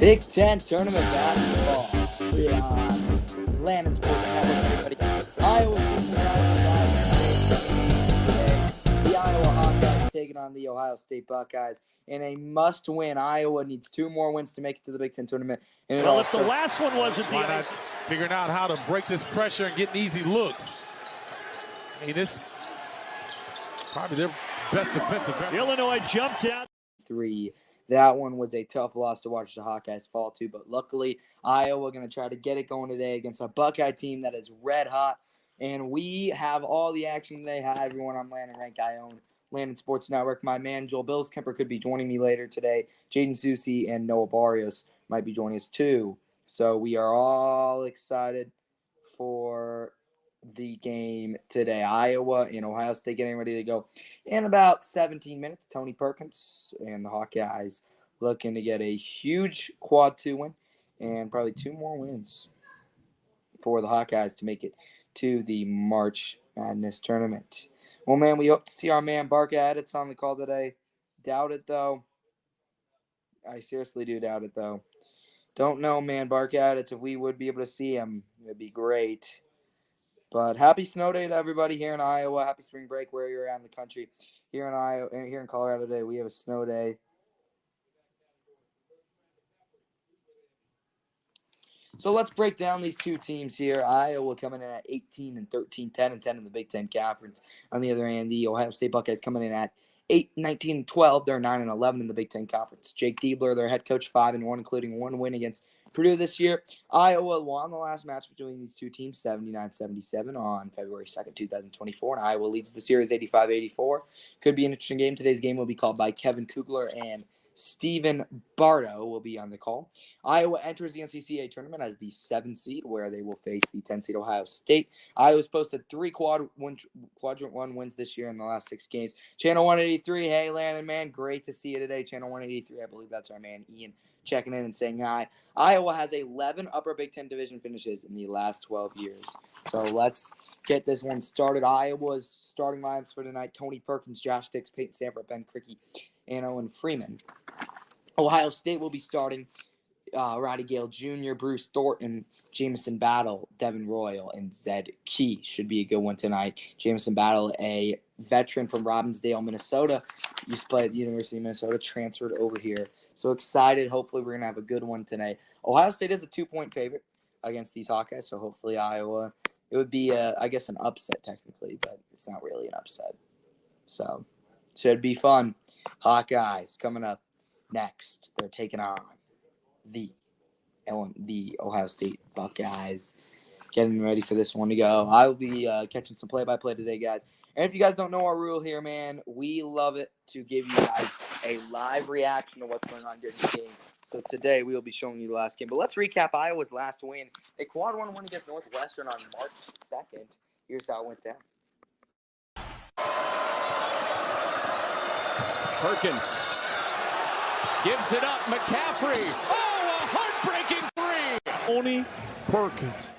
Big Ten Tournament basketball here on Landon Sports Network, everybody. Iowa season today. The Iowa Hawkeyes taking on the Ohio State Buckeyes in a must-win. Iowa needs 2 more wins to make it to the Big Ten Tournament. And well, if the last one wasn't the ice, figuring out how to break this pressure and get easy looks. I mean, this probably their best defensive effort. Illinois jumped out. 3. That one was a tough loss to watch the Hawkeyes fall to, but luckily Iowa going to try to get it going today against a Buckeye team that is red hot. And we have all the action today. Hi, everyone. I'm Landon Rank. I own Landon Sports Network. My man, Joel Bills Kemper, could be joining me later today. Jaden Susi and Noah Barrios might be joining us too. So we are all excited for the game today. Iowa and Ohio State getting ready to go in about 17 minutes. Tony Perkins and the Hawkeyes looking to get a huge quad 2 win and probably 2 more wins for the Hawkeyes to make it to the March Madness tournament. Well, man, we hope to see our man Barca Edits on the call today. Doubt it, though. I seriously do doubt it, though. Don't know, man, Barca Edits. If we would be able to see him, it'd be great. But happy snow day to everybody here in Iowa. Happy spring break where you're at in the country. Here in Iowa, here in Colorado today, we have a snow day. So let's break down these two teams here. Iowa coming in at 18-13, 10-10 in the Big Ten Conference. On the other hand, the Ohio State Buckeyes coming in at 8-19-12. They're 9-11 in the Big Ten Conference. Jake Diebler, their head coach, 5-1, including 1 win against Purdue this year. Iowa won the last match between these two teams, 79-77 on February 2nd, 2024. And Iowa leads the series 85-84. Could be an interesting game. Today's game will be called by Kevin Kugler and Stephen Bardo will be on the call. Iowa enters the NCCAA tournament as the 7th seed, where they will face the 10th seed Ohio State. Iowa's posted 3 quadrant 1 wins this year in the last 6 games. Channel 183, hey, Landon, man, great to see you today. Channel 183, I believe that's our man Ian checking in and saying hi. Iowa has 11 Upper Big Ten Division finishes in the last 12 years. So let's get this one started. Iowa's starting lineups for tonight: Tony Perkins, Josh Dix, Peyton Samford, Ben Krikke, and Owen Freeman. Ohio State will be starting Roddy Gale Jr., Bruce Thornton, Jamison Battle, Devin Royal, and Zed Key. Should be a good one tonight. Jamison Battle, a veteran from Robbinsdale, Minnesota, used to play at the University of Minnesota, transferred over here. So excited. Hopefully we're going to have a good one today. Ohio State is a 2-point favorite against these Hawkeyes, so hopefully Iowa, it would be, I guess, an upset technically, but it's not really an upset. So should be fun. Hawkeyes coming up next. They're taking on the Ohio State Buckeyes. Getting ready for this one to go. I will be catching some play-by-play today, guys. And if you guys don't know our rule here, man, we love it to give you guys a live reaction to what's going on during the game. So today we will be showing you the last game. But let's recap Iowa's last win. A quad 1 win against Northwestern on March 2nd. Here's how it went down. Perkins gives it up. McCaffrey. Oh, a heartbreaking 3. Tony Perkins.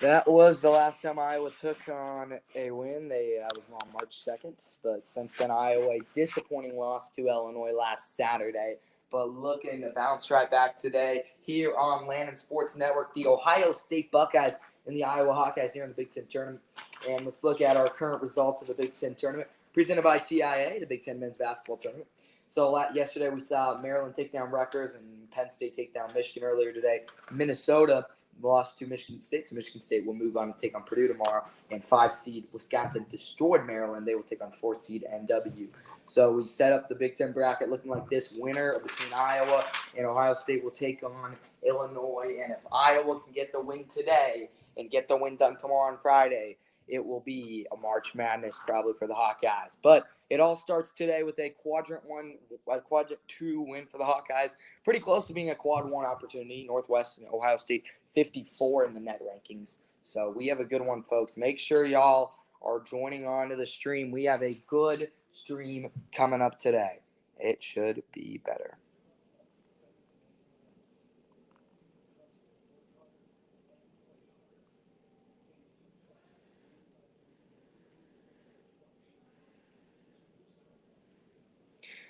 That was the last time Iowa took on a win. That was on March 2nd. But since then, Iowa, a disappointing loss to Illinois last Saturday. But looking to bounce right back today here on Landon Sports Network, the Ohio State Buckeyes and the Iowa Hawkeyes here in the Big Ten Tournament. And let's look at our current results of the Big Ten Tournament, presented by TIA, the Big Ten Men's Basketball Tournament. So yesterday we saw Maryland take down Rutgers and Penn State take down Michigan earlier today. Minnesota lost to Michigan State, so Michigan State will move on to take on Purdue tomorrow. And 5-seed Wisconsin destroyed Maryland. They will take on 4-seed NW. So we set up the Big Ten bracket looking like this. Winner between Iowa and Ohio State will take on Illinois. And if Iowa can get the win today and get the win done tomorrow on Friday, it will be a March Madness probably for the Hawkeyes. But it all starts today with a quadrant 2 win for the Hawkeyes. Pretty close to being a quad 1 opportunity. Northwestern and Ohio State 54 in the net rankings. So we have a good one, folks. Make sure y'all are joining on to the stream. We have a good stream coming up today. It should be better.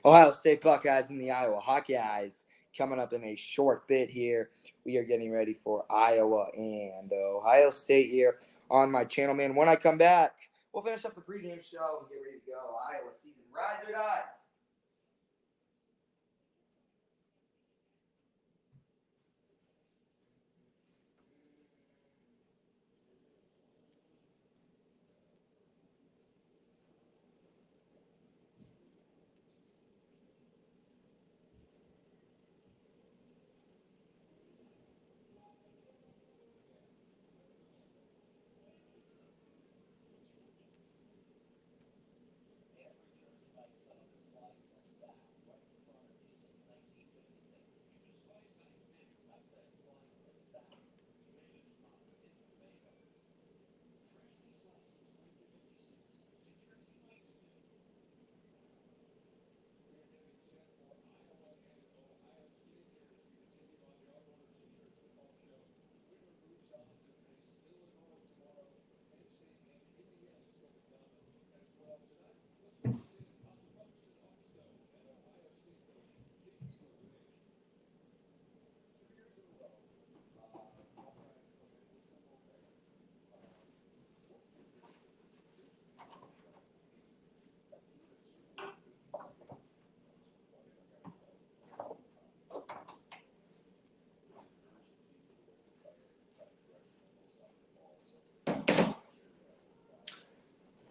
Ohio State Buckeyes and the Iowa Hawkeyes coming up in a short bit here. We are getting ready for Iowa and Ohio State here on my channel, man. When I come back, we'll finish up the pregame show and get ready to go. Iowa season, rise or dies.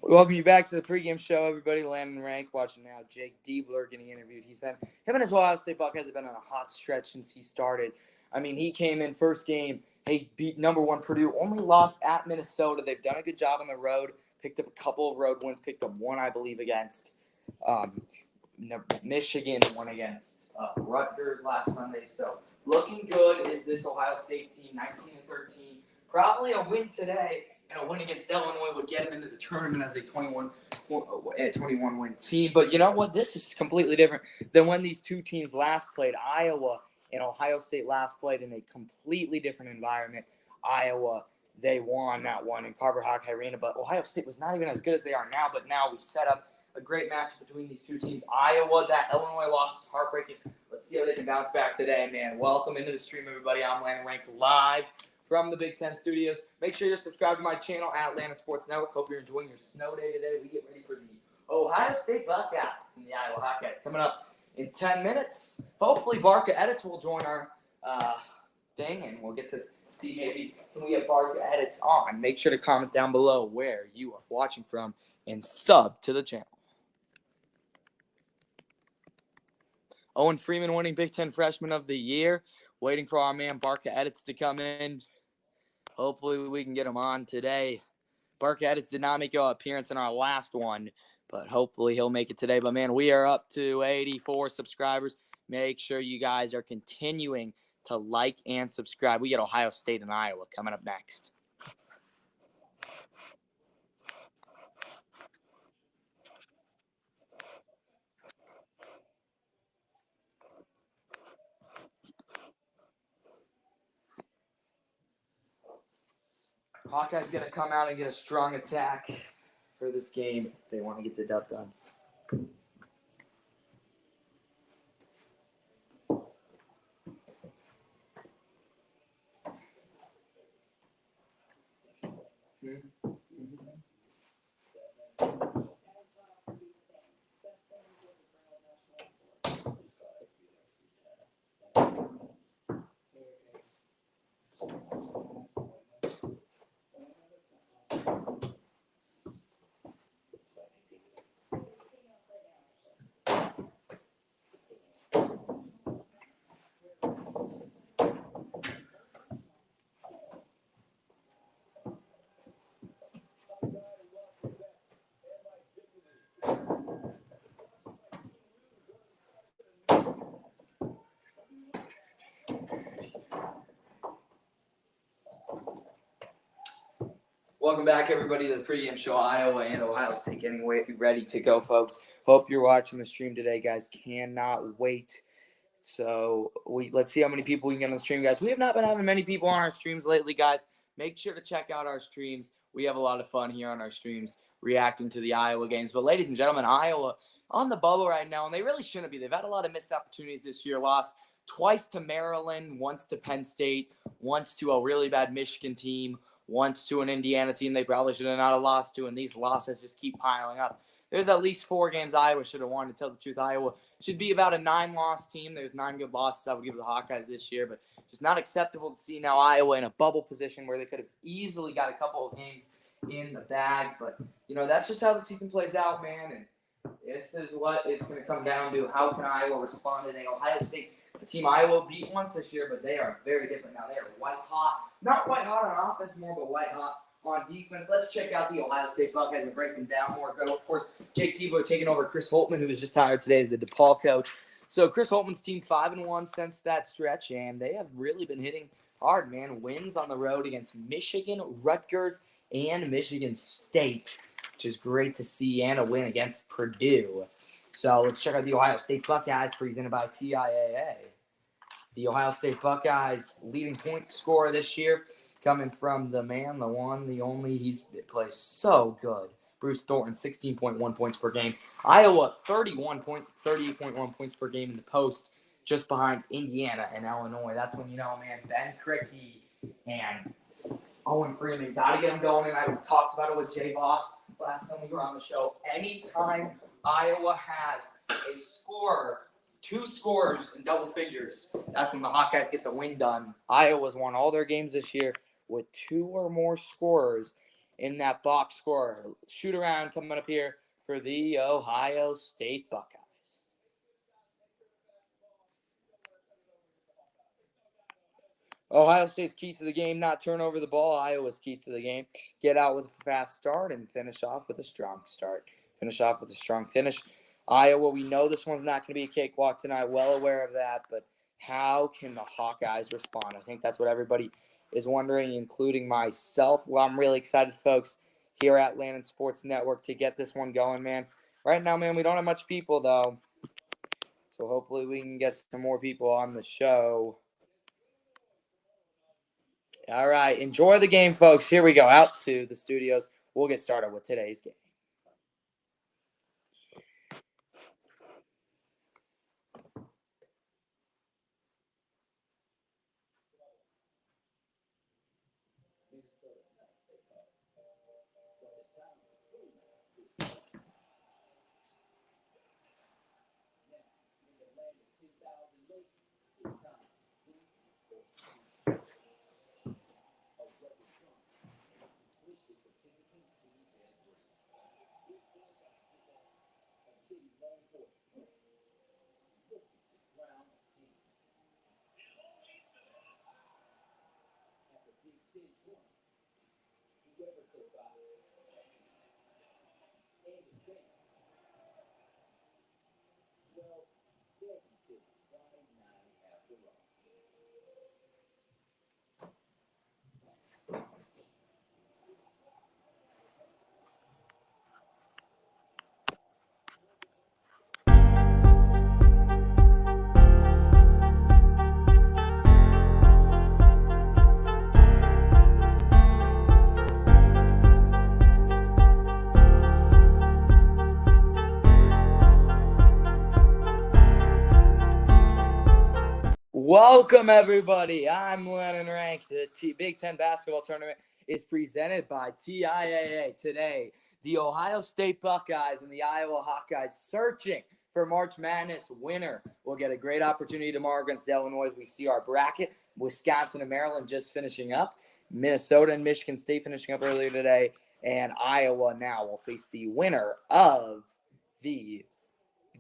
Welcome you back to the pregame show, everybody. Landon Rank watching now. Jake Diebler getting interviewed. Him and his Ohio State Buckeyes have been on a hot stretch since he started. I mean, he came in first game. He beat number 1 Purdue. Only lost at Minnesota. They've done a good job on the road. Picked up a couple of road wins. Picked up one, I believe, against Michigan. One against Rutgers last Sunday. So looking good is this Ohio State team, 19-13. Probably a win today. And a win against Illinois would get him into the tournament as a 21-win team. But you know what? This is completely different than when these two teams last played. Iowa and Ohio State last played in a completely different environment. Iowa, they won that one in Carver-Hawkeye Arena. But Ohio State was not even as good as they are now. But now we set up a great match between these two teams. Iowa, that Illinois loss is heartbreaking. Let's see how they can bounce back today, man. Welcome into the stream, everybody. I'm Landon Rank live from the Big Ten Studios. Make sure you're subscribed to my channel at Atlanta Sports Network. Hope you're enjoying your snow day today. We get ready for the Ohio State Buckeyes and the Iowa Hawkeyes coming up in 10 minutes. Hopefully, Barca Edits will join our thing, and we'll get to see maybe can we get Barca Edits on. Make sure to comment down below where you are watching from and sub to the channel. Owen Freeman winning Big Ten Freshman of the Year. Waiting for our man Barca Edits to come in. Hopefully we can get him on today. Barca Edits did not make an appearance in our last one, but hopefully he'll make it today. But, man, we are up to 84 subscribers. Make sure you guys are continuing to like and subscribe. We get Ohio State and Iowa coming up next. Hawkeye's going to come out and get a strong attack for this game if they want to get the dub done. Welcome back, everybody, to the pregame show. Iowa and Ohio State getting ready to go, folks. Hope you're watching the stream today, guys. Cannot wait. So let's see how many people we can get on the stream, guys. We have not been having many people on our streams lately, guys. Make sure to check out our streams. We have a lot of fun here on our streams reacting to the Iowa games. But, ladies and gentlemen, Iowa on the bubble right now, and they really shouldn't be. They've had a lot of missed opportunities this year. Lost twice to Maryland, once to Penn State, once to a really bad Michigan team, once to an Indiana team they probably should have not have lost to, and these losses just keep piling up. There's at least 4 games Iowa should have won. To tell the truth, Iowa should be about a 9-loss team. There's 9 good losses I would give the Hawkeyes this year, but just not acceptable to see now Iowa in a bubble position where they could have easily got a couple of games in the bag. But, that's just how the season plays out, man, and this is what it's going to come down to. How can Iowa respond today? Ohio State, the team Iowa beat once this year, but they are very different now. They are white hot. Not white hot on offense more, but white hot on defense. Let's check out the Ohio State Buckeyes and break them down more. Of course, Jake Tebow taking over Chris Holtmann, who was just hired today as the DePaul coach. So Chris Holtmann's team 5-1 since that stretch, and they have really been hitting hard, man. Wins on the road against Michigan, Rutgers, and Michigan State, which is great to see, and a win against Purdue. So let's check out the Ohio State Buckeyes presented by TIAA. The Ohio State Buckeyes leading point scorer this year coming from the man, the one, the only. He plays so good. Bruce Thornton, 16.1 points per game. Iowa, 38.1 points per game in the post, just behind Indiana and Illinois. That's when man, Ben Krikke and Owen Freeman, got to get them going. And I talked about it with Jay Voss last time we were on the show. Anytime Iowa has a scorer, 2 scorers in double figures, that's when the Hawkeyes get the win done. Iowa's won all their games this year with 2 or more scorers in that box score. Shoot around coming up here for the Ohio State Buckeyes. Ohio State's keys to the game, not turn over the ball. Iowa's keys to the game, get out with a fast start and finish off with a strong start. Finish off with a strong finish. Iowa, we know this one's not going to be a cakewalk tonight. Well aware of that, but how can the Hawkeyes respond? I think that's what everybody is wondering, including myself. Well, I'm really excited, folks, here at Landon Sports Network to get this one going, man. Right now, man, we don't have much people, though, so hopefully we can get some more people on the show. All right, enjoy the game, folks. Here we go, out to the studios. We'll get started with today's game. Welcome, everybody. I'm Lennon Rank. The Big Ten basketball tournament is presented by TIAA. Today, the Ohio State Buckeyes and the Iowa Hawkeyes searching for March Madness winner. We'll get a great opportunity tomorrow against Illinois as we see our bracket. Wisconsin and Maryland just finishing up. Minnesota and Michigan State finishing up earlier today. And Iowa now will face the winner of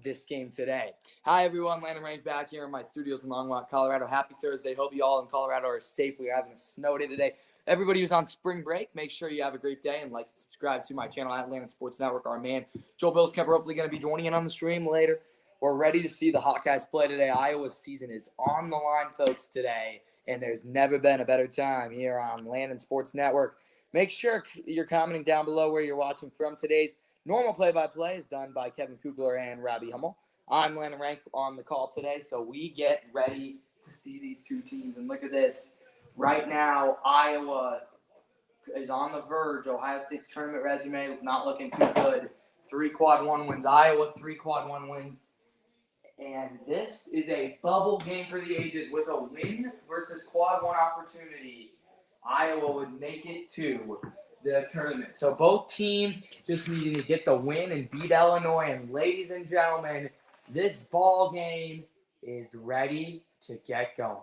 this game today. Hi, everyone. Landon Rank back here in my studios in Longmont, Colorado. Happy Thursday. Hope you all in Colorado are safe. We're having a snow day today. Everybody who's on spring break, make sure you have a great day and like and subscribe to my channel at Landon Sports Network. Our man, Joel Bills Kemper, hopefully going to be joining in on the stream later. We're ready to see the Hawkeyes play today. Iowa's season is on the line, folks, today, and there's never been a better time here on Landon Sports Network. Make sure you're commenting down below where you're watching from. Today's normal play-by-play is done by Kevin Kugler and Robbie Hummel. I'm Landon Rank on the call today, so we get ready to see these two teams. And look at this. Right now, Iowa is on the verge. Ohio State's tournament resume not looking too good. 3 quad 1 wins. Iowa, 3 quad 1 wins. And this is a bubble game for the ages with a win versus quad one opportunity. Iowa would make it to the tournament. So both teams just needing to get the win and beat Illinois. And ladies and gentlemen, this ball game is ready to get going.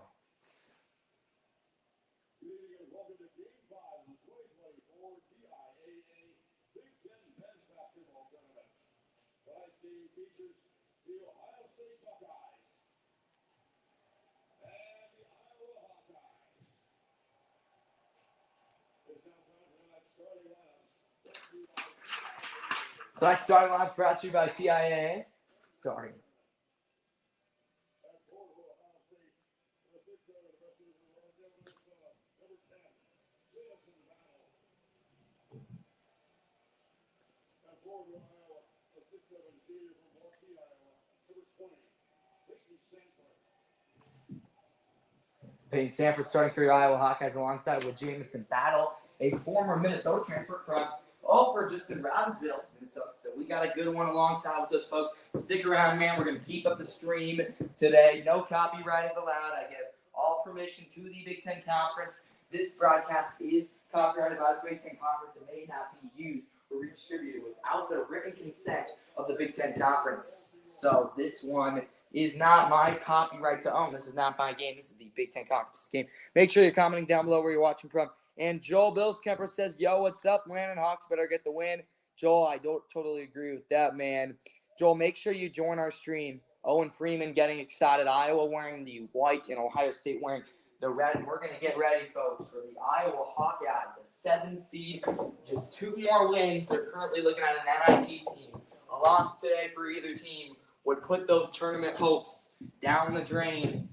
Tonight's starting line brought to you by TIA. Starting. Peyton Sanford starting for your Iowa Hawkeyes alongside with Jamison Battle, a former Minnesota transfer from just in Robbinsville, Minnesota. So we got a good one alongside with us, folks. Stick around, man. We're going to keep up the stream today. No copyright is allowed. I give all permission to the Big Ten Conference. This broadcast is copyrighted by the Big Ten Conference and may not be used or redistributed without the written consent of the Big Ten Conference. So this one is not my copyright to own. This is not my game. This is the Big Ten Conference game. Make sure you're commenting down below where you're watching from. And Joel Billskemper says, yo, what's up, Landon? Hawks better get the win. Joel, I don't totally agree with that, man. Joel, make sure you join our stream. Owen Freeman getting excited. Iowa wearing the white and Ohio State wearing the red. And we're going to get ready, folks, for the Iowa Hawkeyes, a 7 seed. Just 2 more wins. They're currently looking at an NIT team. A loss today for either team would put those tournament hopes down the drain.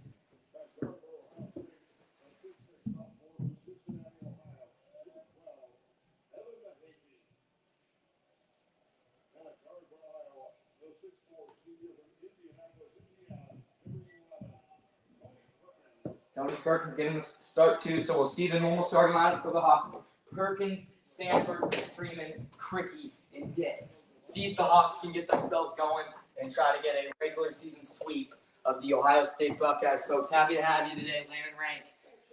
Tony Perkins getting the start too, so we'll see the normal starting lineup for the Hawks. Perkins, Sanford, Freeman, Cricky, and Dix. See if the Hawks can get themselves going and try to get a regular season sweep of the Ohio State Buckeyes, folks. Happy to have you today, Landon Rank.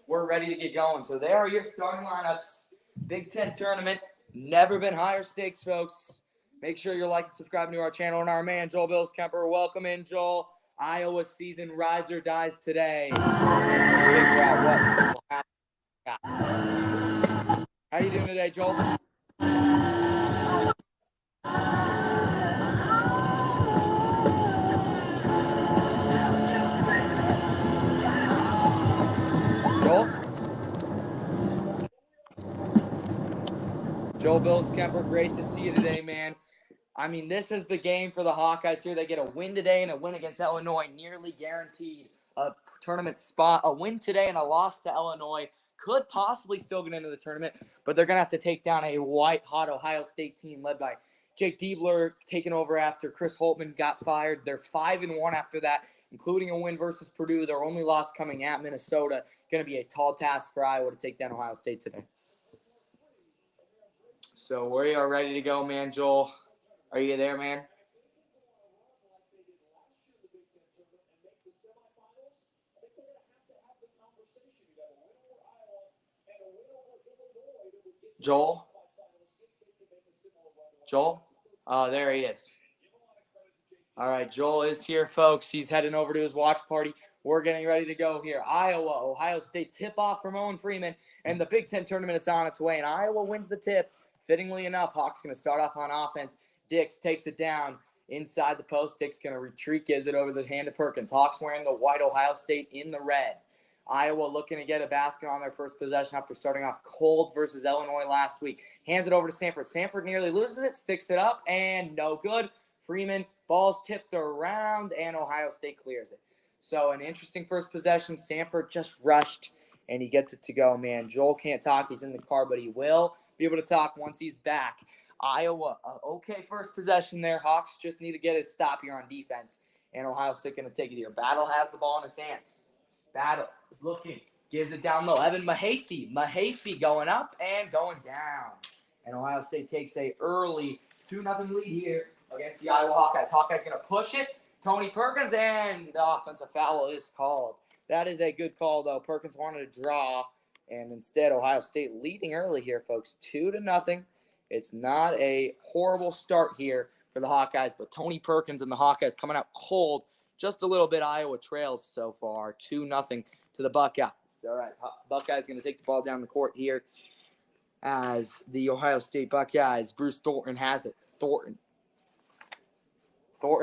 We're ready to get going. So there are your starting lineups. Big Ten tournament. Never been higher stakes, folks. Make sure you're liking, subscribing to our channel. And our man, Joel Billskemper. Welcome in, Joel. Iowa season rides or dies today. Figure out what. How you doing today, Joel? Joel Billskemper, great to see you today, man. I mean, this is the game for the Hawkeyes here. They get a win today and a win against Illinois, nearly guaranteed a tournament spot. A win today and a loss to Illinois could possibly still get into the tournament, but they're going to have to take down a white-hot Ohio State team led by Jake Diebler, taking over after Chris Holtman got fired. They're 5-1 after that, including a win versus Purdue. Their only loss coming at Minnesota. Going to be a tall task for Iowa to take down Ohio State today. So we are ready to go, man, Joel. Are you there, man? Joel? Joel? Oh, there he is. All right, Joel is here, folks. He's heading over to his watch party. We're getting ready to go here. Iowa, Ohio State tip-off from Owen Freeman, and the Big Ten tournament, it's on its way, and Iowa wins the tip. Fittingly enough, Hawks going to start off on offense. Dix takes it down inside the post. Dix going to retreat, gives it over the hand to Perkins. Hawks wearing the white, Ohio State in the red. Iowa looking to get a basket on their first possession after starting off cold versus Illinois last week. Hands it over to Sanford. Sanford nearly loses it, sticks it up, and no good. Freeman, ball's tipped around, and Ohio State clears it. So an interesting first possession. Sanford just rushed, and he gets it to go, man. Joel can't talk. He's in the car, but he will be able to talk once he's back. Iowa, okay first possession there. Hawks just need to get a stop here on defense, and Ohio State going to take it here. Battle has the ball in his hands. Battle looking, gives it down low. Evan Mahaffey going up and going down. And Ohio State takes a early 2-0 lead here against the Iowa Hawkeyes. Hawkeyes going to push it Tony Perkins, and the offensive foul is called. That is a good call, though. Perkins wanted to draw, and instead Ohio State leading early here, folks, 2-0. It's not a horrible start here for the Hawkeyes, but Tony Perkins and the Hawkeyes coming out cold. Just a little bit. Iowa trails so far, 2-0 to the Buckeyes. All right, Buckeyes going to take the ball down the court here as the Ohio State Buckeyes. Bruce Thornton has it. Thornton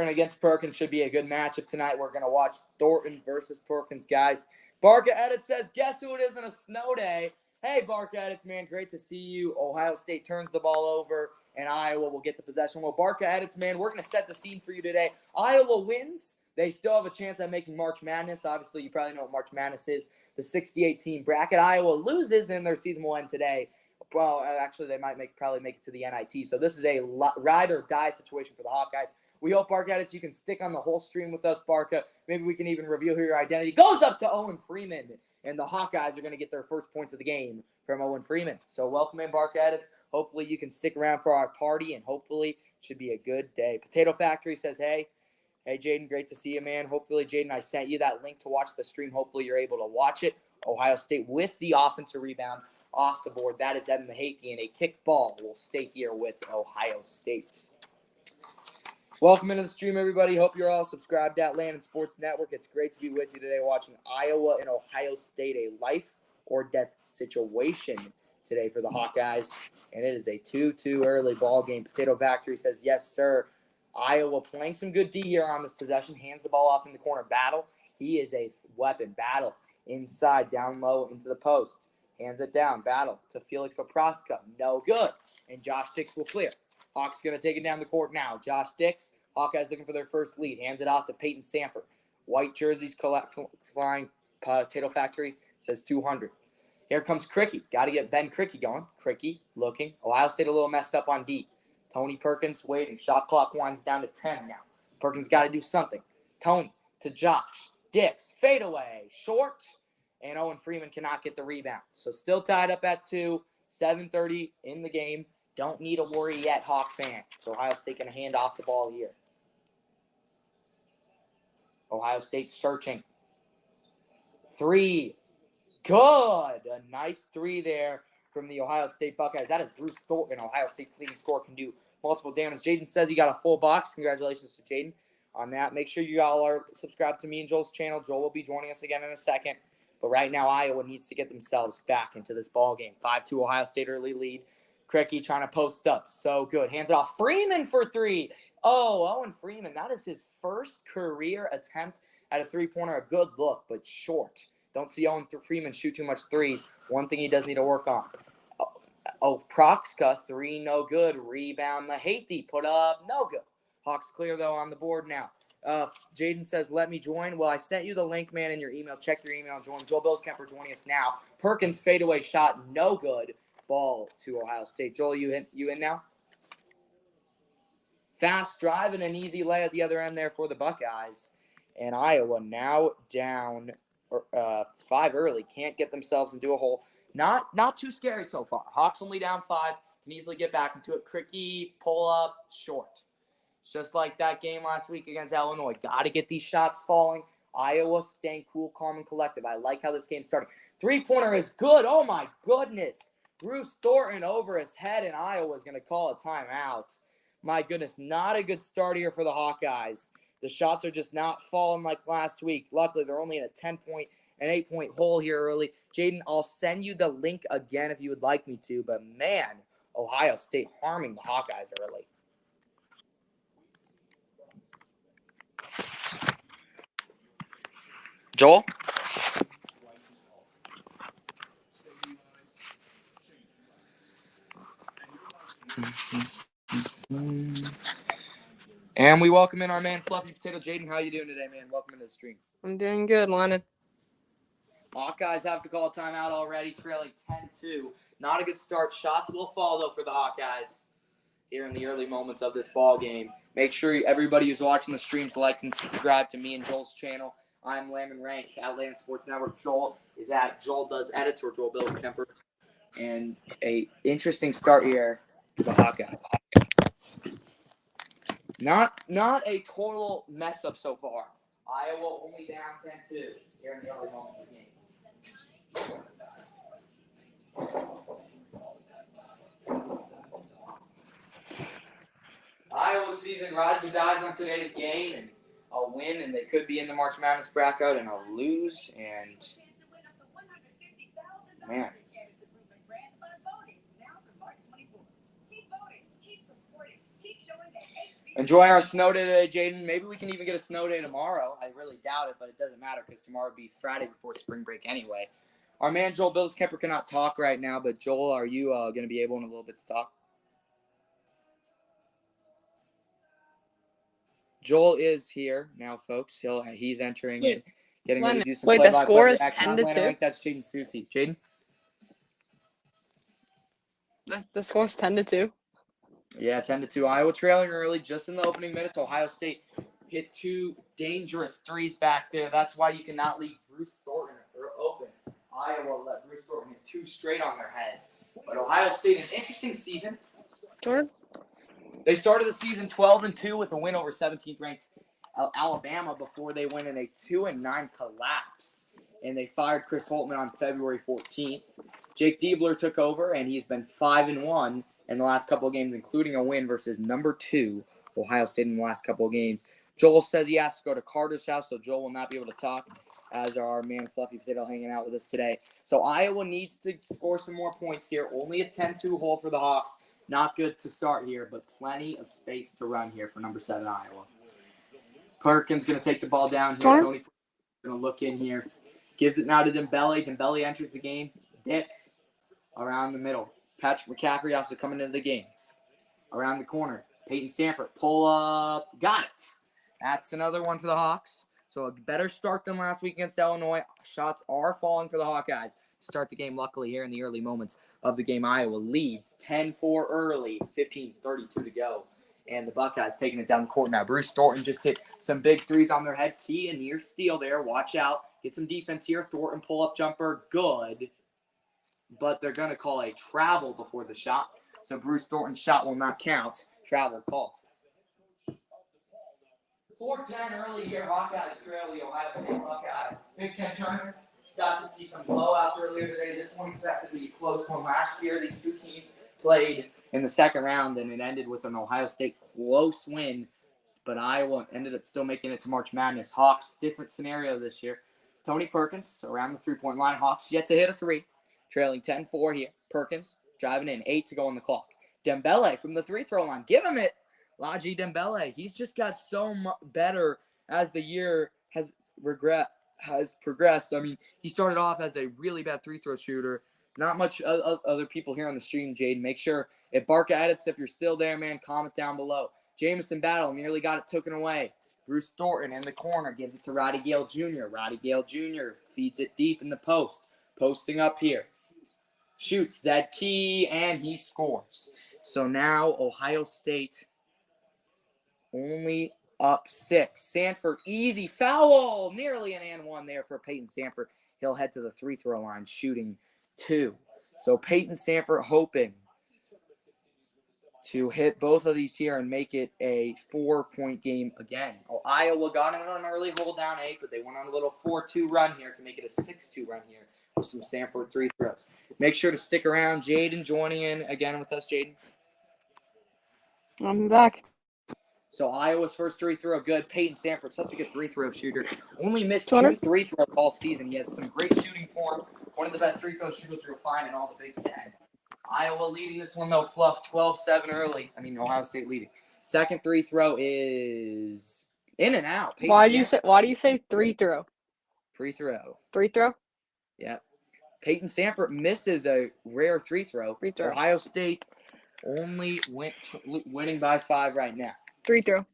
against Perkins should be a good matchup tonight. We're going to watch Thornton versus Perkins, guys. Barca Edits says, guess who it is on a snow day? Hey, Barca Edits, man, great to see you. Ohio State turns the ball over, and Iowa will get the possession. Well, Barca Edits, man, we're going to set the scene for you today. Iowa wins. They still have a chance at making March Madness. Obviously, you probably know what March Madness is, the 68-team bracket. Iowa loses, and their season will end today. Well, actually, they might probably make it to the NIT. So this is a ride or die situation for the Hawkeyes. We hope, Barca Edits, you can stick on the whole stream with us, Barca. Maybe we can even reveal who your identity goes up to Owen Freeman. And the Hawkeyes are going to get their first points of the game from Owen Freeman. So welcome in, Barca Edits. Hopefully you can stick around for our party, and hopefully it should be a good day. Potato Factory says, hey, Jaden, great to see you, man. Hopefully, Jaden, I sent you that link to watch the stream. Hopefully you're able to watch it. Ohio State with the offensive rebound off the board. That is Evan Mahati, and a kick ball will stay here with Ohio State. Welcome into the stream, everybody. Hope you're all subscribed at Landon Sports Network. It's great to be with you today watching Iowa and Ohio State, a life or death situation today for the Hawkeyes. And it is a 2-2 early ball game. Potato Factory says, yes, sir. Iowa playing some good D here on this possession. Hands the ball off in the corner. Battle. He is a weapon. Battle. Inside, down low, into the post. Hands it down. Battle to Felix Oproska. No good. And Josh Dix will clear. Hawks going to take it down the court now. Josh Dix. Hawkeyes looking for their first lead. Hands it off to Peyton Sanford. White jerseys flying. Potato Factory says 200. Here comes Cricky. Got to get Ben Cricky going. Cricky looking. Ohio State a little messed up on D. Tony Perkins waiting. Shot clock winds down to 10 now. Perkins got to do something. Tony to Josh. Dix. Fade away. Short. And Owen Freeman cannot get the rebound. So still tied up at 2. 7:30 in the game. Don't need to worry yet, Hawk fan. So Ohio State going to hand off the ball here. Ohio State searching. 3. Good. A nice 3 there from the Ohio State Buckeyes. That is Bruce Thornton. Ohio State's leading scorer, can do multiple damage. Jaden says he got a full box. Congratulations to Jaden on that. Make sure you all are subscribed to me and Joel's channel. Joel will be joining us again in a second. But right now, Iowa needs to get themselves back into this ball game. 5-2 Ohio State early lead. Cricky trying to post up. So good. Hands it off. Freeman for 3. Oh, Owen Freeman. That is his first career attempt at a three-pointer. A good look, but short. Don't see Owen Freeman shoot too much threes. One thing he does need to work on. Proxka, 3, no good. Rebound, Mahati, put up, no good. Hawks clear, though, on the board now. Jaden says, let me join. Well, I sent you the link, man, in your email. Check your email and join. Joel Billskemper joining us now. Perkins fadeaway shot, no good. Ball to Ohio State. Joel, you in now? Fast drive and an easy lay at the other end there for the Buckeyes. And Iowa now down 5 early. Can't get themselves into a hole. Not too scary so far. Hawks only down 5. Can easily get back into it. Cricky, pull up, short. It's just like that game last week against Illinois. Got to get these shots falling. Iowa staying cool, calm, and collective. I like how this game's starting. Three-pointer is good. Oh, my goodness. Bruce Thornton over his head, and Iowa's going to call a timeout. My goodness, not a good start here for the Hawkeyes. The shots are just not falling like last week. Luckily, they're only in a 10-point and 8-point hole here early. Jaden, I'll send you the link again if you would like me to. But, man, Ohio State harming the Hawkeyes early. Joel? And we welcome in our man, Fluffy Potato. Jaden, how you doing today, man? Welcome into the stream. I'm doing good, Landon. Hawkeyes have to call a timeout already, trailing 10-2. Not a good start. Shots will fall, though, for the Hawkeyes here in the early moments of this ball game. Make sure everybody who's watching the streams like and subscribe to me and Joel's channel. I'm Landon Rank at Landon Sports Network. Joel is at Joel Does Edits or Joel Billskemper. And a interesting start here for the Hawkeyes. Not a total mess up so far. Iowa only down 10-2 here in the early moments of the game. Iowa season rides or dies on today's game, and a win, and they could be in the March Madness bracket, and a lose, and man. Enjoy our snow day today, Jaden. Maybe we can even get a snow day tomorrow. I really doubt it, but it doesn't matter because tomorrow will be Friday before spring break anyway. Our man Joel Bills-Kemper cannot talk right now, but Joel, are you going to be able in a little bit to talk? Joel is here now, folks. He's entering in, getting ready to do some play-by-play. The score is action. 10-2. That's Jaden Susi. Jaden? The score is 10-2. Yeah, 10-2. Iowa trailing early just in the opening minutes. Ohio State hit 2 dangerous threes back there. That's why you cannot leave Bruce Thornton open. Iowa let Bruce Thornton hit 2 straight on their head. But Ohio State, an interesting season. Jordan? They started the season 12-2 with a win over 17th-ranked Alabama before they went in a 2-9 collapse. And they fired Chris Holtmann on February 14th. Jake Diebler took over, and he's been 5-1 in the last couple of games, including a win versus number 2 Ohio State in the last couple of games. Joel says he has to go to Carter's house, so Joel will not be able to talk, as our man Fluffy Potato hanging out with us today. So Iowa needs to score some more points here. Only a 10-2 hole for the Hawks. Not good to start here, but plenty of space to run here for number 7 Iowa. Perkins going to take the ball down here. Tony going to look in here. Gives it now to Dembele. Dembele enters the game. Dix around the middle. Patrick McCaffrey also coming into the game. Around the corner. Peyton Sanford. Pull up. Got it. That's another one for the Hawks. So a better start than last week against Illinois. Shots are falling for the Hawkeyes. Start the game luckily here in the early moments of the game. Iowa leads 10-4 early. 15:32 to go. And the Buckeyes taking it down the court now. Bruce Thornton just hit some big threes on their head. Key and near steal there. Watch out. Get some defense here. Thornton pull-up jumper. Good. But they're going to call a travel before the shot. So Bruce Thornton's shot will not count. Travel call. 4-10 early here. Hawkeyes trail the Ohio State Buckeyes. Big Ten tournament. Got to see some blowouts earlier today. This one expected to be a close one. Last year, these two teams played in the second round, and it ended with an Ohio State close win. But Iowa ended up still making it to March Madness. Hawks, different scenario this year. Tony Perkins around the three-point line. Hawks yet to hit a 3. Trailing 10-4 here. Progress driving in. 8 to go on the clock. Dembele from the free-throw line. Give him it. Laji Dembele. He's just got so much better as the year has progressed. I mean, he started off as a really bad free-throw shooter. Not much other people here on the stream, Jaden. Make sure if Barca edits, if you're still there, man, comment down below. Jamison Battle nearly got it taken away. Bruce Thornton in the corner gives it to Roddy Gale Jr. Roddy Gale Jr. feeds it deep in the post. Posting up here. Shoots Zed Key, and he scores. So now Ohio State only up 6. Sanford, easy foul. Nearly an and 1 there for Peyton Sanford. He'll head to the free-throw line, shooting 2. So Peyton Sanford hoping to hit both of these here and make it a 4-point game again. Oh, Iowa got in on an early hold down 8, but they went on a little 4-2 run here to make it a 6-2 run here with some Sanford free throws. Make sure to stick around. Jaden joining in again with us, Jaden. I'm back. So Iowa's first free throw, good. Peyton Sanford, such a good free throw shooter. Only missed 2 free throws all season. He has some great shooting form. One of the best free throw shooters you'll find in all the Big Ten. Iowa leading this one, though, Fluff, 12-7 early. Ohio State leading. Second free throw is in and out. Peyton Why do you say free throw? Free throw. Free throw? Yeah. Peyton Sanford misses a rare free throw. Ohio State only winning by 5 right now. Free throw.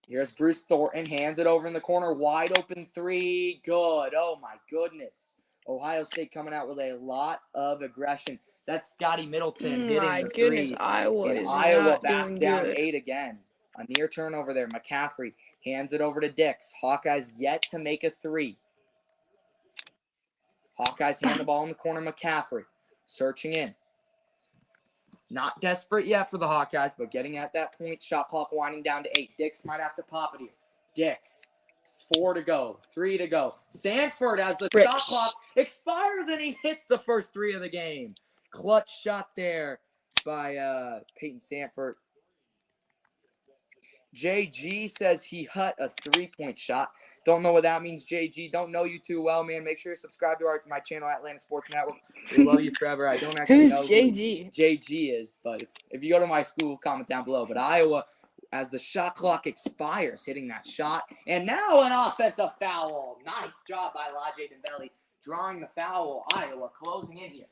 Here's Bruce Thornton. Hands it over in the corner. Wide open 3. Good. Oh, my goodness. Ohio State coming out with a lot of aggression. That's Scotty Middleton hitting the 3. Goodness, Iowa back down 8 again. A near turnover there. McCaffrey hands it over to Dix. Hawkeyes yet to make a 3. Hawkeyes hand the ball in the corner. McCaffrey searching in. Not desperate yet for the Hawkeyes, but getting at that point. Shot clock winding down to 8. Dix might have to pop it here. Dix. 4 to go. 3 to go. Sanford, as the shot clock expires, and he hits the first 3 of the game. Clutch shot there by Peyton Sanford. JG says he hut a 3-point shot. Don't know what that means, JG. Don't know you too well, man. Make sure you subscribe to my channel, Atlanta Sports Network. We love you forever. I don't actually know JG? who JG is, but if you go to my school, comment down below. But Iowa, as the shot clock expires, hitting that shot. And now an offensive foul. Nice job by Lajay Dembele, drawing the foul. Iowa closing in here.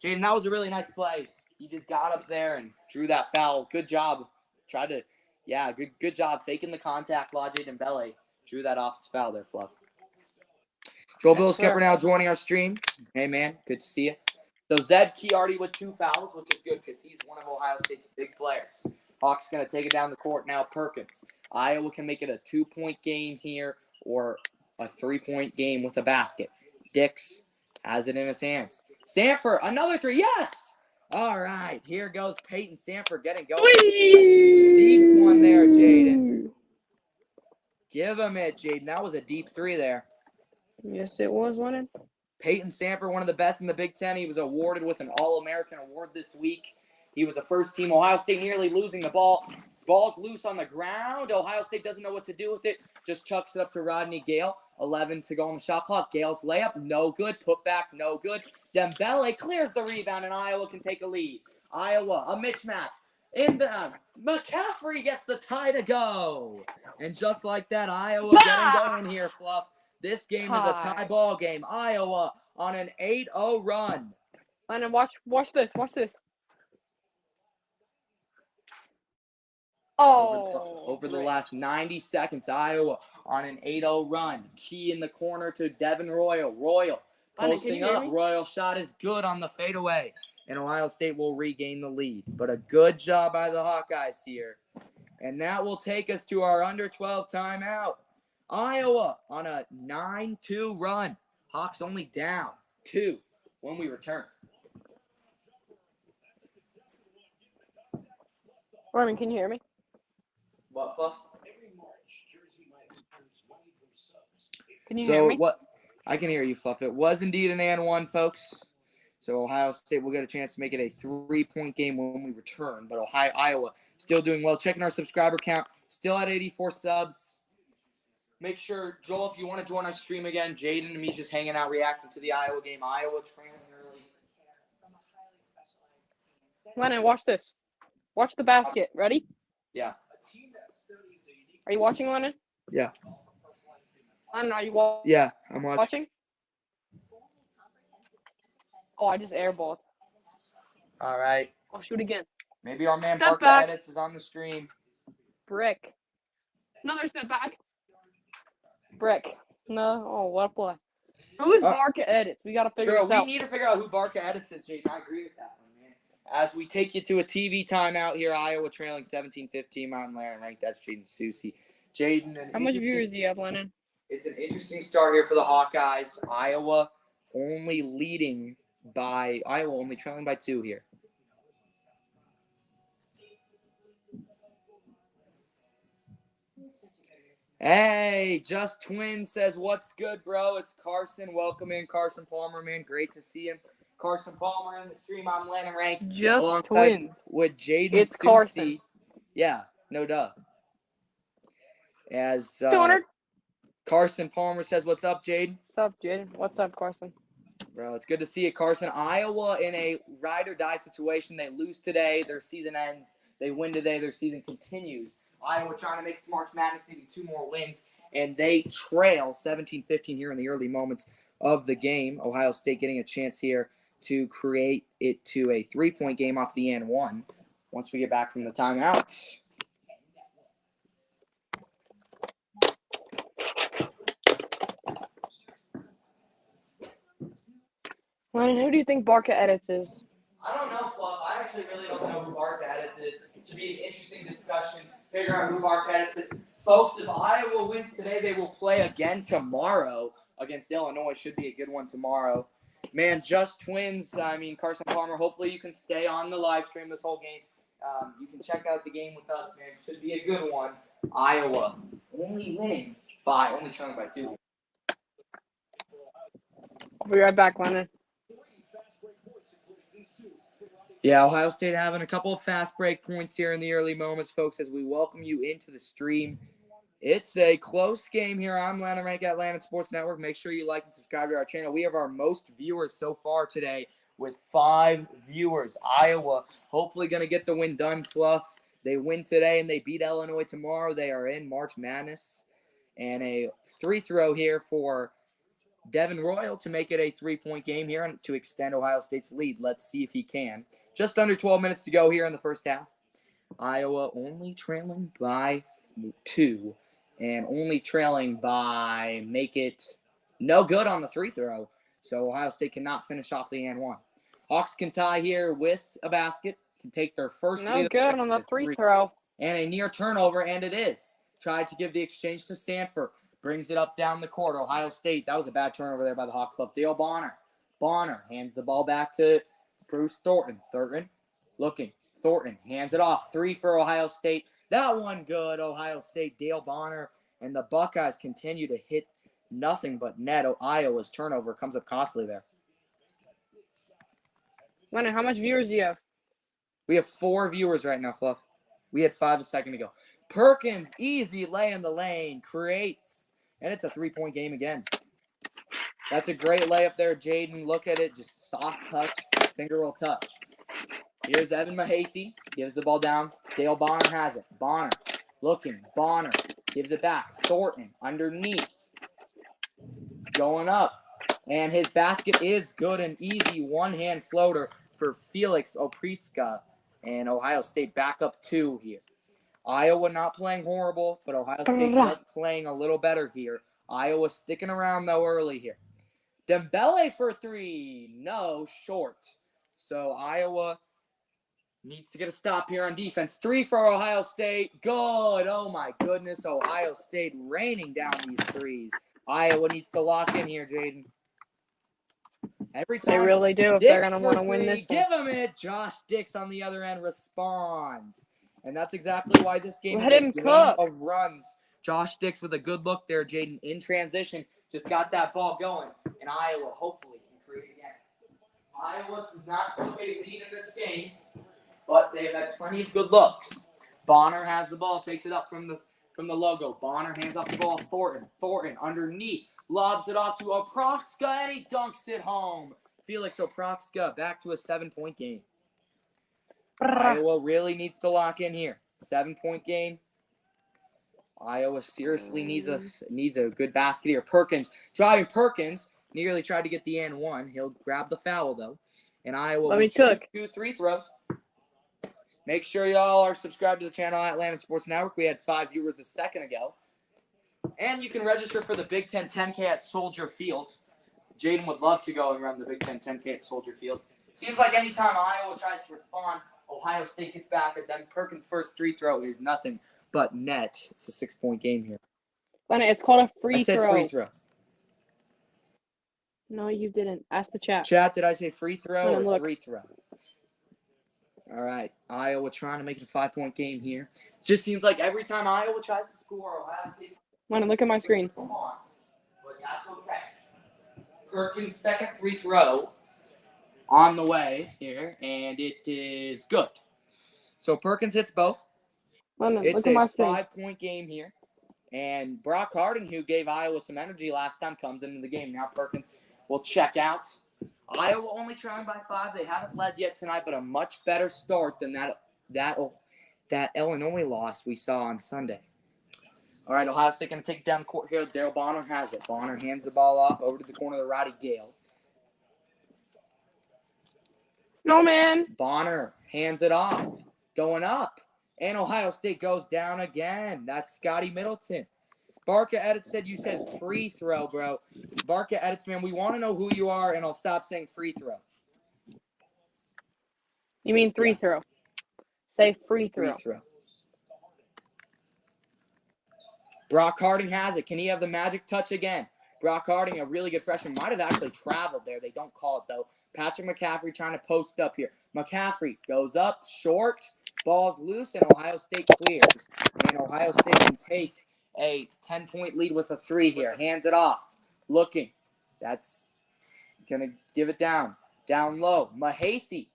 Jaden, that was a really nice play. He just got up there and drew that foul. Good job. Good job faking the contact. Lajay Dembele drew that offensive foul there, Fluff. Joel Bills Kemper now joining our stream. Hey, man, good to see you. So Zed Chiardi with 2 fouls, which is good because he's one of Ohio State's big players. Hawks going to take it down the court now. Perkins. Iowa can make it a 2-point game here or a 3-point game with a basket. Dix has it in his hands. Sanford, another 3. Yes! All right, here goes Peyton Sanford getting going. Deep one there, Jaden. Give him it, Jaden. That was a deep 3 there. Yes, it was, Lennon. Peyton Sanford, one of the best in the Big Ten. He was awarded with an All-American award this week. He was a first-team. Ohio State nearly losing the ball. Ball's loose on the ground. Ohio State doesn't know what to do with it. Just chucks it up to Rodney Gale. 11 to go on the shot clock. Gale's layup, no good. Put back, no good. Dembele clears the rebound, and Iowa can take a lead. Iowa, a mismatch. Inbound. McCaffrey gets the tie to go. And just like that, Iowa getting going here, Fluff. This game is a tie ball game. Iowa on an 8-0 run. Lennon, watch this. Watch this. Oh. Over the last 90 seconds, Iowa on an 8-0 run. Key in the corner to Devin Royal. Royal posting up. Royal shot is good on the fadeaway. And Ohio State will regain the lead. But a good job by the Hawkeyes here. And that will take us to our under 12 timeout. Iowa on a 9-2 run. Hawks only down 2 when we return. Roman, can you hear me? What, Fluff? Can you hear me? What? I can hear you, Fluff. It was indeed an and 1, folks. So Ohio State will get a chance to make it a 3-point game when we return. But Iowa still doing well. Checking our subscriber count. Still at 84 subs. Make sure, Joel, if you want to join our stream again, Jaden and me just hanging out reacting to the Iowa game. Iowa trailing early. Lennon, watch this. Watch the basket. Ready? Yeah. Are you watching, Lennon? Yeah. Lennon, are you Yeah, I'm watching. Oh, I just airballed. All right. I'll shoot again. Maybe our man Step Barker back. Edits is on the stream. Brick. Another step back. Brick. No. Oh, what a play. Who is Barca Edits? We got to figure this out. We need to figure out who Barca Edits is, Jaden. I agree with that one, man. As we take you to a TV timeout here, Iowa trailing 17-15. Mountain Lair and ranked. That's Jaden Susi. Jaden. How much viewers do you have, Lennon? It's an interesting start here for the Hawkeyes. Iowa only trailing by 2 here. Hey, Just Twin says, what's good, bro? It's Carson. Welcome in, Carson Palmer, man. Great to see him. Carson Palmer in the stream. I'm Lennon Rank. Just Twins. With Jaden It's Susi. Carson. Yeah, no duh. As Carson Palmer says, what's up, Jaden? What's up, Jaden? What's up, Carson? Bro, it's good to see you, Carson. Iowa in a ride or die situation. They lose today, their season ends. They win today, their season continues. Iowa trying to make March Madness, needing 2 more wins, and they trail 17-15 here in the early moments of the game. Ohio State getting a chance here to create it to a 3-point game off the and 1 once we get back from the timeout. Lennon, who do you think Barca Edits is? I don't know, Fluff. I actually really don't know who Barca Edits is. It should be an interesting discussion. Figure out who Barca Edits is. Folks, if Iowa wins today, they will play again tomorrow against Illinois. Should be a good one tomorrow. Man, just twins. I mean, Carson Palmer, hopefully you can stay on the live stream this whole game. You can check out the game with us, man. Should be a good one. Iowa only trailing by 2. I'll be right back, Lennon. Yeah, Ohio State having a couple of fast break points here in the early moments, folks, as we welcome you into the stream. It's a close game here. I'm Lennon Rank at Atlanta Sports Network. Make sure you like and subscribe to our channel. We have our most viewers so far today with 5 viewers. Iowa hopefully going to get the win done, Fluff. They win today and they beat Illinois tomorrow. They are in March Madness. And a free throw here for Devin Royal to make it a 3-point game here and to extend Ohio State's lead. Let's see if he can. Just under 12 minutes to go here in the first half. Iowa only trailing by 2 and only trailing by make it no good on the free throw. So Ohio State cannot finish off the and 1. Hawks can tie here with a basket, can take their first No lead good on the free throw. and a near turnover, and it is. Tried to give the exchange to Sanford. Brings it up down the court. Ohio State, that was a bad turnover there by the Hawks. Left Dale Bonner. Bonner hands the ball back to Bruce Thornton. Thornton looking. Thornton hands it off. 3 for Ohio State. That one good. Ohio State, Dale Bonner, and the Buckeyes continue to hit nothing but net. Iowa's turnover comes up costly there. Lennon, how much viewers do you have? We have 4 viewers right now, Fluff. We had 5 a second ago. Perkins, easy lay in the lane, creates, and it's a 3-point game again. That's a great layup there, Jaden. Look at it, just soft touch, finger roll touch. Here's Evan Mahaffey, gives the ball down. Dale Bonner has it. Bonner looking. Bonner gives it back. Thornton underneath. Going up. And his basket is good and easy. One-hand floater for Felix Opriska. And Ohio State back up 2 here. Iowa not playing horrible, but Ohio State just playing a little better here. Iowa sticking around, though, early here. Dembele for 3. No, short. So Iowa needs to get a stop here on defense. 3 for Ohio State. Good. Oh, my goodness. Ohio State raining down these threes. Iowa needs to lock in here, Jaden. Every time They really do if Dix they're going to want to for win 3, this one. give him it. Josh Dix on the other end responds. And that's exactly why this game Let is him a game cook. of runs. Josh Dix with a good look there, Jaden, in transition. Just got that ball going. And Iowa hopefully can create again. Iowa does not take a lead in this game, but they've had plenty of good looks. Bonner has the ball, takes it up from the logo. Bonner hands off the ball. Thornton underneath. Lobs it off to Oproxka, and he dunks it home. Felix Oproxka back to a 7-point game. Iowa really needs to lock in here. 7-point game. Iowa seriously needs a good basket here. Perkins driving. Perkins nearly tried to get the and 1. He'll grab the foul, though. And Iowa will shoot 2 free throws. Make sure y'all are subscribed to the channel at Atlanta Sports Network. We had 5 viewers a second ago. And you can register for the Big Ten 10K at Soldier Field. Jaden would love to go and run the Big Ten 10K at Soldier Field. Seems like anytime Iowa tries to respond, Ohio State gets back, and then Perkins' first free throw is nothing but net. It's a 6-point game here. Lennon, it's called a free I said throw. free throw. No, you didn't. Ask the chat. Chat, did I say free throw or Look. free throw? All right. Iowa trying to make it a 5-point game here. It just seems like every time Iowa tries to score, Ohio State Lennon, look at my screen. responds. But that's okay. Perkins' second free throw on the way here, and it is good. So Perkins hits both. Lennon, It's look at a my screen. 5-point game here. And Brock Harden, who gave Iowa some energy last time, comes into the game. Now Perkins will check out. Iowa only trailing by 5. They haven't led yet tonight, but a much better start than that Illinois loss we saw on Sunday. All right, Ohio State going to take it down the court here. Daryl Bonner has it. Bonner hands the ball off over to the corner of Roddy Gale. No, man. Bonner hands it off. Going up. And Ohio State goes down again. That's Scotty Middleton. Barca Edits said you said free throw, bro. Barca Edits, man, we want to know who you are, and I'll stop saying free throw. You mean free throw. Say free throw. Free throw. Brock Harding has it. Can he have the magic touch again? Brock Harding, a really good freshman, might have actually traveled there. They don't call it, though. Patrick McCaffrey trying to post up here. McCaffrey goes up, short, ball's loose, and Ohio State clears. And Ohio State can take a 10-point lead with a 3 here. Hands it off. Looking. That's going to give it down. Down low. Mahathey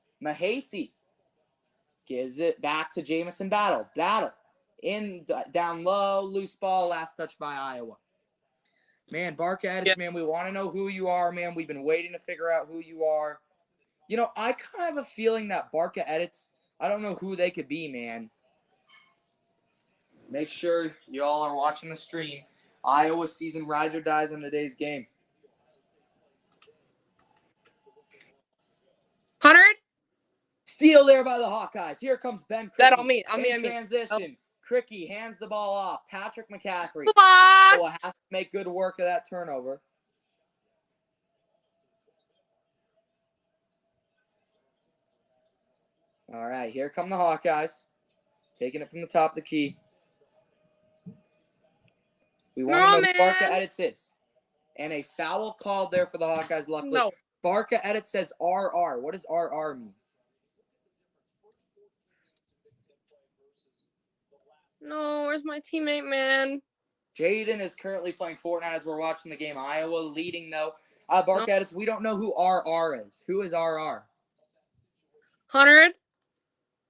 gives it back to Jamison Battle. Down low, loose ball, last touch by Iowa. Man, Barca Edits, man, we want to know who you are, man. We've been waiting to figure out who you are. You know, I kind of have a feeling that Barca Edits, I don't know who they could be, man. Make sure you all are watching the stream. Iowa season rides or dies on today's game. 100? Steal there by the Hawkeyes. Here comes Ben Cricky. That on me. In transition. Cricky hands the ball off. Patrick McCaffrey. What? Has to make good work of that turnover. All right, here come the Hawkeyes. Taking it from the top of the key. We want to know who Barca Edits is. And a foul called there for the Hawkeyes, luckily. No. Barca Edits says RR. What does RR mean? No, where's my teammate, man? Jaden is currently playing Fortnite as we're watching the game. Iowa leading, though. Barca Edits, we don't know who RR is. Who is RR? 100?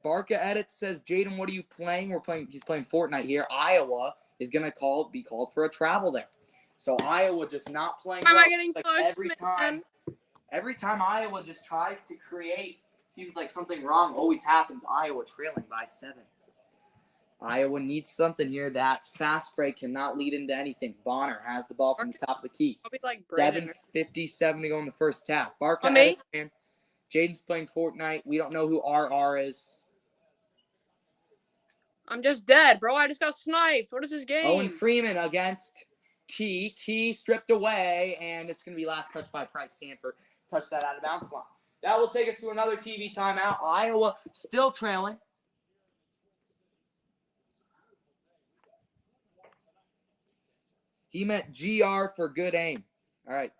Barca Edits says, Jaden, what are you playing? He's playing Fortnite here. Iowa is going to be called for a travel there. So Iowa just not playing Why am well. I getting pushed, Every time Iowa just tries to create, seems like something wrong always happens. Iowa trailing by 7. Iowa needs something here. That fast break cannot lead into anything. Bonner has the ball from the top of the key. I'll be like Braden. 7:57 to go in the first half. Barca Edits, man. Jaden's playing Fortnite. We don't know who RR is. I'm just dead, bro. I just got sniped. What is this game? Owen Freeman against Key. Key stripped away, and it's going to be last touch by Price Sanford. Touch that out of bounds line. That will take us to another TV timeout. Iowa still trailing. He meant GR for good aim. All right.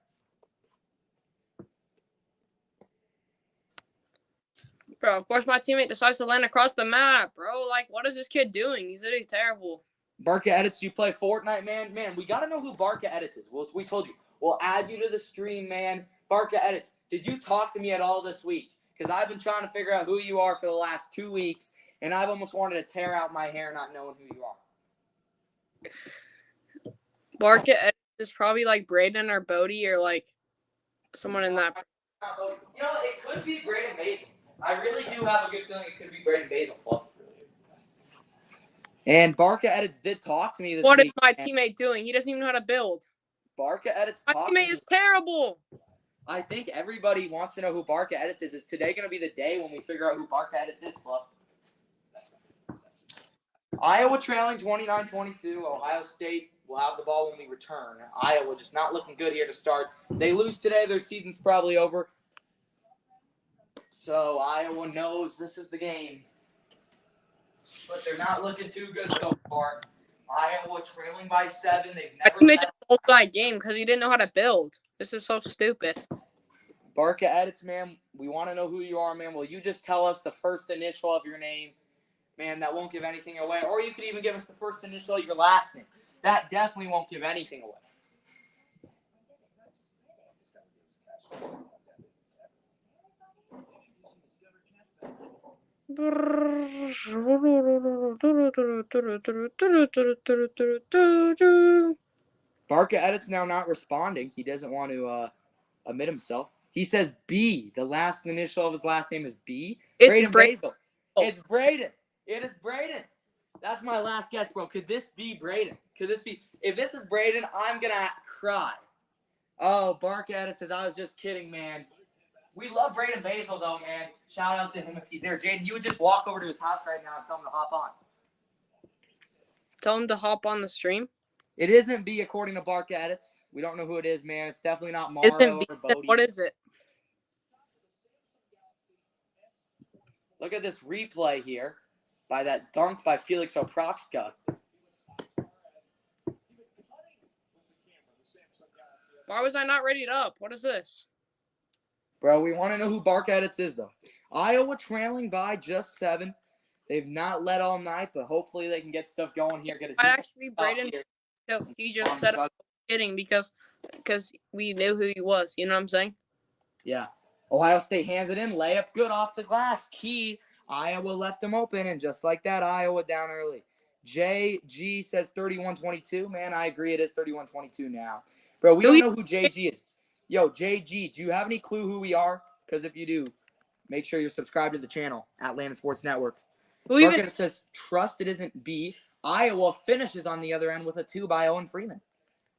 Bro, of course my teammate decides to land across the map, bro. Like, what is this kid doing? He's terrible. Barca Edits, you play Fortnite, man? Man, we got to know who Barca Edits is. We told you. We'll add you to the stream, man. Barca Edits, did you talk to me at all this week? Because I've been trying to figure out who you are for the last 2 weeks, and I've almost wanted to tear out my hair not knowing who you are. Barca Edits is probably like Braden or Bodie or like someone in that. You know, it could be Braden Basil. I really do have a good feeling it could be Braden Basil. Fluff. And Barca Edits did talk to me this week. What is my teammate doing? He doesn't even know how to build. Barca Edits My talked to me. teammate is terrible. I think everybody wants to know who Barca Edits is. Is today going to be the day when we figure out who Barca Edits is, Fluff? Iowa trailing 29-22. Ohio State will have the ball when we return. Iowa just not looking good here to start. They lose today. Their season's probably over. So Iowa knows this is the game. But they're not looking too good so far. Iowa trailing by 7. They've never. My teammate just lost that game because he didn't know how to build. This is so stupid. Barca Edits, man, we want to know who you are, man. Will you just tell us the first initial of your name? Man, that won't give anything away. Or you could even give us the first initial of your last name. That definitely won't give anything away. Barca Edits now not responding. He doesn't want to admit himself. He says B. The last initial of his last name is B. It's Braden Basil. It's Braden. It is Braden. That's my last guess, bro. Could this be Braden? Could this be? If this is Braden, I'm going to cry. Oh, Barca Edits says, I was just kidding, man. We love Braden Basil, though, man. Shout out to him if he's there. Jaden, you would just walk over to his house right now and tell him to hop on. Tell him to hop on the stream. It isn't B according to Barca Edits. We don't know who it is, man. It's definitely not Morrow or Bodie. What is it? Look at this replay here by that dunk by Felix Oproxka. Why was I not readied up? What is this? Bro, we want to know who Bark Edits is, though. Iowa trailing by just 7. They've not led all night, but hopefully they can get stuff going here. Get a I actually Braden here. because he just said I was kidding because we knew who he was. You know what I'm saying? Yeah. Ohio State hands it in. Layup good off the glass. Key. Iowa left them open, and just like that, Iowa down early. JG says 31-22. Man, I agree. It is 31-22 now. Bro, we don't know who JG is. Yo, JG, do you have any clue who we are? Because if you do, make sure you're subscribed to the channel at Landon Sports Network. It says, trust it isn't B. Iowa finishes on the other end with a 2 by Owen Freeman.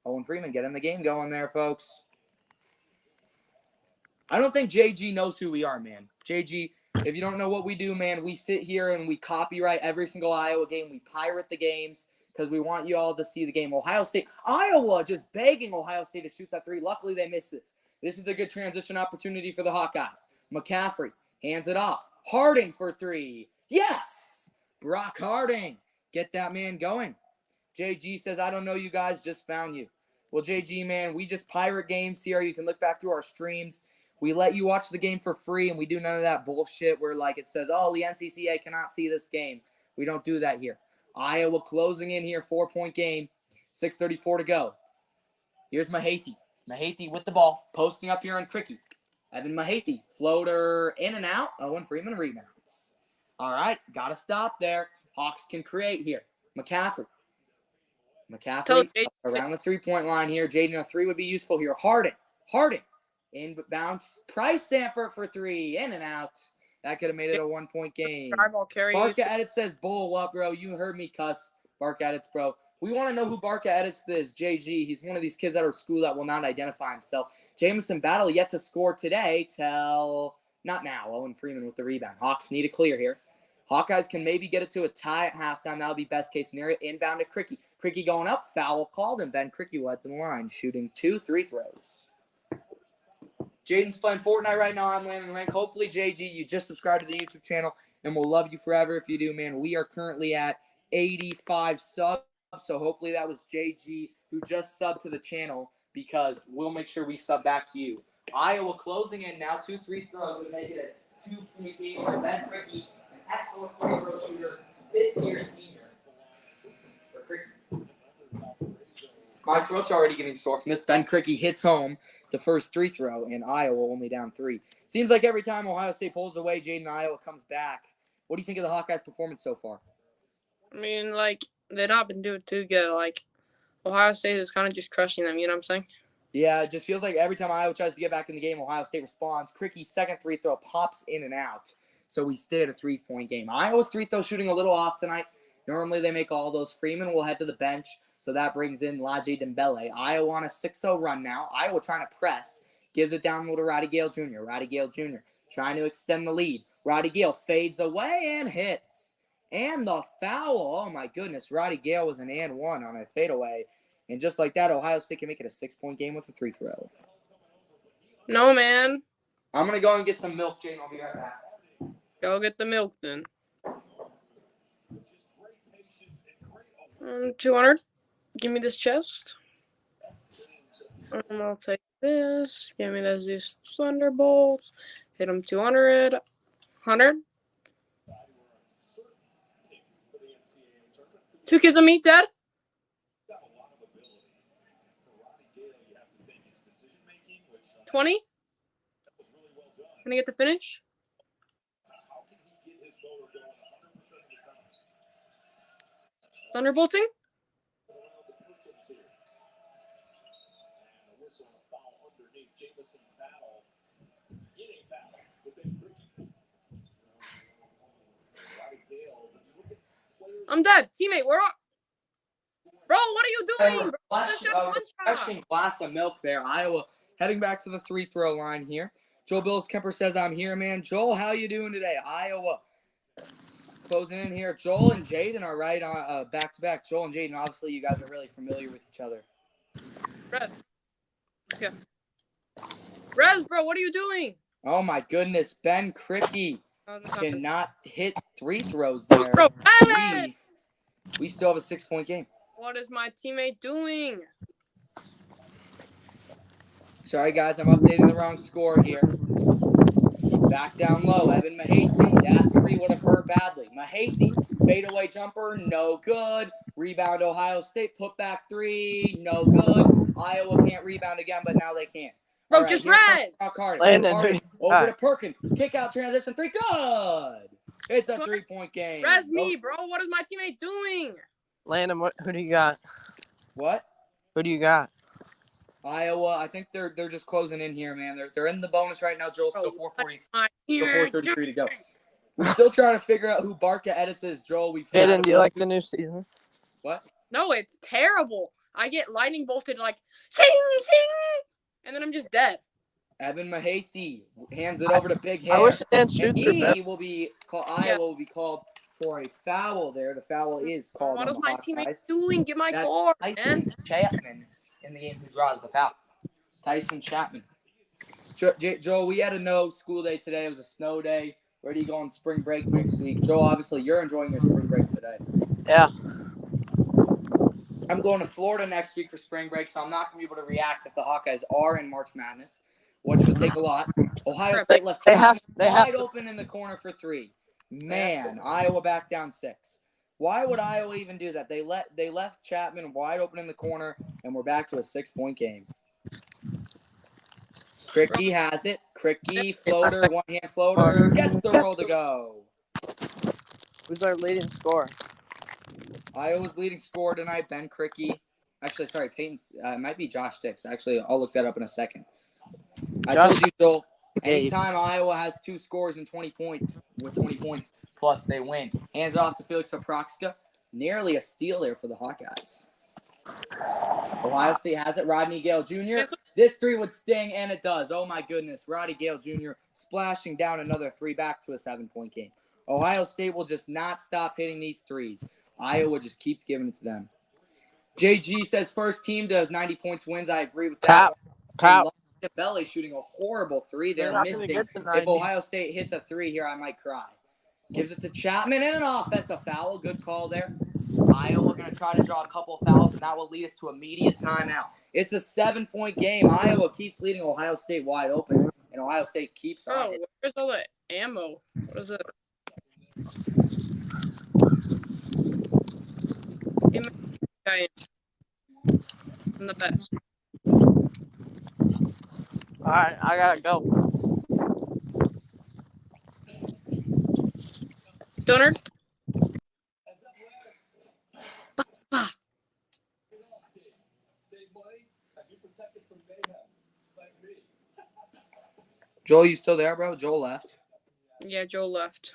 Owen Freeman getting the game going there, folks. I don't think JG knows who we are, man. JG, if you don't know what we do, man, we sit here and we copyright every single Iowa game. We pirate the games because we want you all to see the game. Iowa just begging Ohio State to shoot that 3. Luckily, they missed it. This is a good transition opportunity for the Hawkeyes. McCaffrey hands it off. Harding for 3. Yes! Brock Harding. Get that man going. JG says, I don't know you guys, just found you. Well, JG, man, we just pirate games here. You can look back through our streams. We let you watch the game for free, and we do none of that bullshit where, like, it says, oh, the NCCA cannot see this game. We don't do that here. Iowa closing in here, 4-point game, 6:34 to go. Here's Mahathi. Mahathi with the ball, posting up here on Cricky. Evan Mahathi, floater in and out. Owen Freeman rebounds. All right, got to stop there. Hawks can create here. McCaffrey around the 3-point line here. Jaden, a 3 would be useful here. Harding. In bounce. Price Sanford for 3. In and out. That could have made it a 1-point game. Barca Edits says, bull up, bro. You heard me cuss. Barca Edits, bro. We want to know who Barca Edits is. JG. He's one of these kids at our school that will not identify himself. Jamison Battle yet to score today till not now. Owen Freeman with the rebound. Hawks need a clear here. Hawkeyes can maybe get it to a tie at halftime. That would be best case scenario. Inbound to Cricky. Cricky going up. Foul called, and Ben Cricky led to the line, shooting 2 3 throws. Jaden's playing Fortnite right now. I'm Landon Rank. Hopefully, JG, you just subscribed to the YouTube channel, and we'll love you forever if you do, man. We are currently at 85 subs, so hopefully that was JG who just subbed to the channel because we'll make sure we sub back to you. Iowa closing in now. 2 3 throws would make it a 2-point game for Ben Cricky, an excellent free throw shooter, 5th-year senior. For Cricky. My throat's already getting sore from this. Ben Cricky hits home the first 3 throw, and Iowa only down 3. Seems like every time Ohio State pulls away, Jaden, Iowa comes back. What do you think of the Hawkeyes' performance so far? I mean, like, they've not been doing too good. Like, Ohio State is kind of just crushing them, you know what I'm saying? Yeah, it just feels like every time Iowa tries to get back in the game, Ohio State responds. Cricky's second 3 throw pops in and out, so we stay at a 3-point game. Iowa's 3 throw shooting a little off tonight. Normally they make all those. Freeman will head to the bench. So that brings in Laje Dembele. Iowa on a 6-0 run now. Iowa trying to press. Gives it down to Roddy Gale Jr. Roddy Gale Jr. trying to extend the lead. Roddy Gale fades away and hits. And the foul. Oh, my goodness. Roddy Gale with an and 1 on a fadeaway. And just like that, Ohio State can make it a 6-point game with a 3 throw. No, man. I'm going to go and get some milk, Jane. I'll be right back. Go get the milk, then. 200. Give me this chest. I'll take this. Give me the Zeus Thunderbolts. Hit him 200. 100. 2 kids on me, dead. $20. Gonna get the finish. Thunderbolting. I'm dead. Teammate, we're up. Bro, what are you doing? Refreshing glass of milk there. Iowa heading back to the 3 throw line here. Joel Bills Kemper says, I'm here, man. Joel, how you doing today? Iowa closing in here. Joel and Jaden are right on back-to-back. Joel and Jaden, obviously, you guys are really familiar with each other. Rez. Let's go. Rez, bro, what are you doing? Oh, my goodness. Ben Cricky cannot hit 3 throws there. Bro, we still have a 6-point game. What is my teammate doing? Sorry, guys, I'm updating the wrong score here. Back down low, Evan Mahathi. That three would have hurt badly. Mahathi, fadeaway jumper, no good. Rebound, Ohio State. Put back three, no good. Iowa can't rebound again, but now they can. Bro, All right, just here comes res. Carter. Landon, Carter who- over all to Perkins. Kick out transition three, good. It's a 3-point game. Res me, bro. What is my teammate doing? Landon, who do you got? What? Who do you got? Iowa, I think they're just closing in here, man. They're in the bonus right now. Joel, still Bro, 4:40, my still teammate 4:33 to go. We're still trying to figure out who Barca Edits is. Joel, we've had Jaden, do you like the new season? what? No, it's terrible. I get lightning bolted like, shing, shing, and then I'm just dead. Evan Mahathi hands it over to Big I Hair. wish Dan And shoots were better. he will be called. Iowa will be called for a foul there. The foul is called What on is the my Hawkeyes. teammate doing? Get my That's car, Tyson man. Chapman in the game who draws the foul. Tyson Chapman. Joel, we had a no school day today. It was a snow day. Ready to go on spring break next week. Joel, obviously you're enjoying your spring break today. Yeah. I'm going to Florida next week for spring break, so I'm not going to be able to react if the Hawkeyes are in March Madness, which would take a lot. Ohio State left They have wide to. open in the corner for three. Man, Iowa back down 6. Why would Iowa even do that? They left Chapman wide open in the corner, and we're back to a 6-point game. Cricky has it. Cricky, floater, one-hand floater, gets the roll to go. Who's our leading scorer? Iowa's leading scorer tonight, Ben Cricky. Actually, sorry, Peyton's. It might be Josh Dix. Actually, I'll look that up in a second. I told you, Joel, anytime Iowa has 2 scores and 20 points, plus they win. Hands off to Felix Oproxka. Nearly a steal there for the Hawkeyes. Ohio State has it. Rodney Gale Jr. This three would sting, and it does. Oh, my goodness. Rodney Gale Jr. splashing down another 3 back to a 7-point game. Ohio State will just not stop hitting these threes. Iowa just keeps giving it to them. JG says first team to 90 points wins. I agree with that. Cap. Belly shooting a horrible 3 there, They're not gonna missing. get to If 90. Ohio State hits a 3 here, I might cry. Gives it to Chapman and an offensive foul. Good call there. Iowa going to try to draw a couple of fouls, and that will lead us to immediate timeout. It's a 7-point game. Iowa keeps leading Ohio State wide open, and Ohio State keeps on Bro, it. where's all the ammo? What is it? Guy in the back. All right, I gotta go. Donor? Joel, you still there, bro? Joel left. Yeah, Joe left.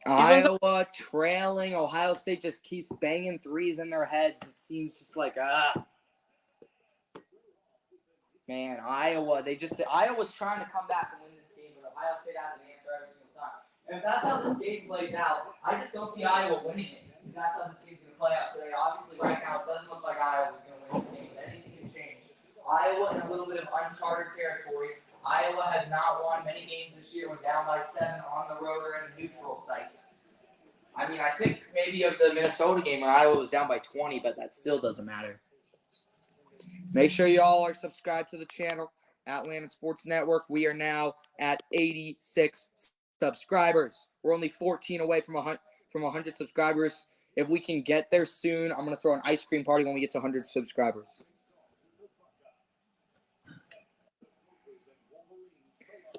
Iowa trailing. Ohio State just keeps banging threes in their heads. It seems just like, Man, Iowa's trying to come back and win this game, but Ohio State has an answer every single time. And if that's how this game plays out, I just don't see Iowa winning it. If that's how this game's going to play out today. Obviously, right now, it doesn't look like Iowa's going to win this game, but anything can change. Iowa in a little bit of uncharted territory. Iowa has not won many games this year when down by 7 on the road or at a neutral site. I mean, I think maybe of the Minnesota game where Iowa was down by 20, but that still doesn't matter. Make sure you all are subscribed to the channel, Atlanta Sports Network. We are now at 86 subscribers. We're only 14 away from 100 subscribers. If we can get there soon, I'm going to throw an ice cream party when we get to 100 subscribers.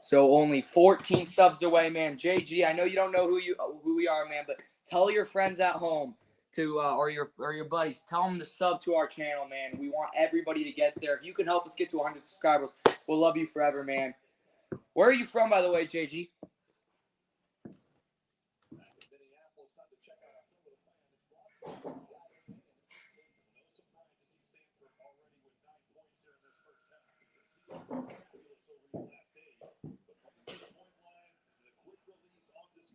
So only 14 subs away, man. JG, I know you don't know who we are, man, but tell your friends at home to or your buddies, tell them to sub to our channel, man. We want everybody to get there. If you can help us get to 100 subscribers, we'll love you forever, man. Where are you from, by the way, JG?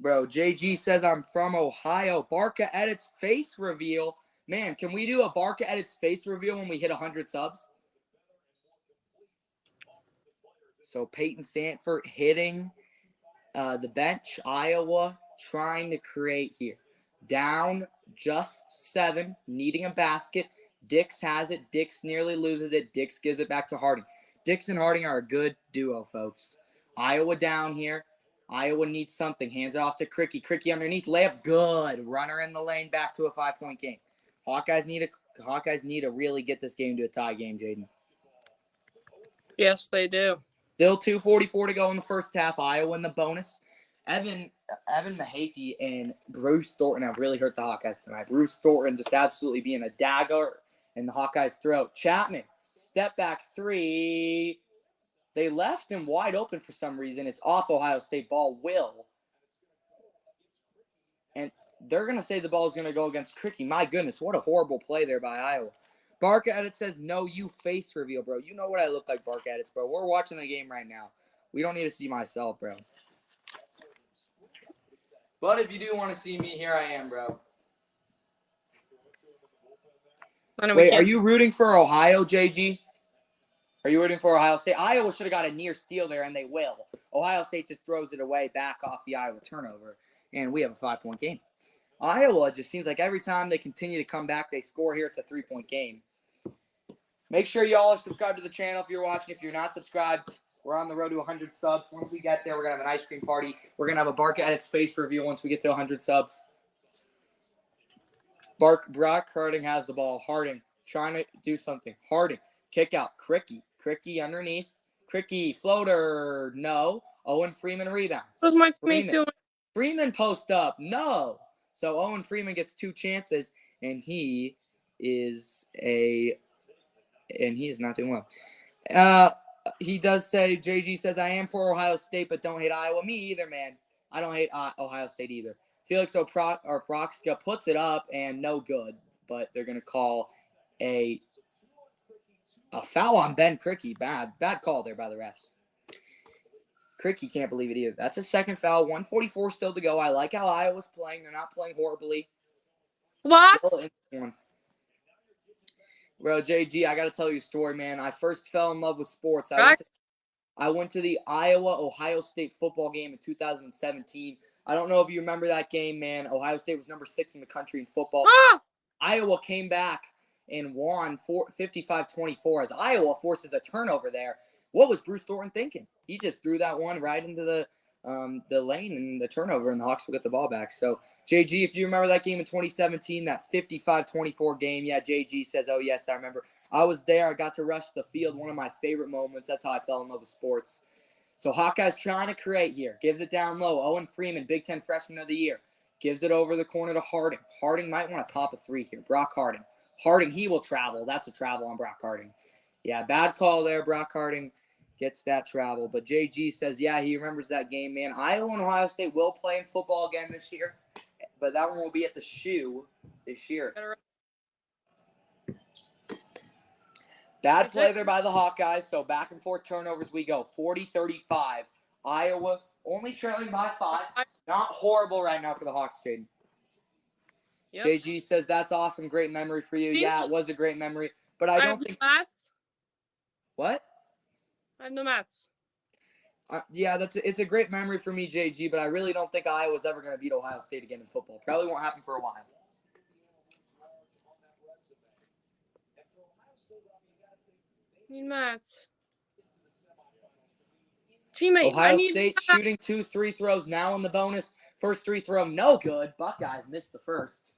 Bro, JG says I'm from Ohio. Barca edits face reveal. Man, can we do a Barca edits face reveal when we hit 100 subs? So Peyton Sanford hitting the bench. Iowa trying to create here. Down just 7, needing a basket. Dix has it. Dix nearly loses it. Dix gives it back to Harding. Dix and Harding are a good duo, folks. Iowa down here. Iowa needs something. Hands it off to Cricky. Cricky underneath. Layup. Good. Runner in the lane. Back to a 5-point game. Hawkeyes need to really get this game to a tie game, Jaden. Yes, they do. Still 2:44 to go in the first half. Iowa in the bonus. Evan Mahaffey and Bruce Thornton have really hurt the Hawkeyes tonight. Bruce Thornton just absolutely being a dagger in the Hawkeyes' throat. Chapman, step back 3. They left him wide open for some reason. It's off Ohio State ball. Will. And they're going to say the ball is going to go against Cricky. My goodness, what a horrible play there by Iowa. Barca Edit says, no, you face reveal, bro. You know what I look like, Barca Edits, bro. We're watching the game right now. We don't need to see myself, bro. But if you do want to see me, here I am, bro. Wait, are you rooting for Ohio, JG? Are you rooting for Ohio State? Iowa should have got a near steal there, and they will. Ohio State just throws it away back off the Iowa turnover, and we have a 5-point game. Iowa just seems like every time they continue to come back, they score here. It's a 3-point game. Make sure y'all are subscribed to the channel if you're watching. If you're not subscribed, we're on the road to 100 subs. Once we get there, we're going to have an ice cream party. We're going to have a Barca Edits face review once we get to 100 subs. Brock Harding has the ball. Harding trying to do something. Harding, kick out. Cricky underneath. Cricky, floater, no. Owen Freeman rebounds. What's my teammate doing? Freeman post up, no. So Owen Freeman gets 2 chances, and he is not doing well. He does say, JG says, I am for Ohio State, but don't hate Iowa. Me either, man. I don't hate Ohio State either. Felix Proxka puts it up, and no good. But they're going to call a foul on Ben Cricky. Bad call there by the refs. Cricky can't believe it either. That's a second foul. 144 still to go. I like how Iowa's playing. They're not playing horribly. What? Bro, JG, I got to tell you a story, man. I first fell in love with sports. I went to the Iowa-Ohio State football game in 2017. I don't know if you remember that game, man. Ohio State was number 6 in the country in football. Iowa came back and won 55-24 as Iowa forces a turnover there. What was Bruce Thornton thinking? He just threw that one right into the lane and the turnover, and the Hawks will get the ball back. So, JG, if you remember that game in 2017, that 55-24 game, yeah, JG says, oh, yes, I remember. I was there. I got to rush the field, one of my favorite moments. That's how I fell in love with sports. So, Hawkeyes trying to create here. Gives it down low. Owen Freeman, Big Ten Freshman of the Year. Gives it over the corner to Harding. Harding might want to pop a 3 here. Brock Harding. Harding, he will travel. That's a travel on Brock Harding. Yeah, bad call there. Brock Harding gets that travel. But JG says, yeah, he remembers that game, man. Iowa and Ohio State will play in football again this year. But that one will be at the Shoe this year. Bad play there by the Hawkeyes. So back and forth turnovers we go. 40-35. Iowa only trailing by 5. Not horrible right now for the Hawks, Jaden. Yep. JG says, that's awesome. Great memory for you. Yeah, it was a great memory. But I don't think. Mats. What? I have no mats. Yeah, it's a great memory for me, JG, but I really don't think Iowa's ever going to beat Ohio State again in football. Probably won't happen for a while. Need mats. Teammate, Ohio State shooting 2 3 throws now in the bonus. First 3 throw, no good. Buckeyes missed the first.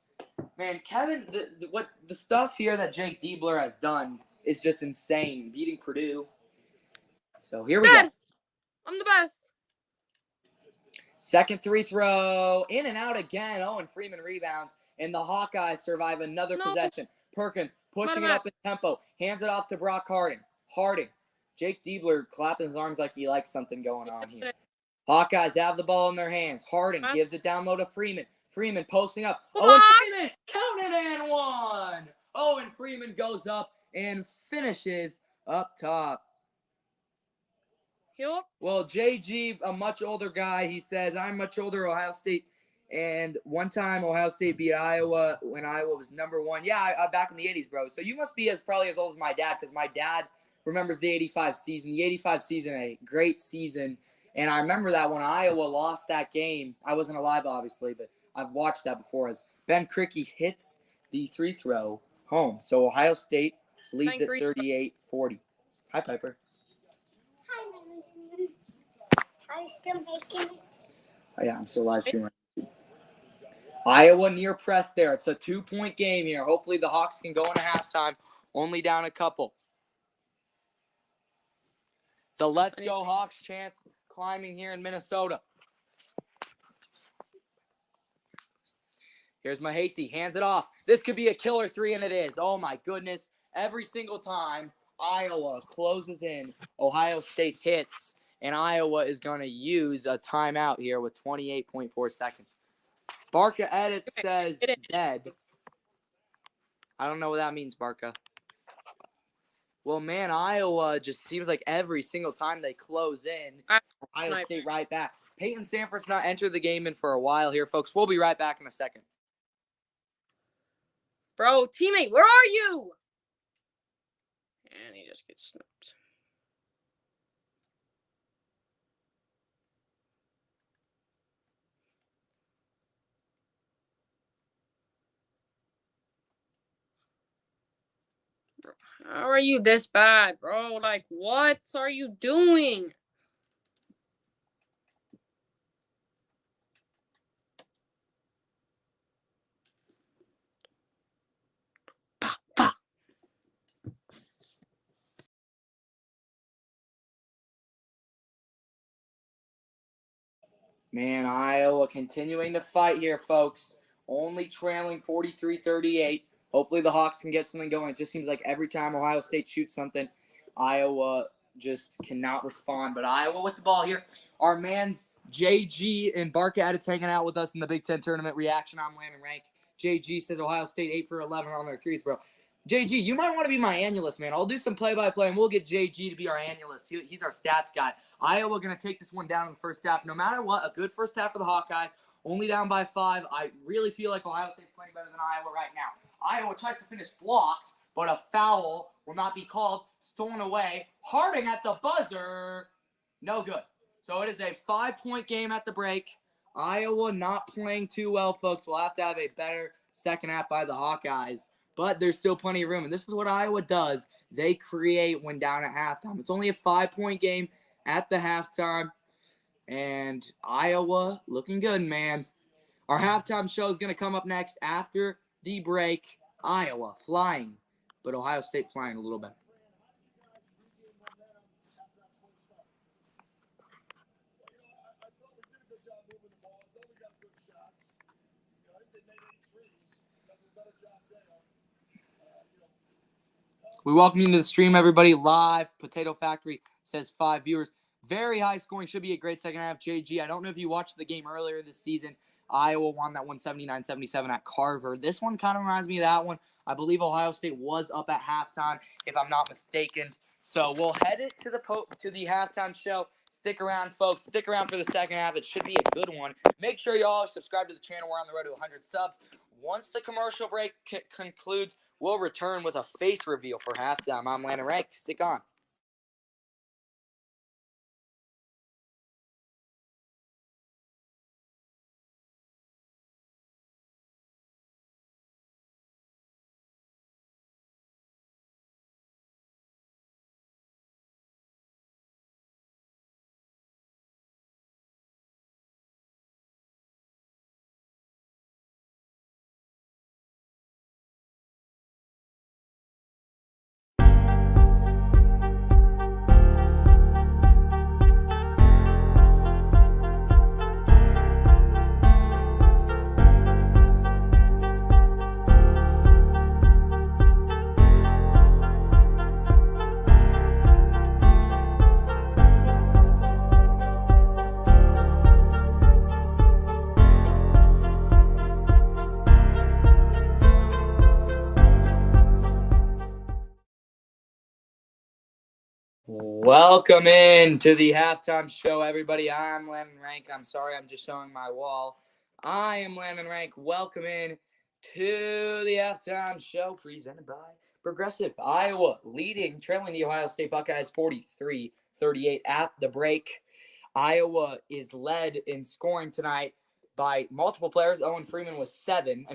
Man, Kevin, the stuff here that Jake Diebler has done is just insane. Beating Purdue. So here we go. I'm the best. Second 3 throw, in and out again. Owen Freeman rebounds, and the Hawkeyes survive another possession. Perkins pushing it up in tempo, hands it off to Brock Harding. Jake Diebler clapping his arms like he likes something going on here. Hawkeyes have the ball in their hands. Harding gives it down low to Freeman. Freeman posting up. Owen Freeman, count it and 1. Owen Freeman goes up and finishes up top. Yup. Well, JG, a much older guy, he says, I'm much older, Ohio State. And one time Ohio State beat Iowa when Iowa was number one. Yeah, I back in the 80s, bro. So you must be probably as old as my dad, because my dad remembers the 85 season. The 85 season, a great season. And I remember that when Iowa lost that game. I wasn't alive, obviously, but I've watched that before as Ben Krikke hits the free throw home. So Ohio State leads at 38-40. Hi, Piper. Are you still making it? Oh, yeah, I'm still live streaming. Iowa near press there. It's a 2-point game here. Hopefully the Hawks can go into halftime. Only down a couple. The Let's Go Hawks chance climbing here in Minnesota. Here's Mahasty. Hands it off. This could be a killer three, and it is. Oh, my goodness. Every single time Iowa closes in, Ohio State hits, and Iowa is going to use a timeout here with 28.4 seconds. Barca Edit says dead. I don't know what that means, Barca. Well, man, Iowa just seems like every single time they close in, Ohio State right back. Peyton Sanford's not entered the game in for a while here, folks. We'll be right back in a second. Bro, teammate, where are you? And he just gets snubbed. Bro, how are you this bad, bro? Like, what are you doing? Man, Iowa continuing to fight here, folks. Only trailing 43-38. Hopefully the Hawks can get something going. It just seems like every time Ohio State shoots something, Iowa just cannot respond. But Iowa with the ball here. Our man's JG and Barca Edits hanging out with us in the Big Ten tournament reaction. I'm Landon Rank. JG says Ohio State 8 for 11 on their threes, bro. JG, you might want to be my analyst, man. I'll do some play-by-play, and we'll get JG to be our analyst. He's our stats guy. Iowa going to take this one down in the first half. No matter what, a good first half for the Hawkeyes. Only down by 5. I really feel like Ohio State's playing better than Iowa right now. Iowa tries to finish blocked, but a foul will not be called. Stolen away. Harding at the buzzer. No good. So it is a 5-point game at the break. Iowa not playing too well, folks. We'll have to have a better second half by the Hawkeyes. But there's still plenty of room. And this is what Iowa does. They create when down at halftime. It's only a 5-point game at the halftime. And Iowa looking good, man. Our halftime show is going to come up next after the break. Iowa flying, but Ohio State flying a little bit. We welcome you to the stream, everybody. Live. Potato Factory says 5 viewers. Very high scoring. Should be a great second half. JG, I don't know if you watched the game earlier this season. Iowa won that 179-77 at Carver. This one kind of reminds me of that one. I believe Ohio State was up at halftime, if I'm not mistaken. So we'll head it to the halftime show. Stick around, folks. Stick around for the second half. It should be a good one. Make sure you all subscribe to the channel. We're on the road to 100 subs. Once the commercial break concludes, we'll return with a face reveal for halftime. I'm Landon Rank. Stick on. Welcome in to the halftime show, everybody. I'm Landon Rank. I'm sorry, I'm just showing my wall. I am Landon Rank. Welcome in to the halftime show presented by Progressive. Iowa trailing the Ohio State Buckeyes 43-38 at the break. Iowa is led in scoring tonight by multiple players. Owen Freeman was 7.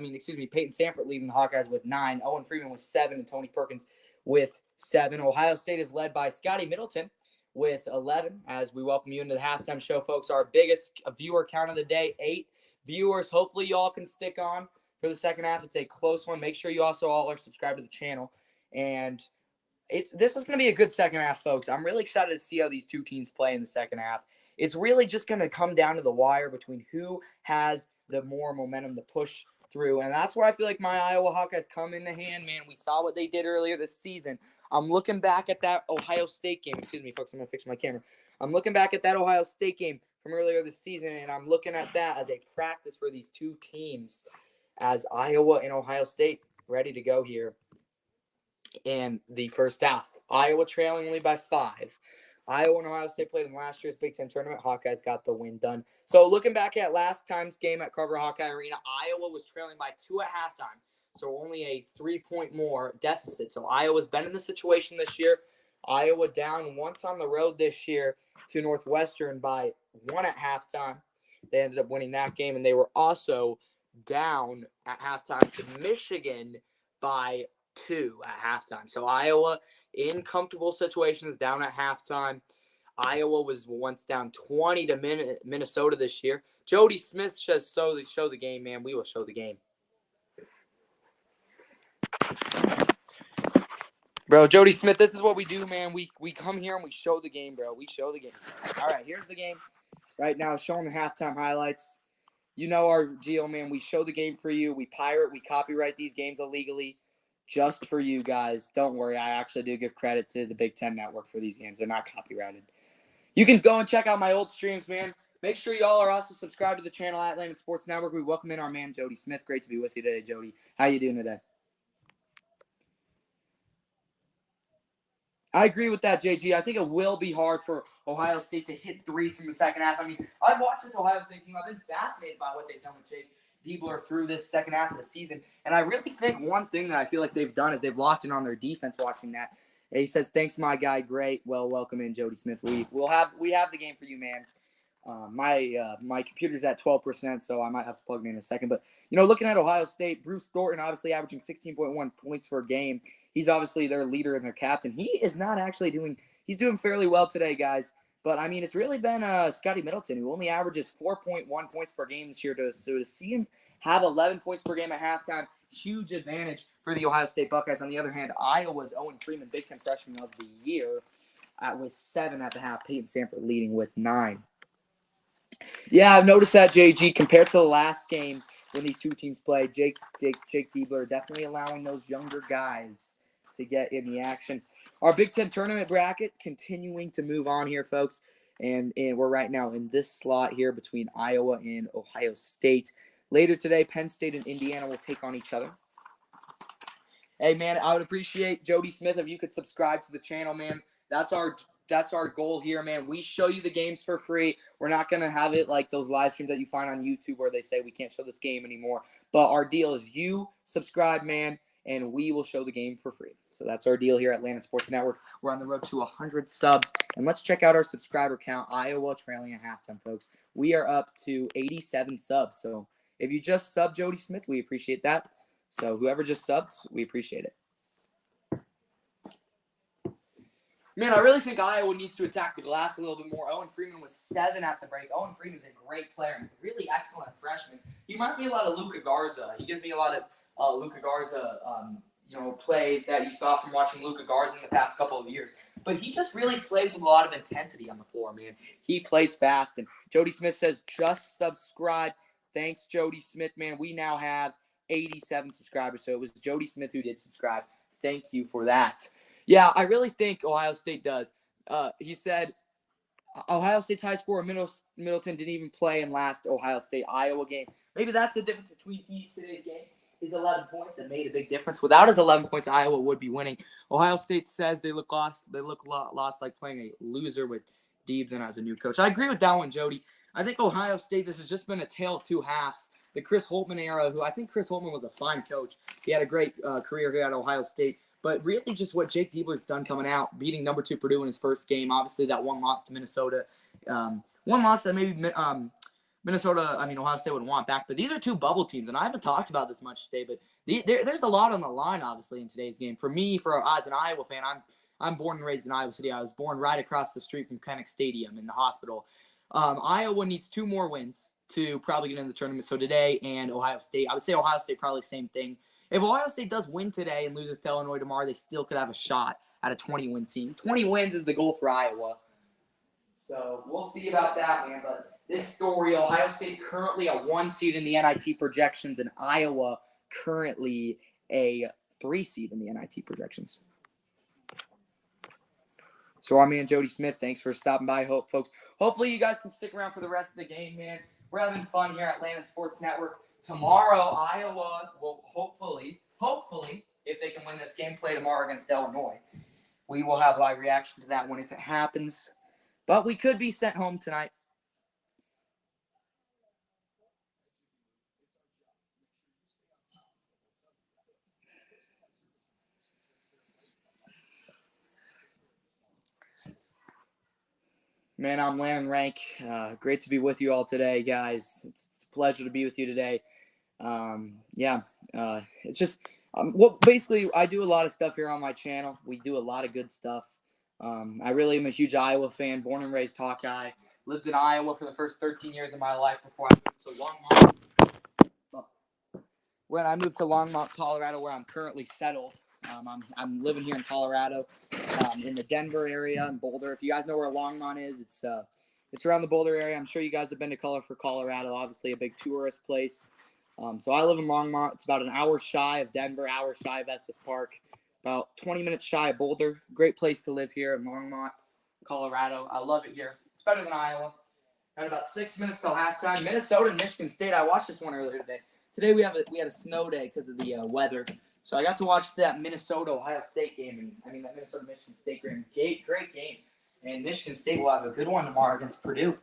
Peyton Sanford leading the Hawkeyes with 9. Owen Freeman was 7 and Tony Perkins with 7. Ohio State is led by Scotty Middleton with 11. As we welcome you into the halftime show, folks, our biggest viewer count of the day, 8 viewers. Hopefully you all can stick on for the second half. It's a close one. Make sure you also all are subscribed to the channel. And this is going to be a good second half, folks. I'm really excited to see how these two teams play in the second half. It's really just going to come down to the wire between who has the more momentum to push through. And that's where I feel like my Iowa Hawkeyes come into hand, man. We saw what they did earlier this season. I'm looking back at that Ohio State game. Excuse me, folks. I'm going to fix my camera. I'm looking back at that Ohio State game from earlier this season, and I'm looking at that as a practice for these two teams as Iowa and Ohio State ready to go here in the first half. Iowa trailing only by 5. Iowa and Ohio State played in last year's Big Ten tournament. Hawkeyes got the win done. So looking back at last time's game at Carver Hawkeye Arena, Iowa was trailing by 2 at halftime. So only a 3-point more deficit. So Iowa's been in the situation this year. Iowa down once on the road this year to Northwestern by 1 at halftime. They ended up winning that game, and they were also down at halftime to Michigan by 2 at halftime. So Iowa in comfortable situations down at halftime. Iowa was once down 20 to Minnesota this year. Jody Smith says show the game, man. We will show the game. Bro, Jody Smith, this is what we do, man. We come here and we show the game, bro. We show the game. All right, here's the game right now, showing the halftime highlights. You know our deal, man. We show the game for you. We copyright these games illegally just for you guys. Don't worry. I actually do give credit to the Big Ten Network for these games. They're not copyrighted. You can go and check out my old streams, man. Make sure y'all are also subscribed to the channel at Atlantic Sports Network. We welcome in our man, Jody Smith. Great to be with you today, Jody. How you doing today? I agree with that, JG. I think it will be hard for Ohio State to hit threes from the second half. I mean, I've watched this Ohio State team. I've been fascinated by what they've done with Jake Diebler through this second half of the season. And I really think one thing that I feel like they've done is they've locked in on their defense watching that. And he says, thanks, my guy. Great. Well, welcome in, Jody Smith. We have the game for you, man. My computer's at 12%, so I might have to plug me in a second. But, looking at Ohio State, Bruce Thornton obviously averaging 16.1 points per game. He's obviously their leader and their captain. He is not actually he's doing fairly well today, guys. But, I mean, it's really been Scotty Middleton, who only averages 4.1 points per game this year. So to see him have 11 points per game at halftime, huge advantage for the Ohio State Buckeyes. On the other hand, Iowa's Owen Freeman, Big Ten Freshman of the Year, with 7 at the half. Peyton Sanford leading with 9. Yeah, I've noticed that, JG, compared to the last game when these two teams played, Jake Diebler definitely allowing those younger guys to get in the action. Our Big Ten tournament bracket continuing to move on here, folks. And we're right now in this slot here between Iowa and Ohio State. Later today, Penn State and Indiana will take on each other. Hey, man, I would appreciate, Jody Smith, if you could subscribe to the channel, man. That's our goal here, man. We show you the games for free. We're not going to have it like those live streams that you find on YouTube where they say we can't show this game anymore. But our deal is you subscribe, man, and we will show the game for free. So that's our deal here at Atlantic Sports Network. We're on the road to 100 subs. And let's check out our subscriber count. Iowa trailing at halftime, folks. We are up to 87 subs. So if you just sub Jody Smith, we appreciate that. So whoever just subs, we appreciate it. Man, I really think Iowa needs to attack the glass a little bit more. Owen Freeman was 7 at the break. Owen Freeman's a great player and really excellent freshman. He reminds me a lot of Luka Garza. He gives me a lot of Luka Garza, plays that you saw from watching Luka Garza in the past couple of years. But he just really plays with a lot of intensity on the floor, man. He plays fast. And Jody Smith says, just subscribe. Thanks, Jody Smith, man. We now have 87 subscribers. So it was Jody Smith who did subscribe. Thank you for that. Yeah, I really think Ohio State does. He said Ohio State's high scorer Middleton didn't even play in last Ohio State-Iowa game. Maybe that's the difference between today's game. Is his 11 points that made a big difference. Without his 11 points, Iowa would be winning. Ohio State says they look lost. They look lost like playing a loser with Deebden as a new coach. I agree with that one, Jody. I think Ohio State, this has just been a tale of two halves. The Chris Holtmann era, who I think Chris Holtmann was a fine coach. He had a great career here at Ohio State. But really just what Jake Diebler's done coming out, beating number 2 Purdue in his first game. Obviously, that one loss to Minnesota. One loss that maybe Ohio State would want back. But these are two bubble teams, and I haven't talked about this much today, but there's a lot on the line, obviously, in today's game. For me, as an Iowa fan, I'm born and raised in Iowa City. I was born right across the street from Kinnick Stadium in the hospital. Iowa needs 2 more wins to probably get into the tournament. So today and Ohio State. I would say Ohio State probably same thing. If Ohio State does win today and loses to Illinois tomorrow, they still could have a shot at a 20-win team. 20 wins is the goal for Iowa. So we'll see about that, man. But this story, Ohio State currently a 1 seed in the NIT projections, and Iowa currently a 3 seed in the NIT projections. So I'm man Jody Smith. Thanks for stopping by, Hopefully you guys can stick around for the rest of the game, man. We're having fun here at Landon Sports Network. Tomorrow, Iowa will hopefully, if they can win this game, play tomorrow against Illinois. We will have live reaction to that one if it happens. But we could be sent home tonight. Man, I'm Landon Rank. Great to be with you all today, guys. It's a pleasure to be with you today. It's just basically I do a lot of stuff here on my channel. We do a lot of good stuff. I really am a huge Iowa fan, born and raised Hawkeye. Lived in Iowa for the first 13 years of my life before I moved to Longmont. When I moved to Longmont, Colorado, where I'm currently settled. I'm living here in Colorado, in the Denver area in Boulder. If you guys know where Longmont is, it's around the Boulder area. I'm sure you guys have been to Colorado, obviously a big tourist place. So I live in Longmont. It's about an hour shy of Denver, hour shy of Estes Park, about 20 minutes shy of Boulder. Great place to live here in Longmont, Colorado. I love it here. It's better than Iowa. Got about 6 minutes till halftime. Minnesota and Michigan State. I watched this one earlier today. Today we had a snow day because of the weather. So I got to watch that Minnesota-Ohio State game, and that Minnesota-Michigan State game. Great game. And Michigan State will have a good one tomorrow against Purdue.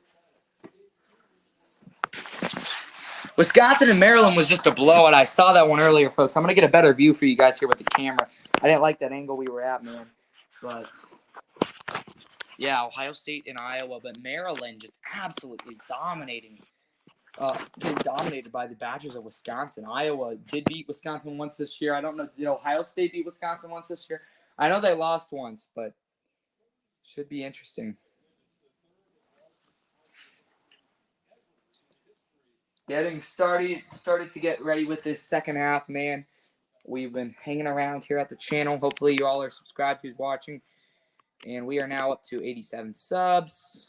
Wisconsin and Maryland was just a blowout. I saw that one earlier, folks. I'm going to get a better view for you guys here with the camera. I didn't like that angle we were at, man. But, yeah, Ohio State and Iowa, but Maryland just absolutely dominating. Being dominated by the Badgers of Wisconsin. Iowa did beat Wisconsin once this year. I don't know. Did Ohio State beat Wisconsin once this year? I know they lost once, but should be interesting. Getting started to get ready with this second half, man. We've been hanging around here at the channel. Hopefully you all are subscribed who's watching. And we are now up to 87 subs.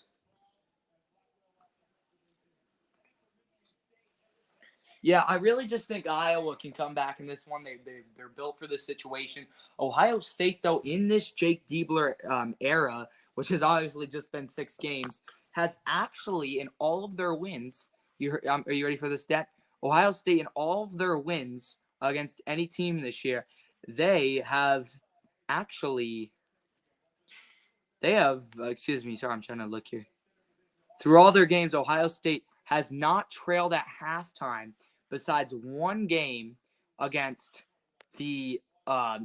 Yeah, I really just think Iowa can come back in this one. They're built for this situation. Ohio State, though, in this Jake Diebler era, which has obviously just been 6 games, has actually, in all of their wins, are you ready for this stat? Ohio State, in all of their wins against any team this year, they have, excuse me, sorry, I'm trying to look here. Through all their games, Ohio State has not trailed at halftime besides one game against the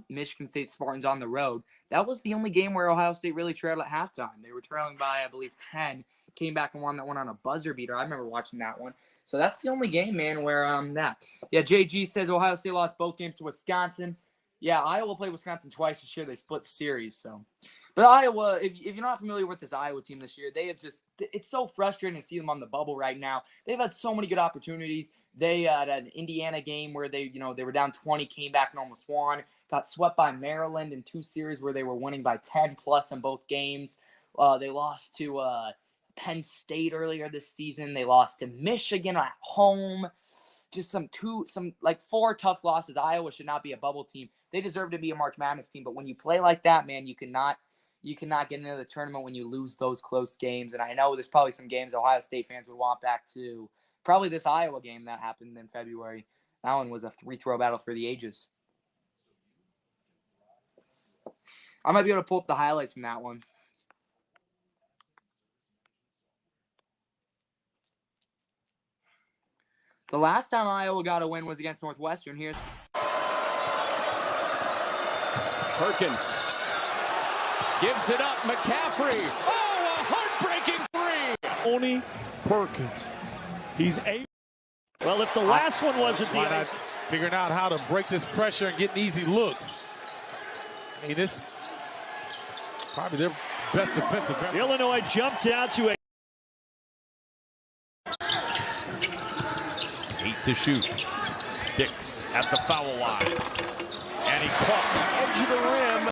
Michigan State Spartans on the road. That was the only game where Ohio State really trailed at halftime. They were trailing by, I believe, 10. Came back and won that one on a buzzer beater. I remember watching that one. So that's the only game, man, where Yeah, JG says Ohio State lost both games to Wisconsin. Yeah, Iowa played Wisconsin twice this year. They split series, so. But Iowa, if you're not familiar with this Iowa team this year, they have it's so frustrating to see them on the bubble right now. They've had so many good opportunities. They had an Indiana game where they were down 20, came back and almost won. Got swept by Maryland in 2 series where they were winning by 10 plus in both games. They lost to Penn State earlier this season. They lost to Michigan at home. Just some 4 tough losses. Iowa should not be a bubble team. They deserve to be a March Madness team. But when you play like that, man, you cannot get into the tournament when you lose those close games. And I know there's probably some games Ohio State fans would want back to. Probably this Iowa game that happened in February. That one was a three-throw battle for the ages. I might be able to pull up the highlights from that one. The last time Iowa got a win was against Northwestern. Here's Perkins gives it up. McCaffrey. Oh, a heartbreaking three. Tourney Perkins. He's able. Well, if the last one wasn't the ice. Figuring out how to break this pressure and getting easy looks. I mean, this probably their best defensive effort. Illinois jumped out to a 8 to shoot. Dix at the foul line. And he caught the edge of the rim.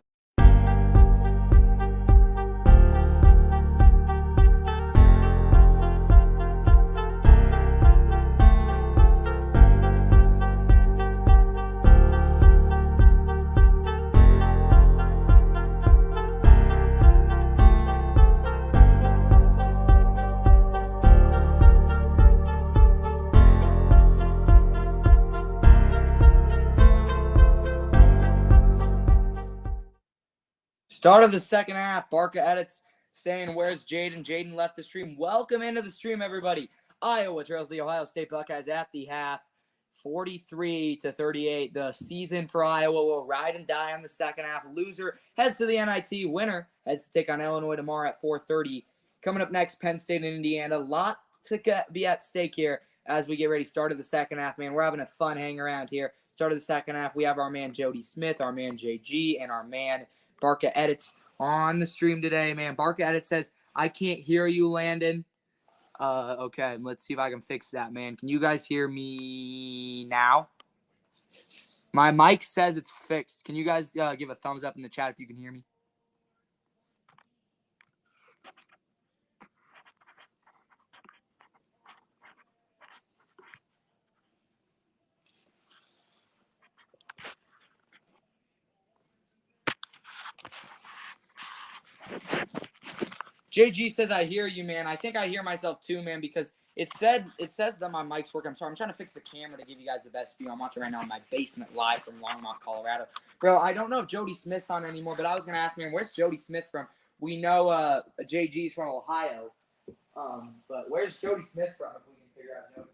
start of the second half. Barca edits saying, "Where's Jaden?" Jaden left the stream. Welcome into the stream, everybody. Iowa trails the Ohio State Buckeyes at the half, 43-38. The season for Iowa will ride and die on the second half. Loser heads to the NIT. Winner heads to take on Illinois tomorrow at 4:30. Coming up next, Penn State and Indiana. A lot to be at stake here as we get ready. Start of the second half, man. We're having a fun hang around here. Start of the second half, we have our man Jody Smith, our man JG, and our man Barca Edits on the stream today, man. Barca Edits says, "I can't hear you, Landon." Okay, let's see if I can fix that, man. Can you guys hear me now? My mic says it's fixed. Can you guys give a thumbs up in the chat if you can hear me? JG says, "I hear you, man." I think I hear myself too, man, because it says that my mic's working. I'm sorry. I'm trying to fix the camera to give you guys the best view. I'm watching right now in my basement live from Longmont, Colorado. Bro, I don't know if Jody Smith's on anymore, but I was going to ask, man, where's Jody Smith from? We know JG's from Ohio, but where's Jody Smith from if we can figure out Jody?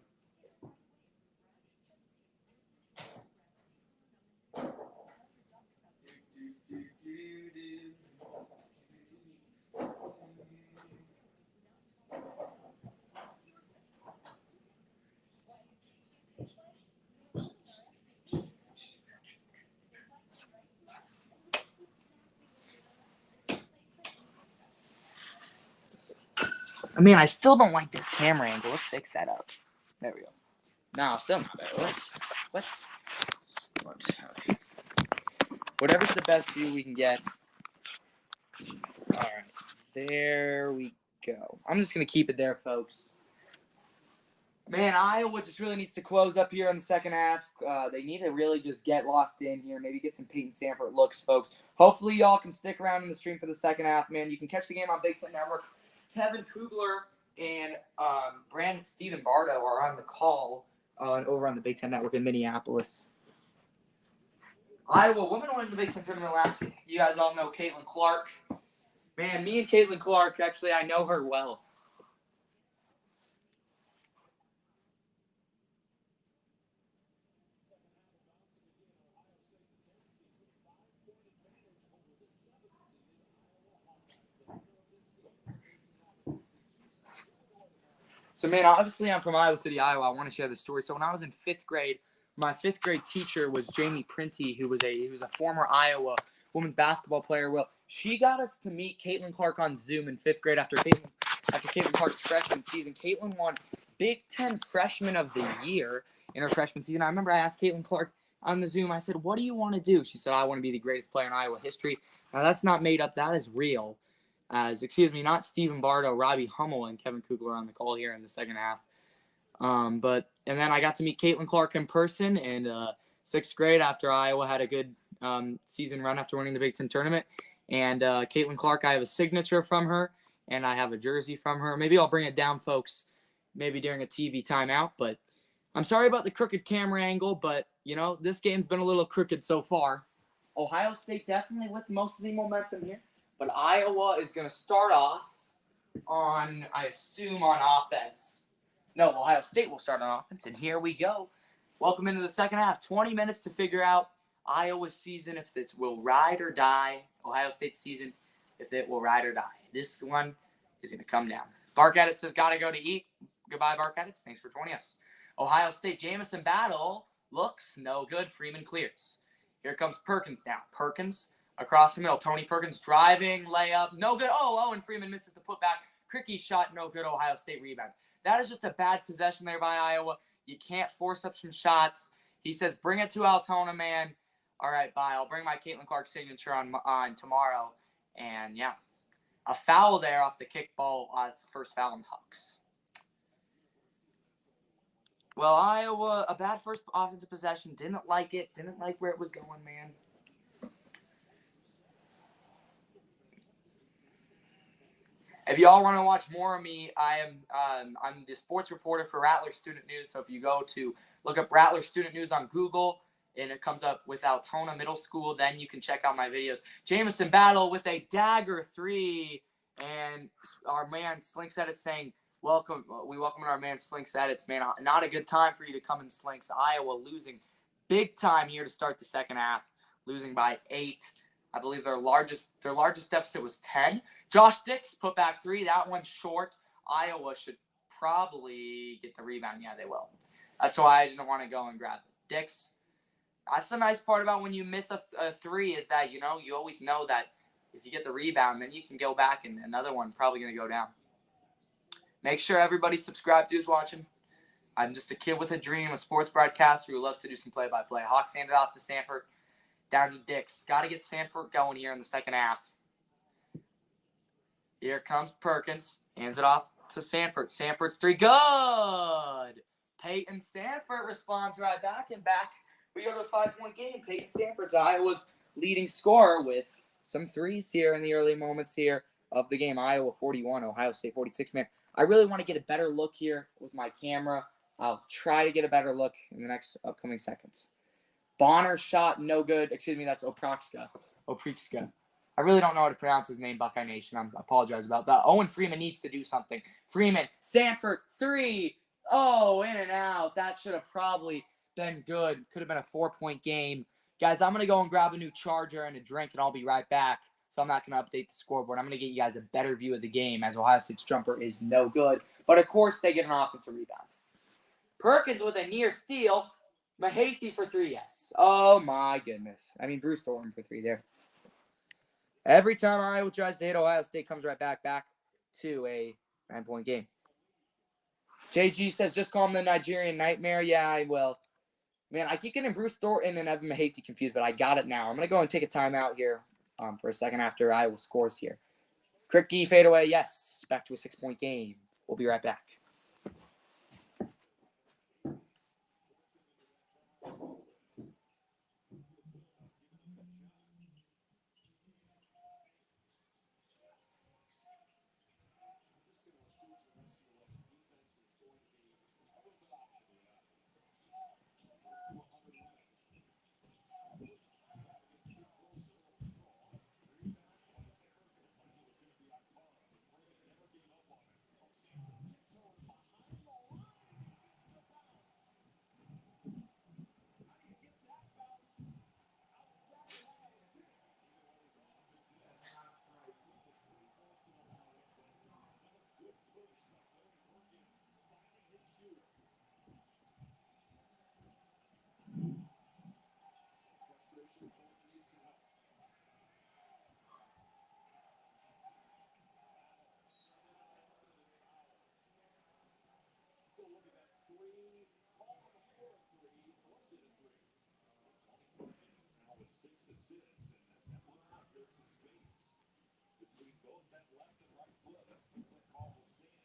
I mean, I still don't like this camera angle. Let's fix that up. There we go. No, still not better. Let's okay. Whatever's the best view we can get. All right, there we go. I'm just gonna keep it there, folks. Man, Iowa just really needs to close up here in the second half. They need to really just get locked in here. Maybe get some Peyton Sanford looks, folks. Hopefully, y'all can stick around in the stream for the second half, man. You can catch the game on Big Ten Network. Kevin Kugler and Stephen Bardo are on the call over on the Big Ten Network in Minneapolis. Iowa women won the Big Ten tournament last week. You guys all know Caitlin Clark. Man, me and Caitlin Clark, actually, I know her well. So, man, obviously I'm from Iowa City, Iowa. I want to share this story. So when I was in fifth grade, my fifth grade teacher was Jamie Printy, who was a former Iowa women's basketball player. Well, she got us to meet Caitlin Clark on Zoom in fifth grade after Caitlin Clark's freshman season. Caitlin won Big Ten Freshman of the Year in her freshman season. I remember I asked Caitlin Clark on the Zoom, I said, "What do you want to do?" She said, "I want to be the greatest player in Iowa history." Now, that's not made up. That is real. Not Stephen Bardo, Robbie Hummel, and Kevin Kugler on the call here in the second half. And then I got to meet Caitlin Clark in person in sixth grade after Iowa had a good season run after winning the Big Ten tournament. And Caitlin Clark, I have a signature from her, and I have a jersey from her. Maybe I'll bring it down, folks, maybe during a TV timeout. But I'm sorry about the crooked camera angle, but, this game's been a little crooked so far. Ohio State definitely with most of the momentum here, but Iowa is going to start off on offense. No, Ohio State will start on offense, and here we go. Welcome into the second half. 20 minutes to figure out Iowa's season, if this will ride or die. Ohio State's season, if it will ride or die. This one is going to come down. Bark Edit says, gotta go to eat. Goodbye, Bark Edits. Thanks for joining us. Ohio State Jamison battle looks no good. Freeman clears. Here comes Perkins now. Perkins across the middle. Tony Perkins driving, layup, no good. Oh, and Freeman misses the putback. Kricky's shot, no good. Ohio State rebounds. That is just a bad possession there by Iowa. You can't force up some shots. He says, bring it to Altona, man. All right, bye. I'll bring my Caitlin Clark signature on tomorrow. And, yeah, a foul there off the kickball. It's the first foul on the Hawks. Well, Iowa, a bad first offensive possession. Didn't like it. Didn't like where it was going, man. If y'all want to watch more of me, I'm the sports reporter for Rattler Student News. So if you go to look up Rattler Student News on Google, and it comes up with Altona Middle School, then you can check out my videos. Jamison battle with a dagger 3, and our man Slinks Edits saying, welcome. We welcome our man Slinks Edits, man. Not a good time for you to come in, Slinks. Iowa losing big time here to start the second half, losing by 8. I believe their largest deficit was 10. Josh Dix put back 3. That one's short. Iowa should probably get the rebound. Yeah, they will. That's why I didn't want to go and grab it. Dix. That's the nice part about when you miss a 3 is that, you always know that if you get the rebound, then you can go back and another one probably going to go down. Make sure everybody's subscribed to who's watching. I'm just a kid with a dream, a sports broadcaster who loves to do some play-by-play. Hawks hand it off to Sanford. Down to Dix. Got to get Sanford going here in the second half. Here comes Perkins. Hands it off to Sanford. Sanford's 3. Good! Peyton Sanford responds right back, and back we go to a 5-point game. Peyton Sanford's Iowa's leading scorer with some 3s here in the early moments here of the game. Iowa 41, Ohio State 46. Man, I really want to get a better look here with my camera. I'll try to get a better look in the next upcoming seconds. Bonner's shot, no good. Excuse me, that's Oprexka. I really don't know how to pronounce his name, Buckeye Nation. I apologize about that. Owen Freeman needs to do something. Freeman, Sanford, 3. Oh, in and out. That should have probably been good. Could have been a 4-point game. Guys, I'm going to go and grab a new charger and a drink, and I'll be right back. So I'm not going to update the scoreboard. I'm going to get you guys a better view of the game as Ohio State's jumper is no good. But, of course, they get an offensive rebound. Perkins with a near steal. Mahathey for 3, yes. Oh, my goodness. I mean, Bruce Thornton for 3 there. Every time Iowa tries to hit, Ohio State comes right back to a 9-point game. JG says, just call him the Nigerian Nightmare. Yeah, I will. Man, I keep getting Bruce Thornton and Evan Mahathey confused, but I got it now. I'm going to go and take a timeout here for a second after Iowa scores here. Cricky fadeaway, yes. Back to a 6-point game. We'll be right back.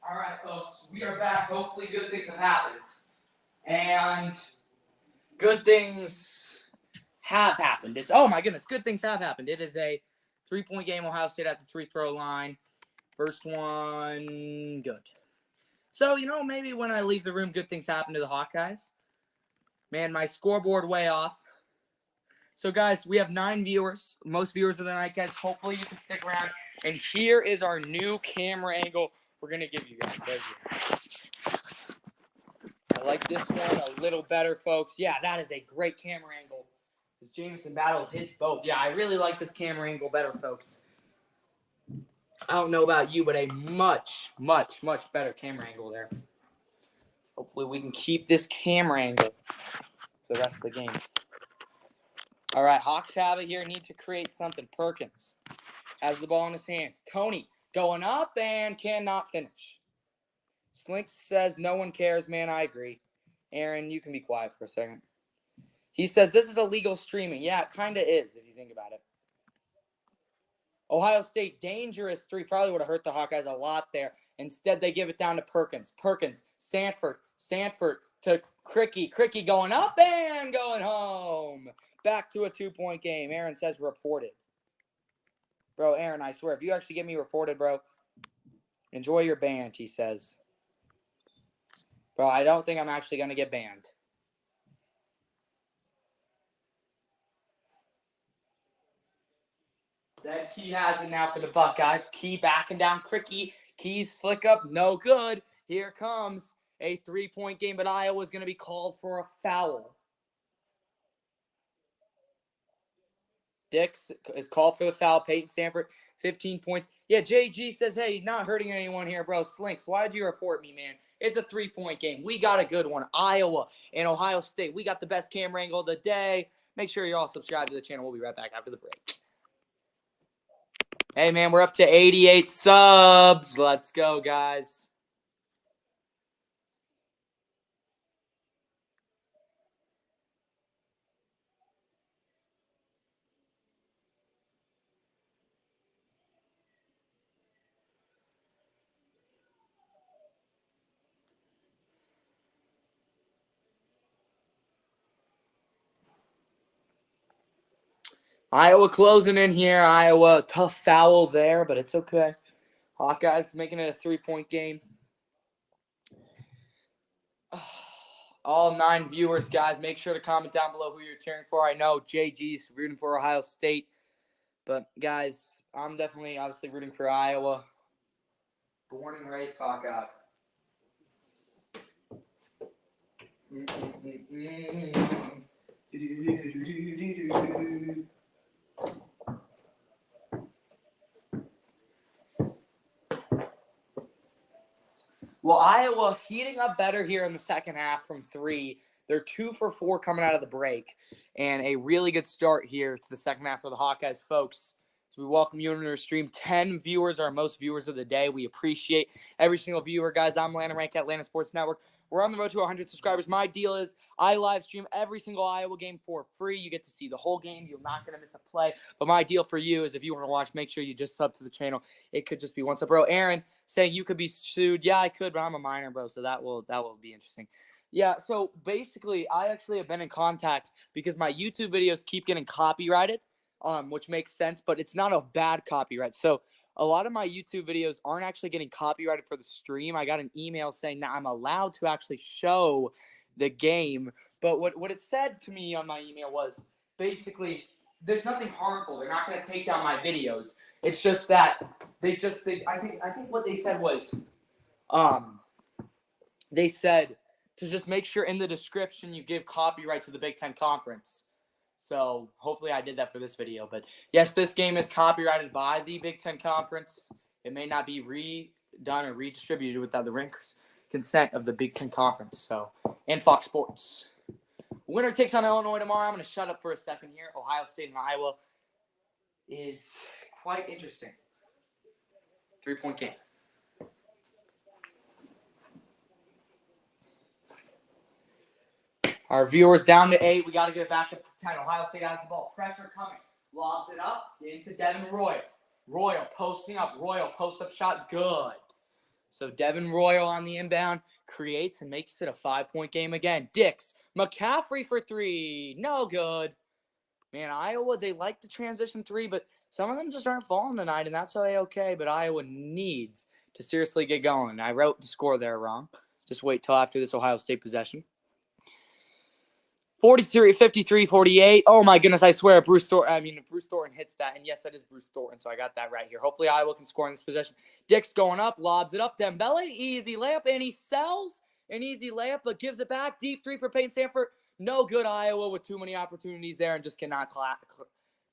All right, folks, we are back. Hopefully good things have happened. And good things have happened. Oh, my goodness, good things have happened. It is a 3-point game. Ohio State at the free-throw line. First one, good. So, maybe when I leave the room, good things happen to the Hawkeyes. Man, my scoreboard way off. So, guys, we have 9 viewers. Most viewers of the night, guys. Hopefully, you can stick around. And here is our new camera angle we're going to give you guys. I like this one a little better, folks. Yeah, that is a great camera angle. This Jameson battle hits both. Yeah, I really like this camera angle better, folks. I don't know about you, but a much, much, much better camera angle there. Hopefully, we can keep this camera angle for the rest of the game. All right, Hawks have it here. Need to create something. Perkins has the ball in his hands. Tourney going up and cannot finish. Slinks says, no one cares, man. I agree. Aaron, you can be quiet for a second. He says, this is illegal streaming. Yeah, it kind of is if you think about it. Ohio State, dangerous 3. Probably would have hurt the Hawkeyes a lot there. Instead, they give it down to Perkins. Perkins, Sanford to Cricky. Cricky going up and going home. Back to a 2-point game. Aaron says reported. Bro, Aaron, I swear, if you actually get me reported, bro, enjoy your band, he says. Bro, I don't think I'm actually going to get banned. Zed Key has it now for the Buckeyes. Key backing down Cricky. Key's flick up, no good. Here comes a 3-point game, but Iowa's going to be called for a foul. Dix is called for the foul. Peyton Sanford, 15 points. Yeah, JG says, hey, not hurting anyone here, bro. Slinks, why did you report me, man? It's a 3-point game. We got a good one. Iowa and Ohio State. We got the best camera angle of the day. Make sure you're all subscribed to the channel. We'll be right back after the break. Hey, man, we're up to 88 subs. Let's go, guys. Iowa closing in here. Iowa, tough foul there, but it's okay. Hawkeyes making it a 3-point game. All 9 viewers, guys, make sure to comment down below who you're cheering for. I know JG's rooting for Ohio State. But, guys, I'm definitely, obviously, rooting for Iowa. Born and raised Hawkeye. Well, Iowa heating up better here in the second half from 3. They're 2 for 4 coming out of the break. And a really good start here to the second half for the Hawkeyes, folks. So we welcome you into our stream. 10 viewers are most viewers of the day. We appreciate every single viewer, guys. I'm Landon Rank at Atlanta Sports Network. We're on the road to 100 subscribers. My deal is I live stream every single Iowa game for free. You get to see the whole game. You're not going to miss a play. But my deal for you is if you want to watch, make sure you just sub to the channel. It could just be one sub. Bro, Aaron saying you could be sued. Yeah, I could, but I'm a minor, bro, so that will be interesting. Yeah, so basically, I actually have been in contact because my YouTube videos keep getting copyrighted, which makes sense, but it's not a bad copyright. So a lot of my YouTube videos aren't actually getting copyrighted for the stream. I got an email saying that I'm allowed to actually show the game. But what it said to me on my email was basically there's nothing harmful. They're not going to take down my videos. It's just that I think what they said was they said to just make sure in the description you give copyright to the Big Ten Conference. So hopefully I did that for this video. But yes, this game is copyrighted by the Big Ten Conference. It may not be redone or redistributed without the consent of the Big Ten Conference. So, and Fox Sports. Winner takes on Illinois tomorrow. I'm going to shut up for a second here. Ohio State and Iowa is quite interesting. 3-point game. Our viewers down to 8. We got to get back up to 10. Ohio State has the ball. Pressure coming. Lobs it up into Devin Royal. Royal posting up. Royal post-up shot. Good. So Devin Royal on the inbound creates and makes it a 5-point game again. Dix. McCaffrey for 3. No good. Man, Iowa, they like the transition 3, but some of them just aren't falling tonight, and that's okay. But Iowa needs to seriously get going. I wrote the score there wrong. Just wait till after this Ohio State possession. 53-48. Oh my goodness, I swear if Bruce Thornton hits that, and yes, that is Bruce Thornton, so I got that right here. Hopefully Iowa can score in this possession. Dick's going up, lobs it up. Dembele, easy layup, and he sells an easy layup, but gives it back. Deep three for Payne Sanford. No good, Iowa with too many opportunities there and just cannot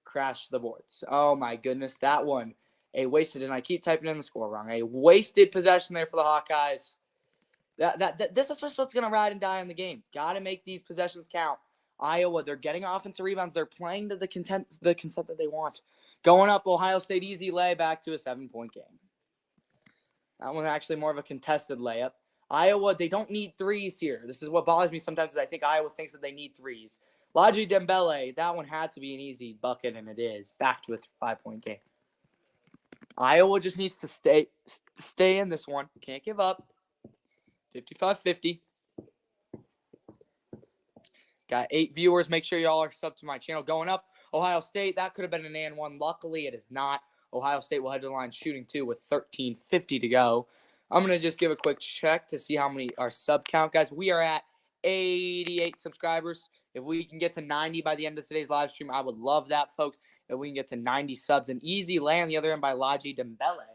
crash the boards. Oh my goodness, that one, a wasted, and I keep typing in the score wrong. A wasted possession there for the Hawkeyes. This is just what's going to ride and die in the game. Got to make these possessions count. Iowa, they're getting offensive rebounds. They're playing to the consent that they want. Going up, Ohio State, easy lay back to a 7-point game. That one's actually more of a contested layup. Iowa, they don't need threes here. This is what bothers me sometimes is I think Iowa thinks that they need threes. Lodgy Dembele, that one had to be an easy bucket, and it is. Back to a 5-point game. Iowa just needs to stay in this one. Can't give up. 55-50. Got 8 viewers. Make sure y'all are subbed to my channel. Going up, Ohio State. That could have been an and one. Luckily, it is not. Ohio State will head to the line shooting 2 with 13:50 to go. I'm going to just give a quick check to see how many our sub count. Guys, we are at 88 subscribers. If we can get to 90 by the end of today's live stream, I would love that, folks. If we can get to 90 subs. An easy lay on the other end by Lodgy Dembele.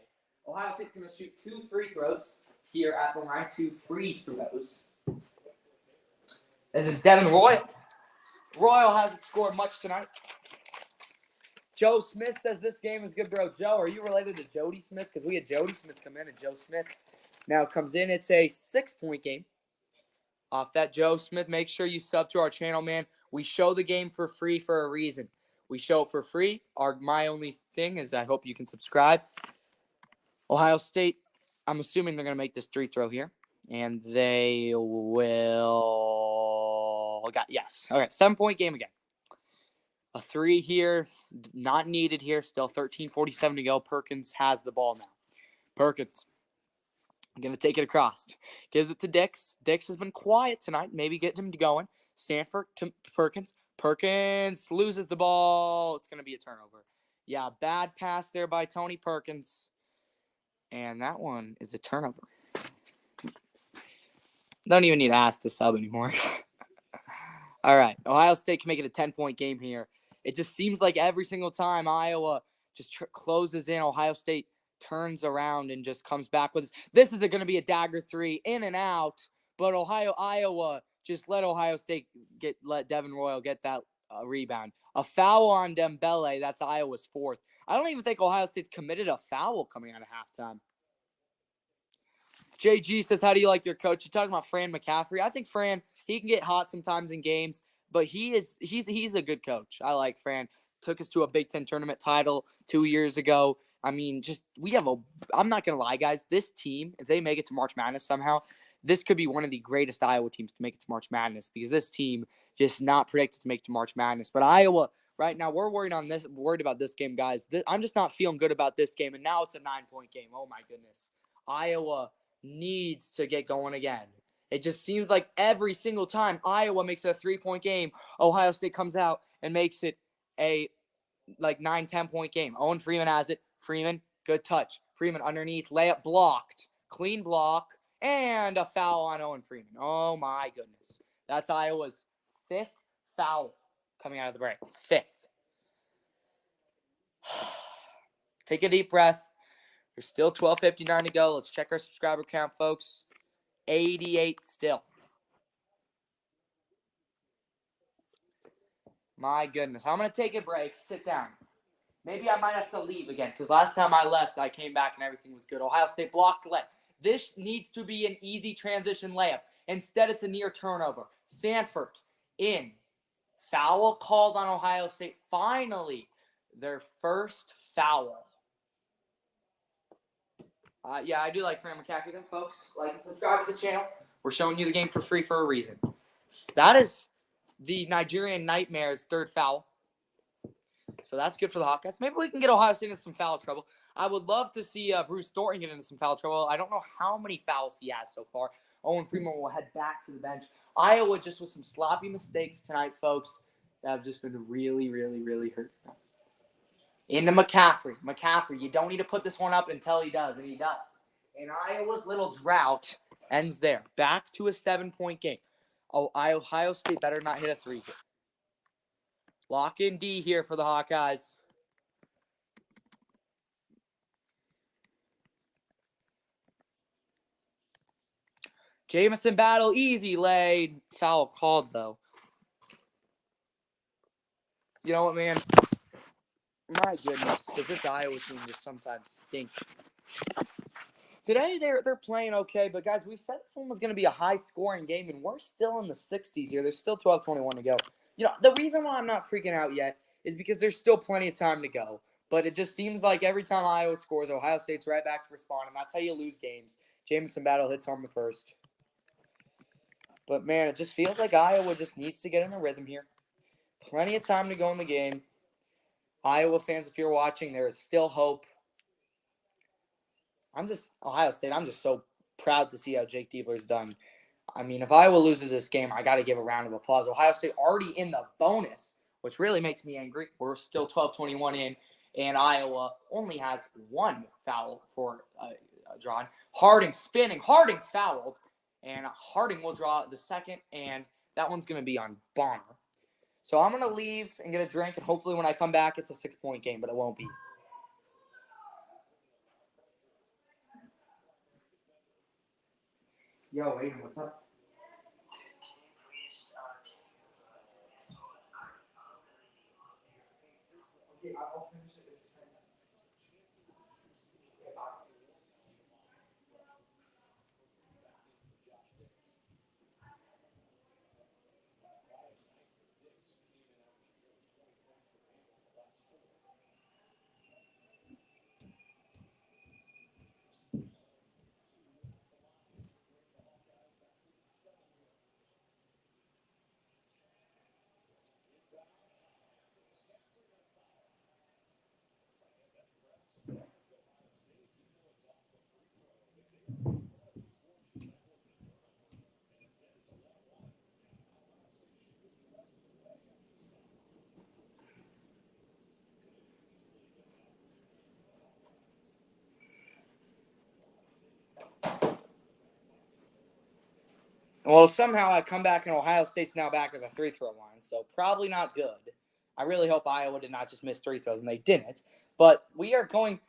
Ohio State's going to shoot 2 free throws here at the line. 2 free throws. This is Devin Royal. Royal hasn't scored much tonight. Joe Smith says this game is good, bro. Joe, are you related to Jody Smith? Because we had Jody Smith come in, and Joe Smith now comes in. It's a 6-point game. Off that, Joe Smith, make sure you sub to our channel, man. We show the game for free for a reason. We show it for free. My only thing is I hope you can subscribe. Ohio State, I'm assuming they're going to make this 3-throw here. And they will. Yes. All right, 7-point game again. A 3 here, not needed here. Still 13:47 to go. Perkins has the ball now. Perkins going to take it across. Gives it to Dix. Dix has been quiet tonight. Maybe get him going. Sanford to Perkins. Perkins loses the ball. It's going to be a turnover. Yeah, bad pass there by Tony Perkins. And that one is a turnover. Don't even need to ask to sub anymore. All right. Ohio State can make it a 10-point game here. It just seems like every single time Iowa just closes in, Ohio State turns around and just comes back with this. This is going to be a dagger 3 in and out, but Iowa just let Ohio State let Devin Royal get that rebound. A foul on Dembele. That's Iowa's 4th. I don't even think Ohio State's committed a foul coming out of halftime. JG says, how do you like your coach? You're talking about Fran McCaffrey. I think Fran, he can get hot sometimes in games, but he's a good coach. I like Fran. Took us to a Big Ten tournament title 2 years ago. I mean, I'm not going to lie, guys. This team, if they make it to March Madness somehow, this could be one of the greatest Iowa teams to make it to March Madness because this team just not predicted to make it to March Madness. But Iowa, right now, we're worried about this game, guys. I'm just not feeling good about this game, and now it's a 9-point game. Oh, my goodness. Iowa needs to get going again. It just seems like every single time Iowa makes it a 3-point game, Ohio State comes out and makes it a 9-10-point game. Owen Freeman has it. Freeman, good touch. Freeman underneath, layup blocked. Clean block, and a foul on Owen Freeman. Oh, my goodness. That's Iowa's 5th foul coming out of the break. 5th. Take a deep breath. There's still 12:59 to go. Let's check our subscriber count, folks. 88 still. My goodness. I'm going to take a break. Sit down. Maybe I might have to leave again because last time I left, I came back and everything was good. Ohio State blocked layup. This needs to be an easy transition layup. Instead, it's a near turnover. Sanford in. Foul called on Ohio State. Finally, their first foul. Yeah, I do like Fran McCaffrey, then, folks. Like and subscribe to the channel. We're showing you the game for free for a reason. That is the Nigerian Nightmare's 3rd foul. So that's good for the Hawkeyes. Maybe we can get Ohio State into some foul trouble. I would love to see Bruce Thornton get into some foul trouble. I don't know how many fouls he has so far. Owen Freeman will head back to the bench. Iowa just with some sloppy mistakes tonight, folks, that have just been really, really, really hurting them. Into McCaffrey. McCaffrey, you don't need to put this one up until he does, and he does. And Iowa's little drought ends there. Back to a 7-point game. Oh, Ohio State better not hit a three here. Lock in D here for the Hawkeyes. Jamison Battle, easy lay. Foul called, though. You know what, man? My goodness, does this Iowa team just sometimes stink? Today, they're playing okay, but, guys, we said this one was going to be a high-scoring game, and we're still in the 60s here. There's still 12:21 to go. You know, the reason why I'm not freaking out yet is because there's still plenty of time to go. But it just seems like every time Iowa scores, Ohio State's right back to respond, and that's how you lose games. Jamison Battle hits home the first. But, man, it just feels like Iowa just needs to get in a rhythm here. Plenty of time to go in the game. Iowa fans, if you're watching, there is still hope. Ohio State, I'm just so proud to see how Jake Diebler's done. I mean, if Iowa loses this game, I got to give a round of applause. Ohio State already in the bonus, which really makes me angry. We're still 12:21 in, and Iowa only has one foul for drawn. Harding spinning. Harding fouled, and Harding will draw the second, and that one's going to be on Bonner. So I'm going to leave and get a drink, and hopefully when I come back, it's a 6-point game, but it won't be. Yo, Aiden, what's up? Okay, I'll finish it. Well, somehow I come back and Ohio State's now back at the free-throw line, so probably not good. I really hope Iowa did not just miss free throws, and they didn't. But we're going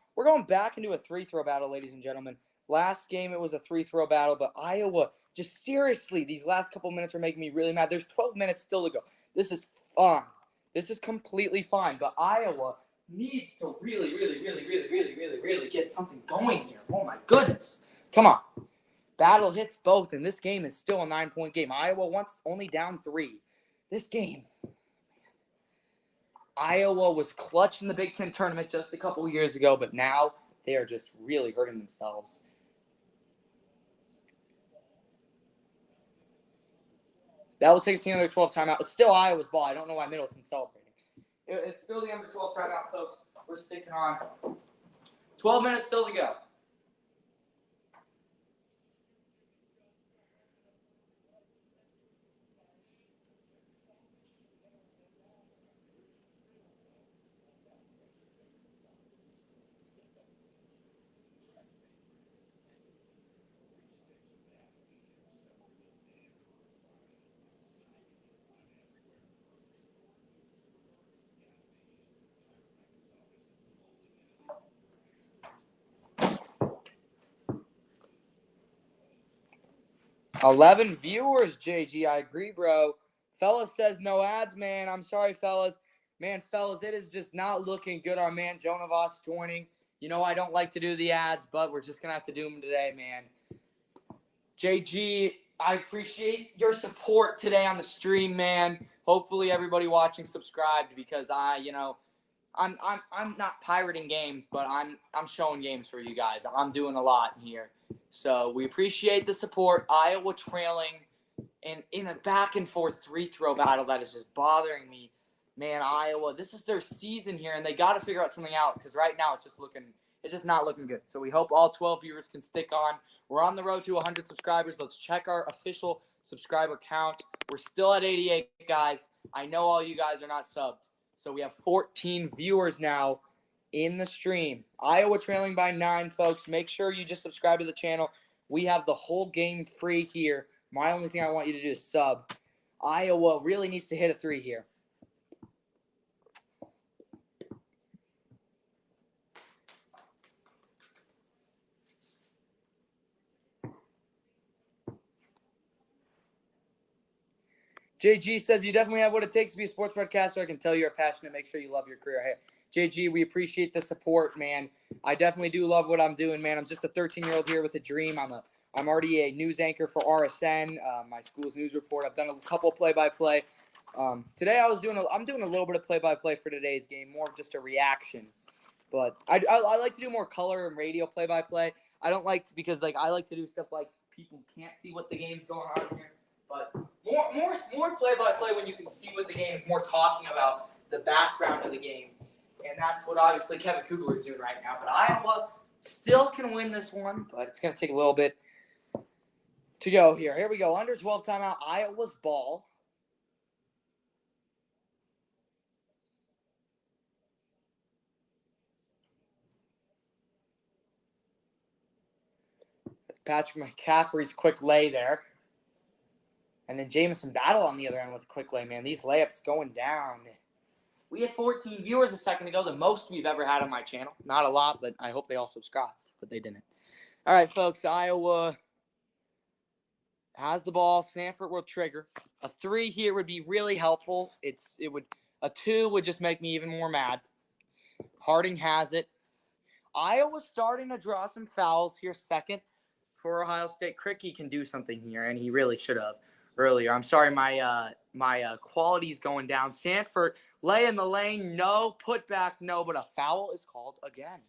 back into a free-throw battle, ladies and gentlemen. Last game it was a free-throw battle, but Iowa, just seriously, these last couple minutes are making me really mad. There's 12 minutes still to go. This is fine. This is completely fine, but Iowa needs to really get something going here. Oh, my goodness. Come on. Battle hits both, and this game is still a 9-point game. Iowa once only down 3. This game, Iowa was clutch in the Big Ten tournament just a couple years ago, but now they are just really hurting themselves. That will take us to the under 12 timeout. It's still Iowa's ball. I don't know why Middleton's celebrating. It's still the under 12 timeout, folks. We're sticking on. 12 minutes still to go. $11 viewers, JG. I agree, bro. Fellas says no ads, man. I'm sorry, fellas. Man, fellas, it is just not looking good. Our man Jonah Voss joining. You know I don't like to do the ads, but we're just going to have to do them today, man. JG, I appreciate your support today on the stream, man. Hopefully everybody watching subscribed because I'm not pirating games, but I'm showing games for you guys. I'm doing a lot here. So we appreciate the support. Iowa trailing in a back and forth free-throw battle that is just bothering me. Man, Iowa, this is their season here, and they got to figure out something out because right now it's just not looking good. So we hope all 12 viewers can stick on. We're on the road to 100 subscribers. Let's check our official subscriber count. We're still at 88, guys. I know all you guys are not subbed. So we have 14 viewers now in the stream. Iowa trailing by 9, folks. Make sure you just subscribe to the channel. We have the whole game free here My only thing I want you to do is sub. Iowa really needs to hit a 3 here. JG says, you definitely have what it takes to be a sports broadcaster. I can tell you're passionate. Make sure you love your career. Hey, JG, we appreciate the support, man. I definitely do love what I'm doing, man. I'm just a 13-year-old here with a dream. I'm already a news anchor for RSN, my school's news report. I've done a couple play-by-play. Today I'm doing a little bit of play-by-play for today's game, more of just a reaction. But I like to do more color and radio play-by-play. I don't like to, because I like to do stuff like people can't see what the game's going on here. But more play-by-play when you can see what the game is, more talking about the background of the game. And that's what obviously Kevin Kugler is doing right now. But Iowa still can win this one, but it's going to take a little bit to go here. Here we go. Under 12 timeout, Iowa's ball. That's Patrick McCaffrey's quick lay there. And then Jamison Battle on the other end with a quick lay, man. These layups going down. We had 14 viewers a second ago, the most we've ever had on my channel. Not a lot, but I hope they all subscribed, but they didn't. All right, folks, Iowa has the ball. Sanford will trigger. A 3 here would be really helpful. A 2 would just make me even more mad. Harding has it. Iowa's starting to draw some fouls here second for Ohio State. Cricky can do something here, and he really should have earlier. I'm sorry, my quality's going down. Sanford lay in the lane, no. Put back, no. But a foul is called again.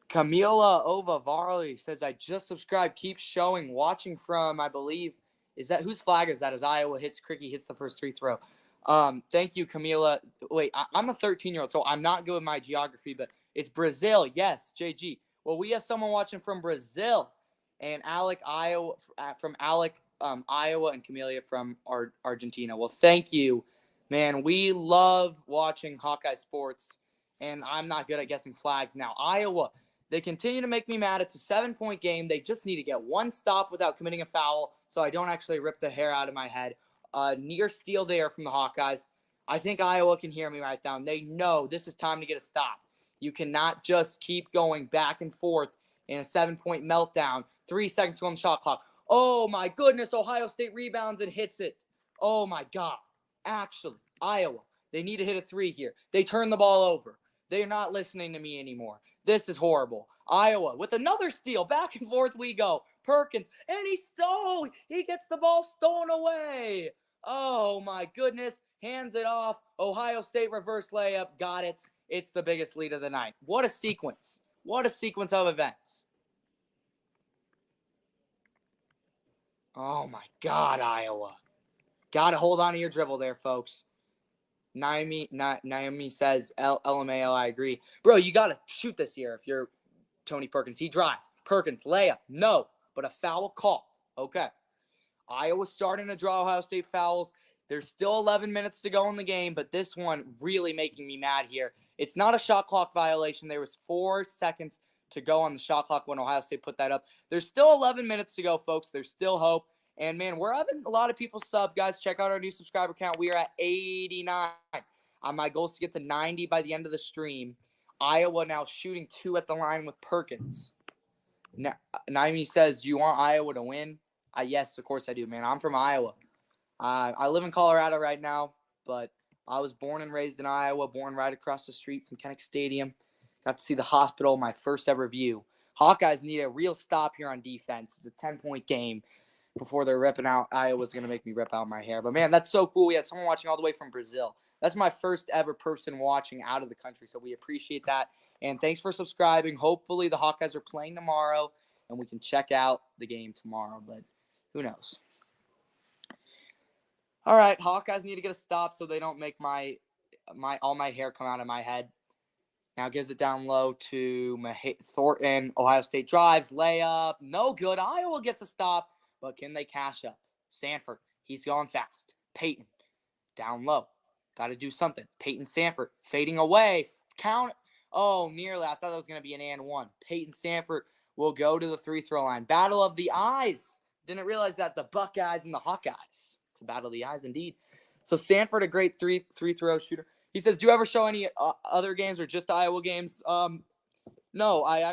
Camila Ovavarli says, I just subscribed. Keep showing. Watching from, I believe, whose flag is that? As Iowa hits, Cricky hits the first free throw. Thank you, Camila. Wait, I'm a 13-year-old, so I'm not good with my geography, but it's Brazil. Yes, JG. Well, we have someone watching from Brazil, and Alec, Iowa, from Alec, Iowa, and Camelia from Argentina. Well, thank you, man. We love watching Hawkeye sports, and I'm not good at guessing flags now. Iowa, they continue to make me mad. It's a 7-point game. They just need to get one stop without committing a foul so I don't actually rip the hair out of my head. Near steal there from the Hawkeyes. I think Iowa can hear me right now. They know this is time to get a stop. You cannot just keep going back and forth in a 7-point meltdown. 3 seconds to go on the shot clock. Oh, my goodness. Ohio State rebounds and hits it. Oh, my God. Actually, Iowa, they need to hit a 3 here. They turn the ball over. They're not listening to me anymore. This is horrible. Iowa with another steal. Back and forth we go. Perkins, and he gets the ball stolen away. Oh, my goodness. Hands it off. Ohio State reverse layup. Got it. It's the biggest lead of the night. What a sequence. What a sequence of events. Oh, my God, Iowa. Got to hold on to your dribble there, folks. Naomi says, LMAO, I agree. Bro, you got to shoot this here if you're Tony Perkins. He drives. Perkins, layup. No, but a foul call. Okay. Iowa's starting to draw Ohio State fouls. There's still 11 minutes to go in the game, but this one really making me mad here. It's not a shot clock violation. There was 4 seconds to go on the shot clock when Ohio State put that up. There's still 11 minutes to go, folks. There's still hope. And, man, we're having a lot of people sub. Guys, check out our new subscriber count. We are at 89. My goal is to get to 90 by the end of the stream. Iowa now shooting 2 at the line with Perkins. Naomi says, do you want Iowa to win? Yes, of course I do, man. I'm from Iowa. I live in Colorado right now, but I was born and raised in Iowa, born right across the street from Kinnick Stadium. Got to see the hospital, my first ever view. Hawkeyes need a real stop here on defense. It's a 10-point game before they're ripping out. Iowa's going to make me rip out my hair. But, man, that's so cool. We had someone watching all the way from Brazil. That's my first ever person watching out of the country, so we appreciate that. And thanks for subscribing. Hopefully the Hawkeyes are playing tomorrow, and we can check out the game tomorrow, but who knows? All right, Hawkeyes need to get a stop so they don't make all my hair come out of my head. Now gives it down low to Thornton. Ohio State drives, layup, no good. Iowa gets a stop, but can they cash up? Sanford, he's going fast. Peyton Down low. Got to do something. Peyton Sanford fading away. Count. Oh, nearly. I thought that was going to be an and one. Peyton Sanford will go to the free-throw line. Battle of the eyes. Didn't realize that the Buckeyes and the Hawkeyes. It's a battle of the eyes indeed. So Sanford, a great free-throw shooter. He says, do you ever show any other games or just Iowa games? No, I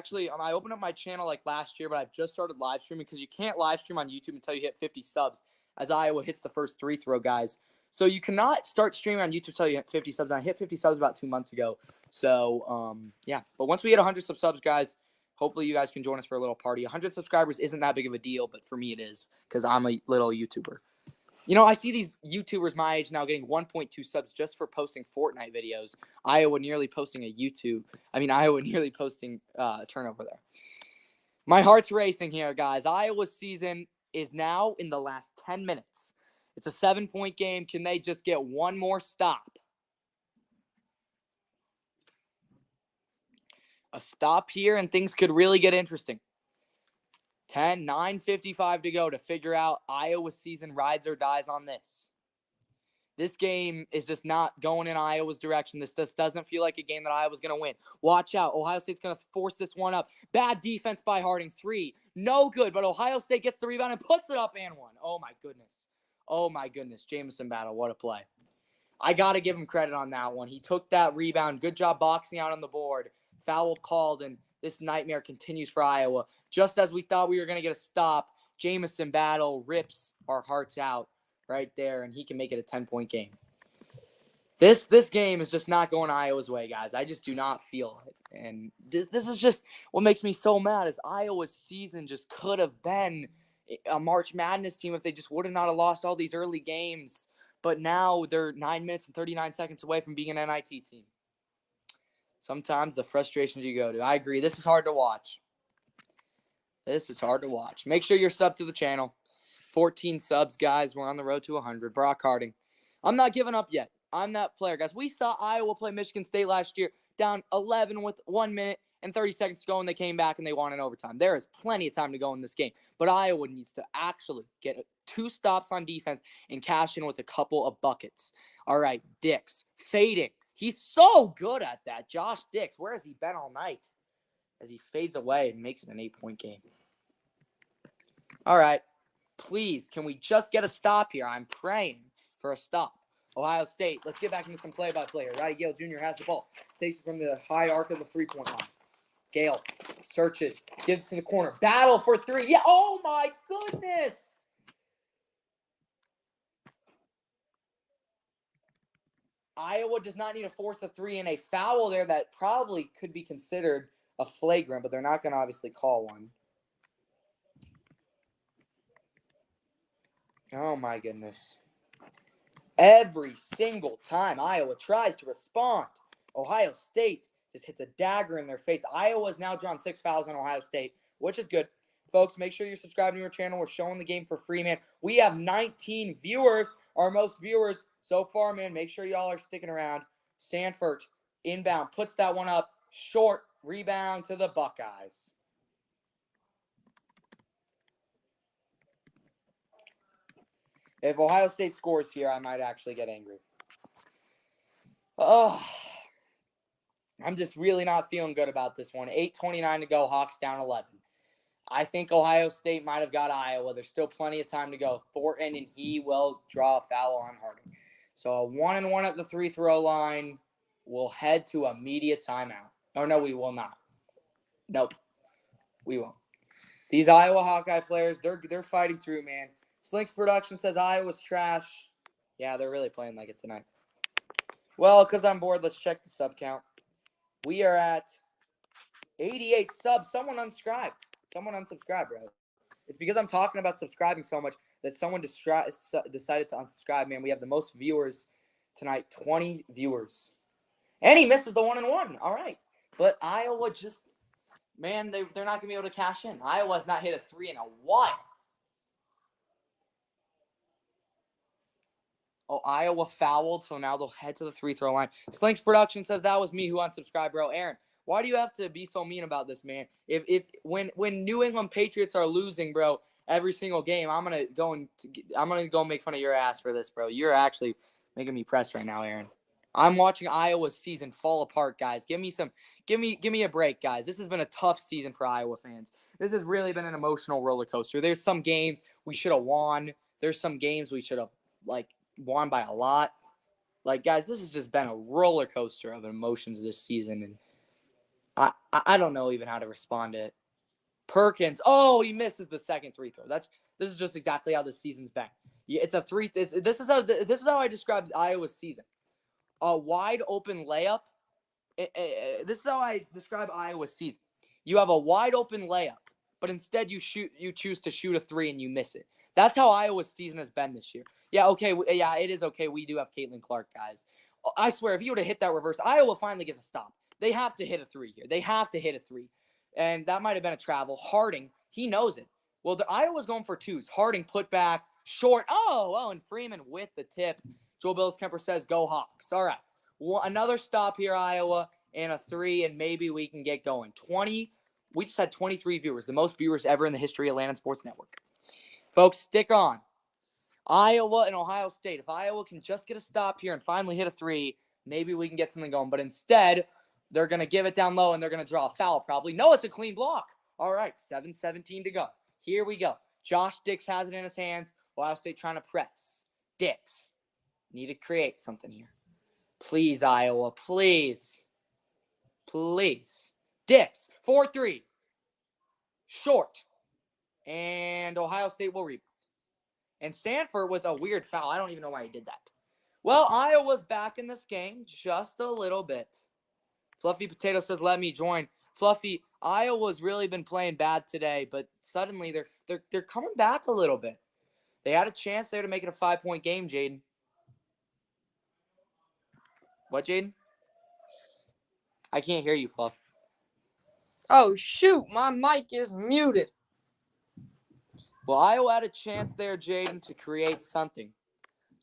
opened up my channel like last year, but I've just started live streaming because you can't live stream on YouTube until you hit 50 subs as Iowa hits the first free-throw guys. So you cannot start streaming on YouTube until you hit 50 subs. I hit 50 subs about 2 months ago. So, yeah. But once we hit 100 subs, guys, hopefully you guys can join us for a little party. 100 subscribers isn't that big of a deal, but for me it is because I'm a little YouTuber. You know, I see these YouTubers my age now getting 1.2 subs just for posting Fortnite videos. Iowa nearly posting a turnover there. My heart's racing here, guys. Iowa's season is now in the last 10 minutes. It's a 7-point game. Can they just get one more stop? A stop here, and things could really get interesting. 9:55 to go to figure out Iowa's season rides or dies on this. This game is just not going in Iowa's direction. This just doesn't feel like a game that Iowa's going to win. Watch out. Ohio State's going to force this one up. Bad defense by Harding. 3. No good, but Ohio State gets the rebound and puts it up and 1. Oh, my goodness. Oh, my goodness. Jamison Battle, what a play. I got to give him credit on that one. He took that rebound. Good job boxing out on the board. Foul called, and this nightmare continues for Iowa. Just as we thought we were going to get a stop, Jamison Battle rips our hearts out right there, and he can make it a 10-point game. This game is just not going Iowa's way, guys. I just do not feel it. And this is just what makes me so mad is Iowa's season just could have been a March Madness team if they just would have not have lost all these early games. But now they're 9 minutes and 39 seconds away from being an NIT team. Sometimes the frustrations you go to. I agree. This is hard to watch. Make sure you're subbed to the channel. 14 subs, guys. We're on the road to 100. Brock Harding. I'm not giving up yet. I'm that player, guys. We saw Iowa play Michigan State last year, down 11 with 1 minute and 30 seconds to go, and they came back and they won in overtime. There is plenty of time to go in this game. But Iowa needs to actually get 2 stops on defense and cash in with a couple of buckets. All right, Dix. Fading. He's so good at that. Josh Dix, where has he been all night? As he fades away and makes it an 8-point game. All right. Please, can we just get a stop here? I'm praying for a stop. Ohio State, let's get back into some play-by-play. Roddy Gale Jr. has the ball. Takes it from the high arc of the three-point line. Gale searches, gives it to the corner. Battle for 3. Yeah, oh my goodness. Iowa does not need to force a 3 and a foul there that probably could be considered a flagrant, but they're not going to obviously call one. Oh, my goodness. Every single time Iowa tries to respond, Ohio State just hits a dagger in their face. Iowa has now drawn 6 fouls on Ohio State, which is good. Folks, make sure you're subscribed to our channel. We're showing the game for free, man. We have 19 viewers, our most viewers so far, man. Make sure y'all are sticking around. Sanford, inbound, puts that one up. Short rebound to the Buckeyes. If Ohio State scores here, I might actually get angry. Oh, I'm just really not feeling good about this one. 8:29 to go. Hawks down 11. I think Ohio State might have got Iowa. There's still plenty of time to go. Thornton, and he will draw a foul on Harding. So a 1-and-1 at the free-throw line. We'll head to immediate timeout. Oh, no, we will not. Nope. We won't. These Iowa Hawkeye players, they're fighting through, man. Slinks Production says Iowa's trash. Yeah, they're really playing like it tonight. Well, because I'm bored, let's check the sub count. We are at 88 subs. Someone unsubscribed. Bro. It's because I'm talking about subscribing so much that someone decided to unsubscribe, man. We have the most viewers tonight, 20 viewers. And he misses the 1-and-1. All right. But Iowa just, man, they're not going to be able to cash in. Iowa's not hit a 3 in a while. Oh, Iowa fouled, so now they'll head to the free-throw line. Slinks Production says that was me who unsubscribed, bro. Aaron, why do you have to be so mean about this, man? When New England Patriots are losing, bro, every single game, I'm gonna go and make fun of your ass for this, bro. You're actually Making me pressed right now, Aaron. I'm watching Iowa's season fall apart, guys. Give me a break, guys. This has been a tough season for Iowa fans. This has really been an emotional roller coaster. There's some games we should have won. There's some games we should have won by a lot. Guys, this has just been a roller coaster of emotions this season, and I don't know even how to respond to it. Perkins, he misses the second free throw. This is just exactly how this season's been. Yeah, this is how I described Iowa's season. A wide open layup. This is how I describe Iowa's season. You have a wide open layup, but instead you choose to shoot a three and you miss it. That's how Iowa's season has been this year. Yeah, okay. Yeah, it is okay. We do have Caitlin Clark, guys. I swear, if you would have hit that reverse, Iowa finally gets a stop. They have to hit a three here. They have to hit a three. And that might have been a travel. Harding, he knows it. Well, Iowa's going for twos. Harding put back, short. And Freeman with the tip. Joel Billis-Kemper says, go Hawks. All right. Well, another stop here, Iowa, and a three, and maybe we can get going. We just had 23 viewers, the most viewers ever in the history of Landon Sports Network. Folks, stick on. Iowa and Ohio State. If Iowa can just get a stop here and finally hit a three, maybe we can get something going. But instead, they're going to give it down low, and they're going to draw a foul probably. No, it's a clean block. All right, 7:17 to go. Here we go. Josh Dix has it in his hands. Ohio State trying to press. Dix. Need to create something here. Please, Iowa. Please. Please. Dix. 4-3. Short. And Ohio State will rebound. And Sanford with a weird foul. I don't even know why he did that. Well, Iowa's back in this game just a little bit. Fluffy Potato says, let me join. Fluffy, Iowa's really been playing bad today, but suddenly they're coming back a little bit. They had a chance there to make it a 5-point game, Jaden. What, Jaden? I can't hear you, Fluff. Oh, shoot. My mic is muted. Well, Iowa had a chance there, Jaden, to create something.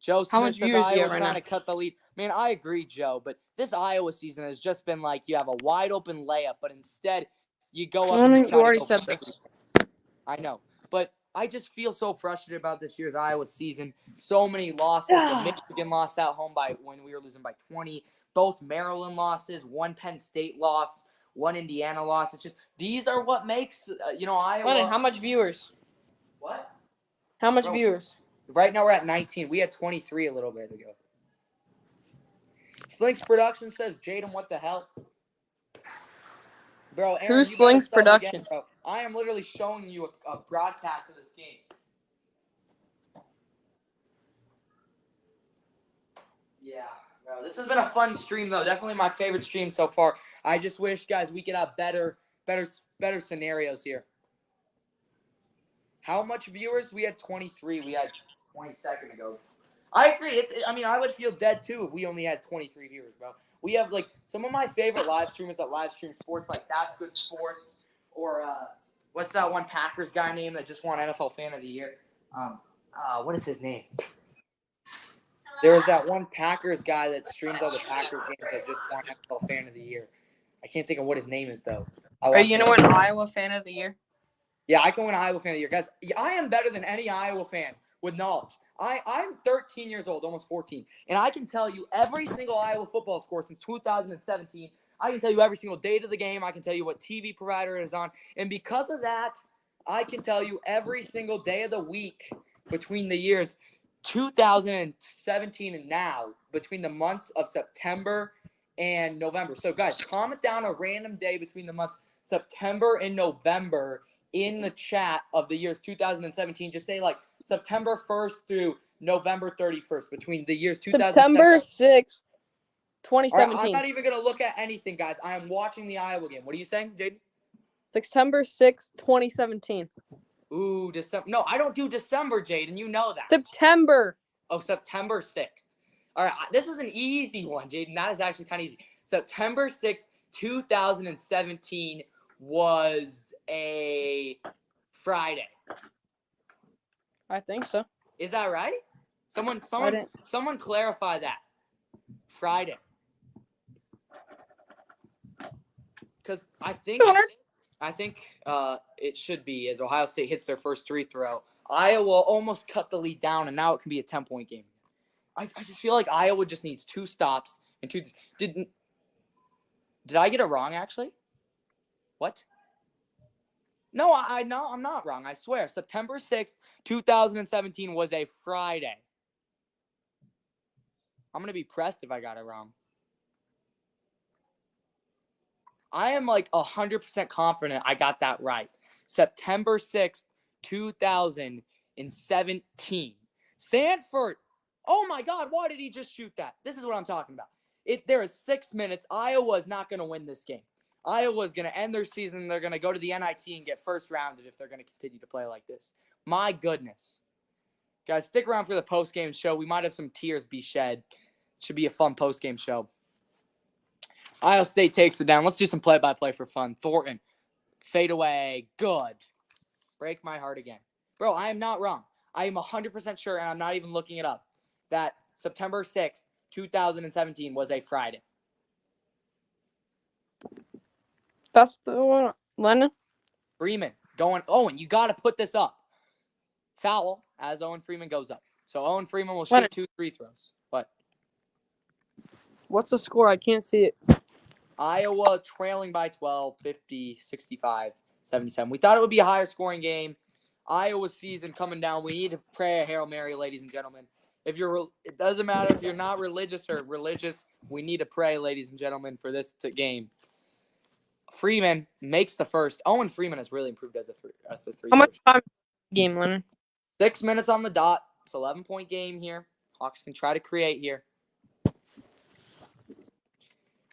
Joe How Smith much said viewers do you Iowa have right trying now? to cut the lead. Man, I agree, Joe, but this Iowa season has just been like you have a wide open layup, but instead you go up and you You try already to go said for the this. three. I know, but I just feel so frustrated about this year's Iowa season. So many losses. The Michigan lost at home when we were losing by 20. Both Maryland losses, one Penn State loss, one Indiana loss. It's just these are what makes Iowa. Lennon, how much viewers? What? How much Bro, viewers? Right now we're at 19. We had 23 a little bit ago. Slinks Production says, Jaden, what the hell? Bro, Aaron, Who's you gotta Slinks sub Production? again, bro. I am literally showing you a broadcast of this game. Yeah, bro. This has been a fun stream, though. Definitely my favorite stream so far. I just wish, guys, we could have better scenarios here. How much viewers? We had 23. We had 20 seconds ago. I agree. I would feel dead too if we only had 23 viewers, bro. We have some of my favorite live streamers that live stream sports, like That's Good Sports, or what's that one Packers guy name that just won NFL Fan of the Year? What is his name? There was that one Packers guy that streams all the Packers games that just won NFL Fan of the Year. I can't think of what his name is though. Are you gonna win Iowa Fan of the Year? Yeah, I can win Iowa Fan of the Year, guys. I am better than any Iowa fan with knowledge. I'm 13 years old, almost 14, and I can tell you every single Iowa football score since 2017. I can tell you every single date of the game. I can tell you what TV provider it is on, and because of that, I can tell you every single day of the week between the years 2017 and now, between the months of September and November. So, guys, comment down a random day between the months September and November in the chat of the years 2017. Just say September 1st through November 31st between the years 2017. September 6th, All right, 2017. I'm not even going to look at anything, guys. I am watching the Iowa game. What are you saying, Jaden? September 6th, 2017. Ooh, December. No, I don't do December, Jaden. You know that. September. Oh, September 6th. All right, this is an easy one, Jaden. That is actually kind of easy. September 6th, 2017 was a Friday. I think so. Is that right? Someone clarify that. Friday. Because I think it should be as Ohio State hits their first free throw. Iowa almost cut the lead down, and now it can be a 10-point game. I just feel like Iowa just needs 2 stops and 2. Did I get it wrong, actually? What? No, no, I'm not wrong. I swear. September 6th, 2017 was a Friday. I'm going to be pressed if I got it wrong. I am like 100% confident I got that right. September 6th, 2017. Sanford. Oh my God, why did he just shoot that? This is what I'm talking about. There is 6 minutes. Iowa is not going to win this game. Iowa is going to end their season. They're going to go to the NIT and get first rounded if they're going to continue to play like this. My goodness. Guys, stick around for the post-game show. We might have some tears be shed. Should be a fun post-game show. Iowa State takes it down. Let's do some play-by-play for fun. Thornton, fade away. Good. Break my heart again. Bro, I am not wrong. I am 100% sure, and I'm not even looking it up, that September 6th, 2017 was a Friday. That's the one. Lennon? Freeman going. Owen, you got to put this up. Foul as Owen Freeman goes up. So Owen Freeman will shoot Lennon. 2 free throws. But What's the score? I can't see it. Iowa trailing by 12, 50, 65, 77. We thought it would be a higher scoring game. Iowa's season coming down. We need to pray a Hail Mary, ladies and gentlemen. It doesn't matter if you're not religious or religious. We need to pray, ladies and gentlemen, for this game. Freeman makes the first. Owen Freeman has really improved as a three. How much time game, Lennon? 6 minutes on the dot. It's an 11-point game here. Hawks can try to create here.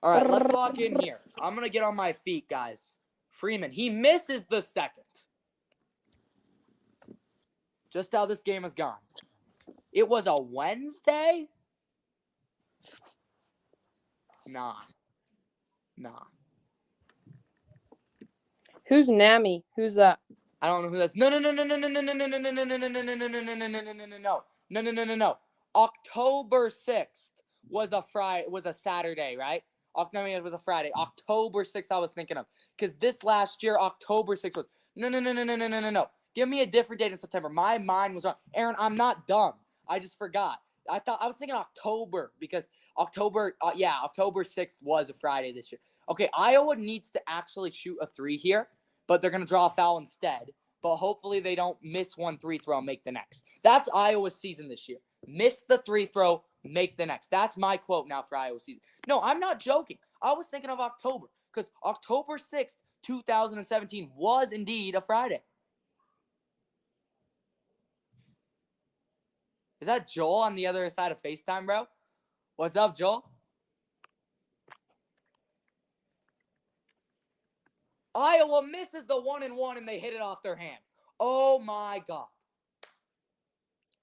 All right, let's lock in here. I'm going to get on my feet, guys. Freeman, he misses the second. Just how this game has gone. It was a Wednesday? Nah. Who's Nami? Who's that? I don't know who that's. No. October 6th was a Saturday, right? It was a Friday. October 6th I was thinking of. Because this last year, October 6th was. No. Give me a different date in September. My mind was wrong. Aaron, I'm not dumb. I just forgot. I was thinking October because October 6th was a Friday this year. Okay, Iowa needs to actually shoot a 3 here, but they're going to draw a foul instead. But hopefully they don't miss 1 3 throw and make the next. That's Iowa's season this year. Miss the 3 throw, make the next. That's my quote now for Iowa's season. No, I'm not joking. I was thinking of October because October 6th, 2017 was indeed a Friday. Is that Joel on the other side of FaceTime, bro? What's up, Joel? Iowa misses the 1-and-1 and they hit it off their hand. Oh my God.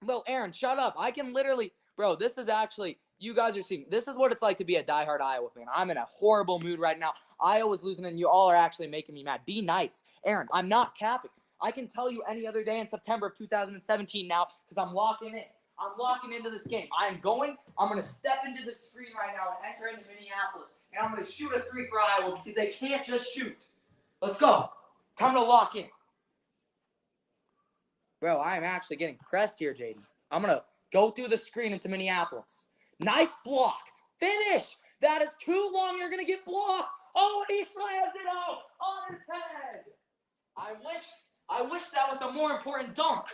Bro, Aaron, shut up. I can literally, bro, this is actually, you guys are seeing, this is what it's like to be a diehard Iowa fan. I'm in a horrible mood right now. Iowa's losing and you all are actually making me mad. Be nice. Aaron, I'm not capping. I can tell you any other day in September of 2017 now because I'm locking in. I'm locking into this game. I'm going to step into the screen right now and enter into Minneapolis. And I'm going to shoot a 3 for Iowa because they can't just shoot. Let's go. Time to lock in. Bro, I am actually getting pressed here, Jaden. I'm going to go through the screen into Minneapolis. Nice block. Finish. That is too long. You're going to get blocked. Oh, and he slams it out on his head. I wish that was a more important dunk.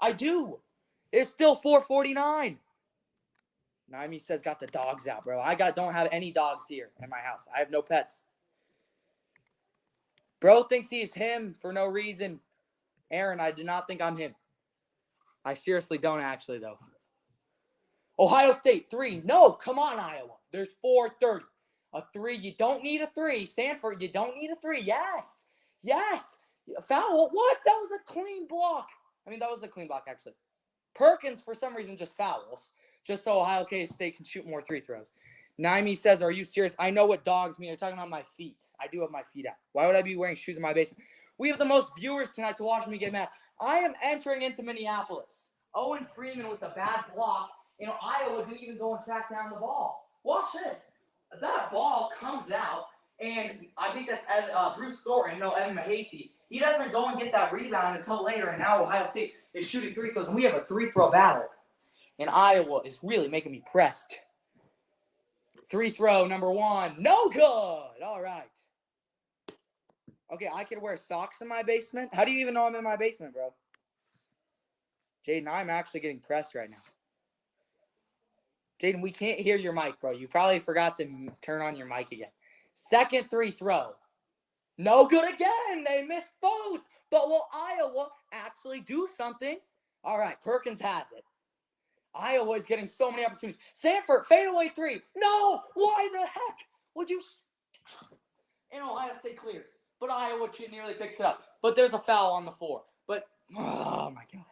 I do. It's still 4:49. Naimi says got the dogs out, bro. Don't have any dogs here in my house. I have no pets. Bro thinks he's him for no reason. Aaron, I do not think I'm him. I seriously don't actually, though. Ohio State, 3. No, come on, Iowa. There's 4:30. A 3. You don't need a 3. Sanford, you don't need a 3. Yes. Foul. What? That was a clean block. That was a clean block, actually. Perkins, for some reason, just fouls. Just so Ohio State can shoot more 3 throws. Naimi says, are you serious? I know what dogs mean. They're talking about my feet. I do have my feet out. Why would I be wearing shoes in my basement? We have the most viewers tonight to watch me get mad. I am entering into Minneapolis. Owen Freeman with a bad block. Iowa didn't even go and track down the ball. Watch this. That ball comes out, and I think that's Bruce Thornton, Evan Mahaffey. He doesn't go and get that rebound until later, and now Ohio State is shooting 3 throws, and we have a 3 throw battle. And Iowa is really making me pressed. Free throw, number 1. No good. All right. Okay, I could wear socks in my basement. How do you even know I'm in my basement, bro? Jaden, I'm actually getting pressed right now. Jaden, we can't hear your mic, bro. You probably forgot to turn on your mic again. Second free throw. No good again. They missed both. But will Iowa actually do something? All right, Perkins has it. Iowa is getting so many opportunities. Sanford, fadeaway 3. No! Why the heck would you? And Ohio State clears. But Iowa nearly picks it up. But there's a foul on the floor. But, oh my God.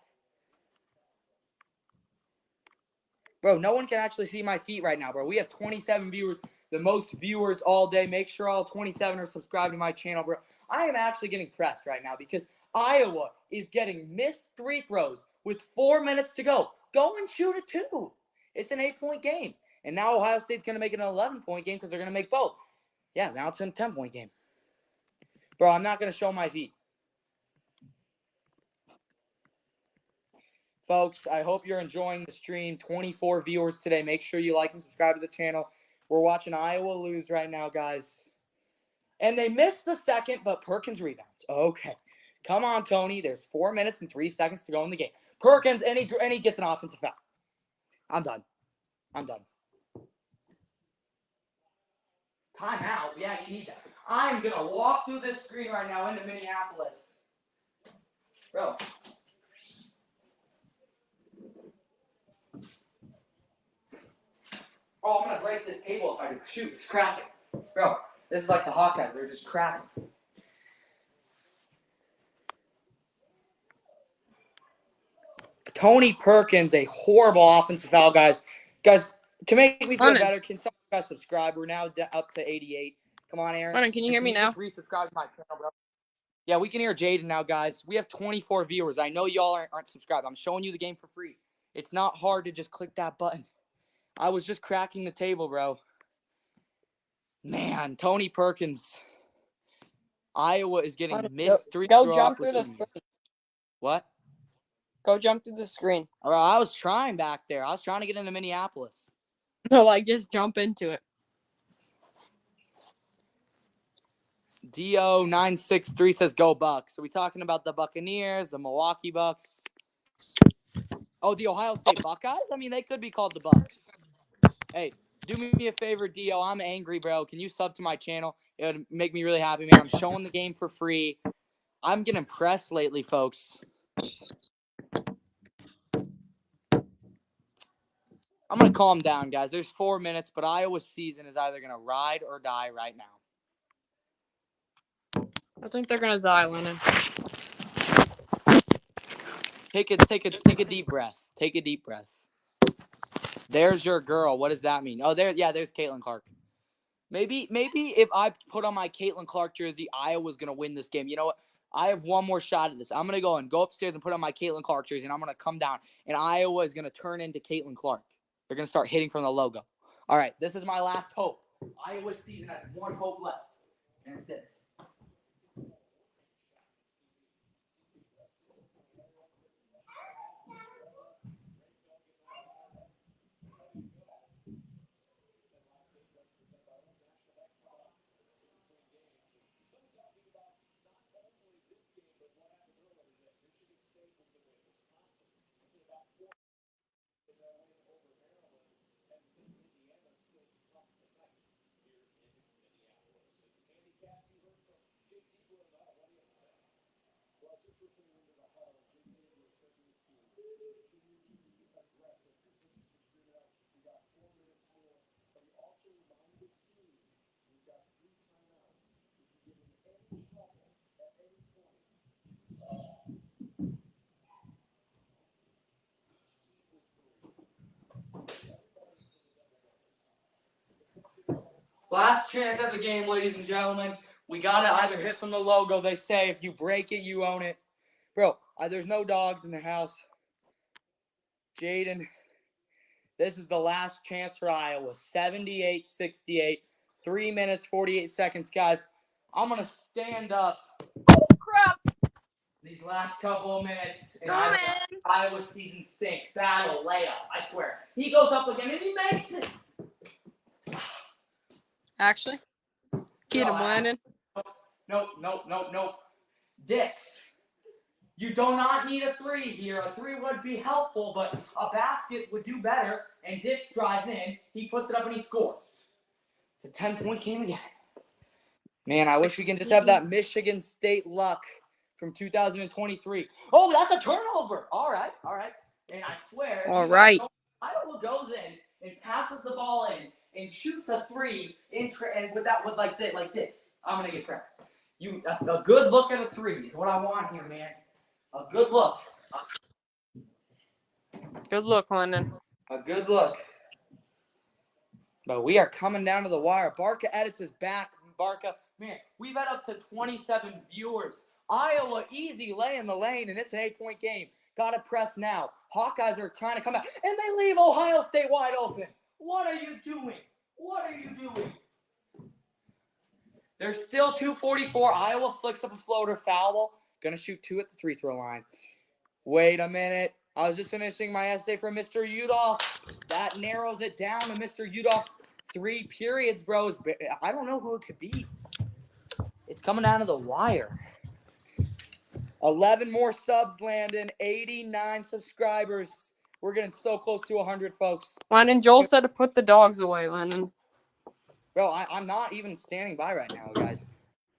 Bro, no one can actually see my feet right now, bro. We have 27 viewers, the most viewers all day. Make sure all 27 are subscribed to my channel, bro. I am actually getting pressed right now because Iowa is getting missed free throws with 4 minutes to go. Go and shoot it too. It's an 8-point game. And now Ohio State's going to make it an 11-point game because they're going to make both. Yeah, now it's a 10-point game. Bro, I'm not going to show my feet. Folks, I hope you're enjoying the stream. 24 viewers today. Make sure you like and subscribe to the channel. We're watching Iowa lose right now, guys. And they missed the second, but Perkins rebounds. Okay. Come on, Tony. There's 4 minutes and 3 seconds to go in the game. Perkins, and he gets an offensive foul. I'm done. Timeout? Yeah, you need that. I'm going to walk through this screen right now into Minneapolis. Bro. Oh, I'm going to break this table if I do. Shoot, it's cracking. Bro, this is like the Hawkeyes. They're just cracking. Tony Perkins, a horrible offensive foul, guys. Guys, to make me feel better, can someone guys subscribe? We're now up to 88. Come on, Aaron. Aaron, can you hear me now? Just resubscribe to my channel, bro. Yeah, we can hear Jaden now, guys. We have 24 viewers. I know y'all aren't subscribed. I'm showing you the game for free. It's not hard to just click that button. I was just cracking the table, bro. Man, Tony Perkins. Iowa is getting missed three throw jump through the opportunities. screen. What? Go jump through the screen. All right, I was trying back there. I was trying to get into Minneapolis. No, like just jump into it. DO963 says go Bucks. Are we talking about the Buccaneers, the Milwaukee Bucks? Oh, the Ohio State Buckeyes? I mean, they could be called the Bucks. Hey, do me a favor, Dio. I'm angry, bro. Can you sub to my channel? It would make me really happy, man. I'm showing the game for free. I'm getting pressed lately, folks. I'm going to calm down, guys. There's 4 minutes, but Iowa's season is either going to ride or die right now. I think they're gonna die, Lennon. Take a deep breath. Take a deep breath. There's your girl. What does that mean? Oh, there's Caitlin Clark. Maybe if I put on my Caitlin Clark jersey, Iowa's gonna win this game. You know what? I have one more shot at this. I'm gonna go upstairs and put on my Caitlin Clark jersey, and I'm gonna come down, and Iowa is gonna turn into Caitlin Clark. They're gonna start hitting from the logo. All right, this is my last hope. Iowa's season has one hope left, and it's this. Last chance at the game, ladies and gentlemen. We got to either hit from the logo. They say if you break it, you own it. Bro, there's no dogs in the house. Jaden, this is the last chance for Iowa. 78-68. 3 minutes, 48 seconds, guys. I'm going to stand up. Oh, crap. These last couple of minutes in Oh, man. Iowa season sink battle layup. I swear. He goes up again and he makes it. Actually, get him, Landon. Nope. Dix. You do not need a 3 here. A 3 would be helpful, but a basket would do better. And Dix drives in. He puts it up and he scores. It's a 10-point game again. Man, I wish we can just have that Michigan State luck from 2023. Oh, that's a turnover. All right. And I swear, All right. Iowa goes in and passes the ball in and shoots a 3 and with like this. I'm gonna get pressed. A good look at a 3 is what I want here, man. A good look. Good look, Landon. A good look. But we are coming down to the wire. Barca edits his back. Barca, man, we've had up to 27 viewers. Iowa easy lay in the lane, and it's an 8-point game. Got to press now. Hawkeyes are trying to come out, and they leave Ohio State wide open. What are you doing? There's still 2:44. Iowa flicks up a floater foul. Gonna shoot 2 at the free throw line. Wait a minute. I was just finishing my essay for Mr. Udolph. That narrows it down to Mr. Udolph's 3 periods, bro. I don't know who it could be. It's coming down to the wire. 11 more subs, Landon. 89 subscribers. We're getting so close to 100, folks. Landon, Joel said to put the dogs away, Landon. Bro, I'm not even standing by right now, guys.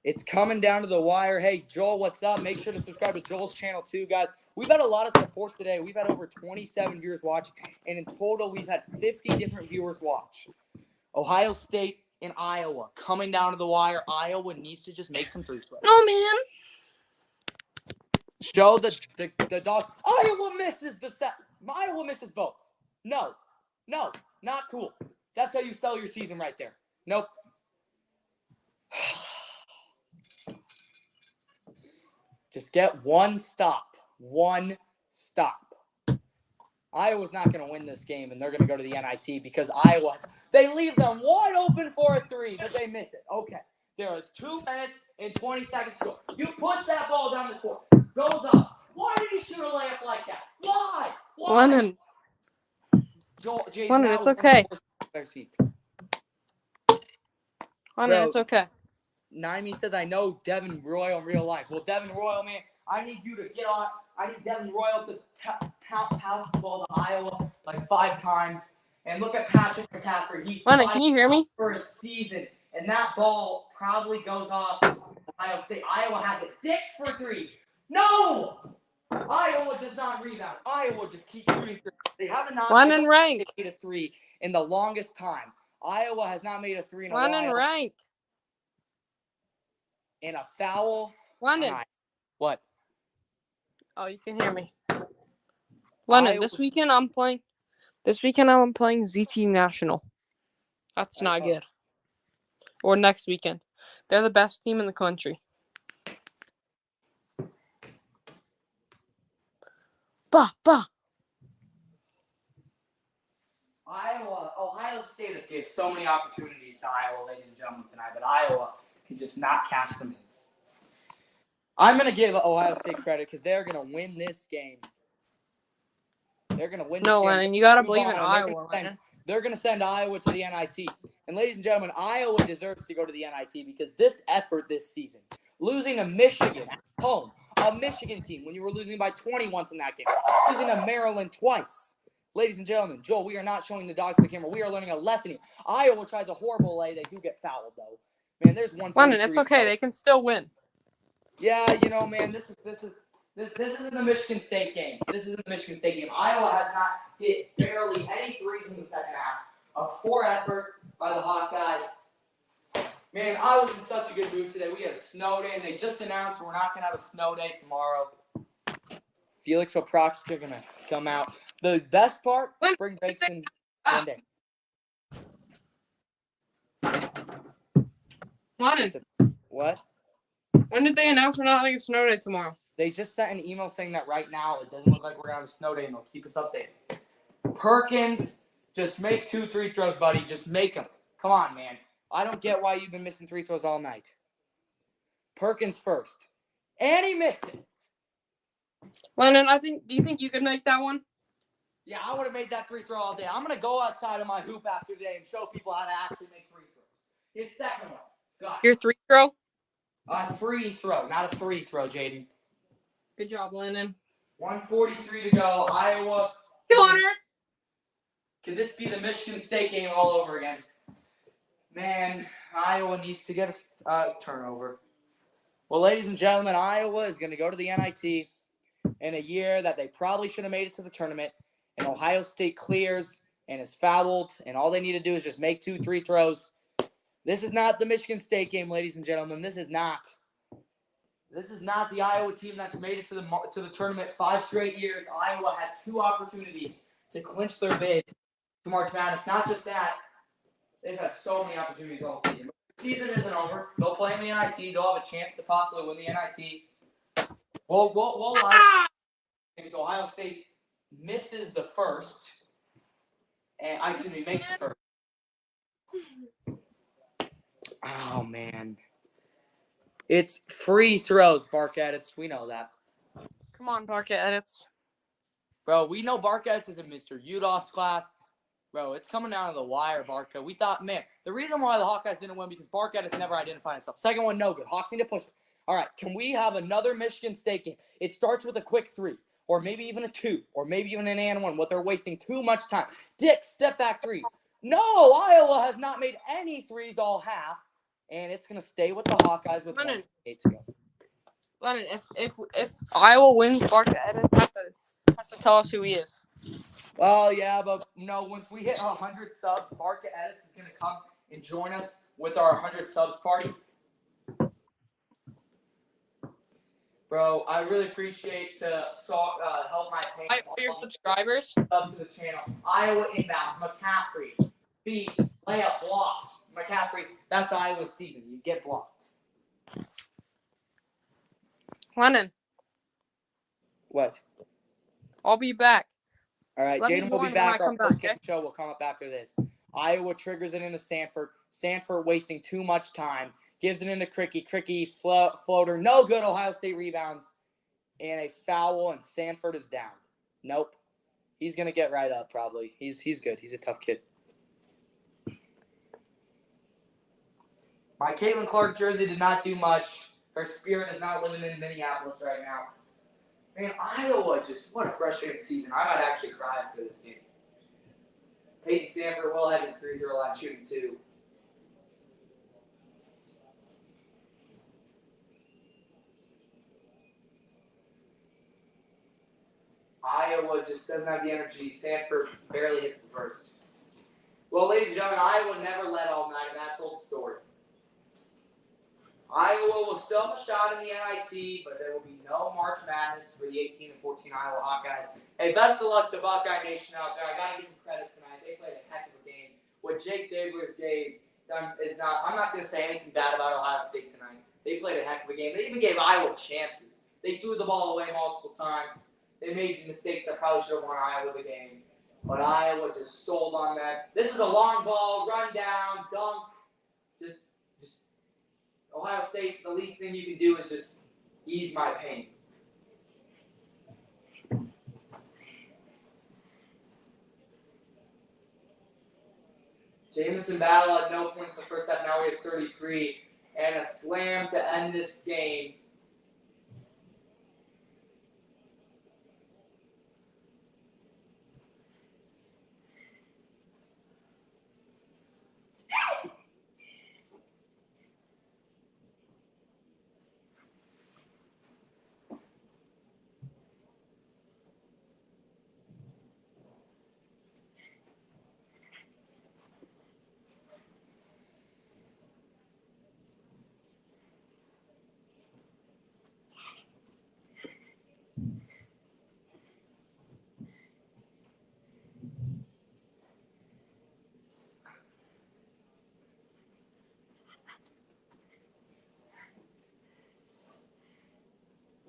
It's coming down to the wire. Hey, Joel, what's up? Make sure to subscribe to Joel's channel too, guys. We've had a lot of support today. We've had over 27 viewers watch, and in total, we've had 50 different viewers watch. Ohio State and Iowa coming down to the wire. Iowa needs to just make some 3 throws. No, man. Show the dog. Iowa misses the set. Iowa misses both. No, not cool. That's how you sell your season right there. Nope. Just get one stop. Iowa's not going to win this game, and they're going to go to the NIT because they leave them wide open for a 3, but they miss it. Okay. There is 2 minutes and 20 seconds to go. You push that ball down the court. Goes up. Why did you shoot a layup like that? Why? Landon. Landon, it's okay. Landon, it's okay. Naimi says, I know Devin Royal in real life. Well, Devin Royal, man, I need you to get on. I need Devin Royal to pass the ball to Iowa like 5 times. And look at Patrick McCaffrey. He's Landon, can you hear me? For a season. And that ball probably goes off Ohio State. Iowa has it. Dix for 3. No! Iowa does not rebound. Iowa just keeps shooting 3. They haven't made a 3 in the longest time. Iowa has not made a 3 in a Landon while. rank. And a foul. Landon. What? Oh, you can hear me. Landon, this weekend I'm playing ZT National. That's not good. Or next weekend. They're the best team in the country. Bah. Ohio State has gave so many opportunities to Iowa, ladies and gentlemen, tonight, but Iowa can just not catch them. I'm going to give Ohio State credit because they're going to win this game. They're going to win this game. No, Lennon, you got to believe in Iowa. They're going to send Iowa to the NIT. And ladies and gentlemen, Iowa deserves to go to the NIT because this effort this season, losing to Michigan at home, a Michigan team when you were losing by 20 once in that game, losing to Maryland twice. Ladies and gentlemen, Joel, we are not showing the dogs to the camera. We are learning a lesson here. Iowa tries a horrible lay. They do get fouled, though. Man, there's one. Lennon, it's okay. They can still win. Yeah, you know, man, this isn't the Michigan State game. This isn't the Michigan State game. Iowa has not hit barely any threes in the second half. A 4 effort by the Hawkeyes. Man, I was in such a good mood today. We had a snow day, and they just announced we're not going to have a snow day tomorrow. Felix Oproxka going to come out. The best part, spring breaks in Monday. Lennon. What? When did they announce we're not having a snow day tomorrow? They just sent an email saying that right now it doesn't look like we're going to have a snow day, and they'll keep us updated. Perkins, just make 2 3 throws, buddy. Just make them. Come on, man. I don't get why you've been missing 3 throws all night. Perkins first. And he missed it. Lennon, do you think you could make that one? Yeah, I would have made that 3-throw all day. I'm going to go outside of my hoop after today and show people how to actually make 3 throws. His second one. Got Your 3-throw? a free throw, not a 3-throw, Jaden. Good job, Lennon. 1:43 to go. Iowa. Corner. Can this be the Michigan State game all over again? Man, Iowa needs to get a turnover. Well, ladies and gentlemen, Iowa is going to go to the NIT in a year that they probably should have made it to the tournament. And Ohio State clears and is fouled, and all they need to do is just make 2 3 throws. This is not the Michigan State game, ladies and gentlemen. This is not the Iowa team that's made it to the tournament 5 straight years. Iowa had 2 opportunities to clinch their bid to March Madness. Not just that, they've had so many opportunities all season. The season isn't over. They'll play in the NIT. They'll have a chance to possibly win the NIT. We'll because Ohio State misses the first, and makes the first. Oh man, it's free throws, Bark Edits. We know that, Come on, Barca Edits. bro. We know Bark Edits is in Mr. Udolph's class, bro. It's coming down to the wire, Barca. We thought, man, the reason why the Hawkeyes didn't win because Bark Edits never identified himself. Second one, no good. Hawks need to push it. All right, can we have another Michigan State game? It starts with a quick 3. Or maybe even a 2, or maybe even an and 1, what they're wasting too much time. Dick, step back 3. No, Iowa has not made any 3s all half, and it's going to stay with the Hawkeyes with 8 to go. Lennon, if Iowa wins, Barca Edits has to tell us who he is. Well, yeah, but no, once we hit 100 subs, Barca Edits is going to come and join us with our 100 subs party. Bro, I really appreciate help my pay. All your subscribers. Up to the channel. Iowa inbounds. McCaffrey. Beats. Layup. Blocked. McCaffrey. That's Iowa's season. You get blocked. Lennon, What? I'll be back. All right, Let me Jaden will be join when back. I Our come back, post-game okay? show will come up after this. Iowa triggers it into Sanford. Sanford wasting too much time. Gives it into Cricky. Cricky floater. No good. Ohio State rebounds. And a foul, and Sanford is down. Nope. He's going to get right up probably. He's good. He's a tough kid. My Caitlin Clark jersey did not do much. Her spirit is not living in Minneapolis right now. Man, Iowa what a frustrating season. I might actually cry after this game. Peyton Sanford will head in 3-throw line shooting 2. Iowa just doesn't have the energy. Sanford barely hits the first. Well, ladies and gentlemen, Iowa never led all night, and that told the story. Iowa will still have a shot in the NIT, but there will be no March Madness for the 18 and 14 Iowa Hawkeyes. Hey, best of luck to Buckeye Nation out there. I got to give them credit tonight. They played a heck of a game. What Jake Dabler's gave is not – I'm not going to say anything bad about Ohio State tonight. They played a heck of a game. They even gave Iowa chances. They threw the ball away multiple times. They made mistakes that probably should have won Iowa the game. But Iowa just sold on that. This is a long ball, run down, dunk. Just Ohio State, the least thing you can do is just ease my pain. Jamison Battle had no points in the first half. Now he has 33. And a slam to end this game.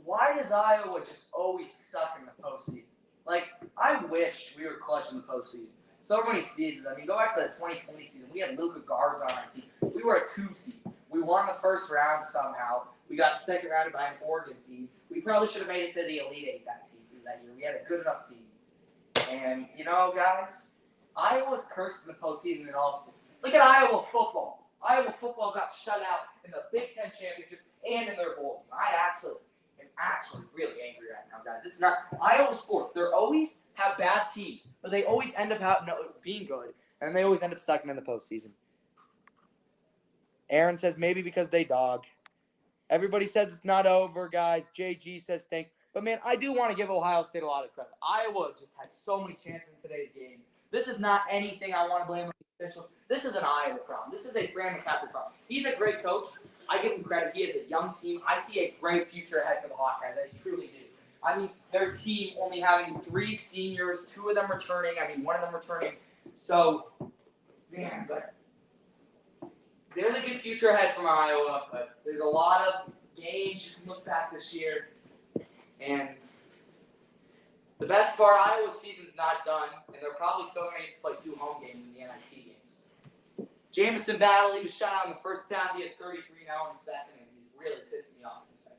Why does Iowa just always suck in the postseason? Like, I wish we were clutch in the postseason. So many seasons. I mean, go back to the 2020 season. We had Luka Garza on our team. We were a 2 seed. We won the first round somehow. We got second rounded by an Oregon team. We probably should have made it to the Elite Eight that year. We had a good enough team. And, guys, Iowa's cursed in the postseason in all sports. Look at Iowa football. Iowa football got shut out in the Big Ten championship and in their bowl game. I am really angry right now, guys. It's not Iowa sports. They always have bad teams, but they always end up being good, and they always end up sucking in the postseason. Aaron says maybe because they dog. Everybody says it's not over, guys. JG says thanks. But, man, I do want to give Ohio State a lot of credit. Iowa just had so many chances in today's game. This is not anything I want to blame on the officials. This is an Iowa problem. This is a Fran McCaffrey problem. He's a great coach. I give him credit. He has a young team. I see a great future ahead for the Hawkeyes. I truly do. I mean, their team only having 3 seniors, 2 of them returning. One of them returning. So, man, but there's a good future ahead from Iowa. But there's a lot of games you can look back this year. And the best part, Iowa's season's not done, and they're probably still going to get to play 2 home games in the NIT games. Jamison Battle, he was shut out in the first half. He has 33 now in the second, and he's really pissed me off in the second.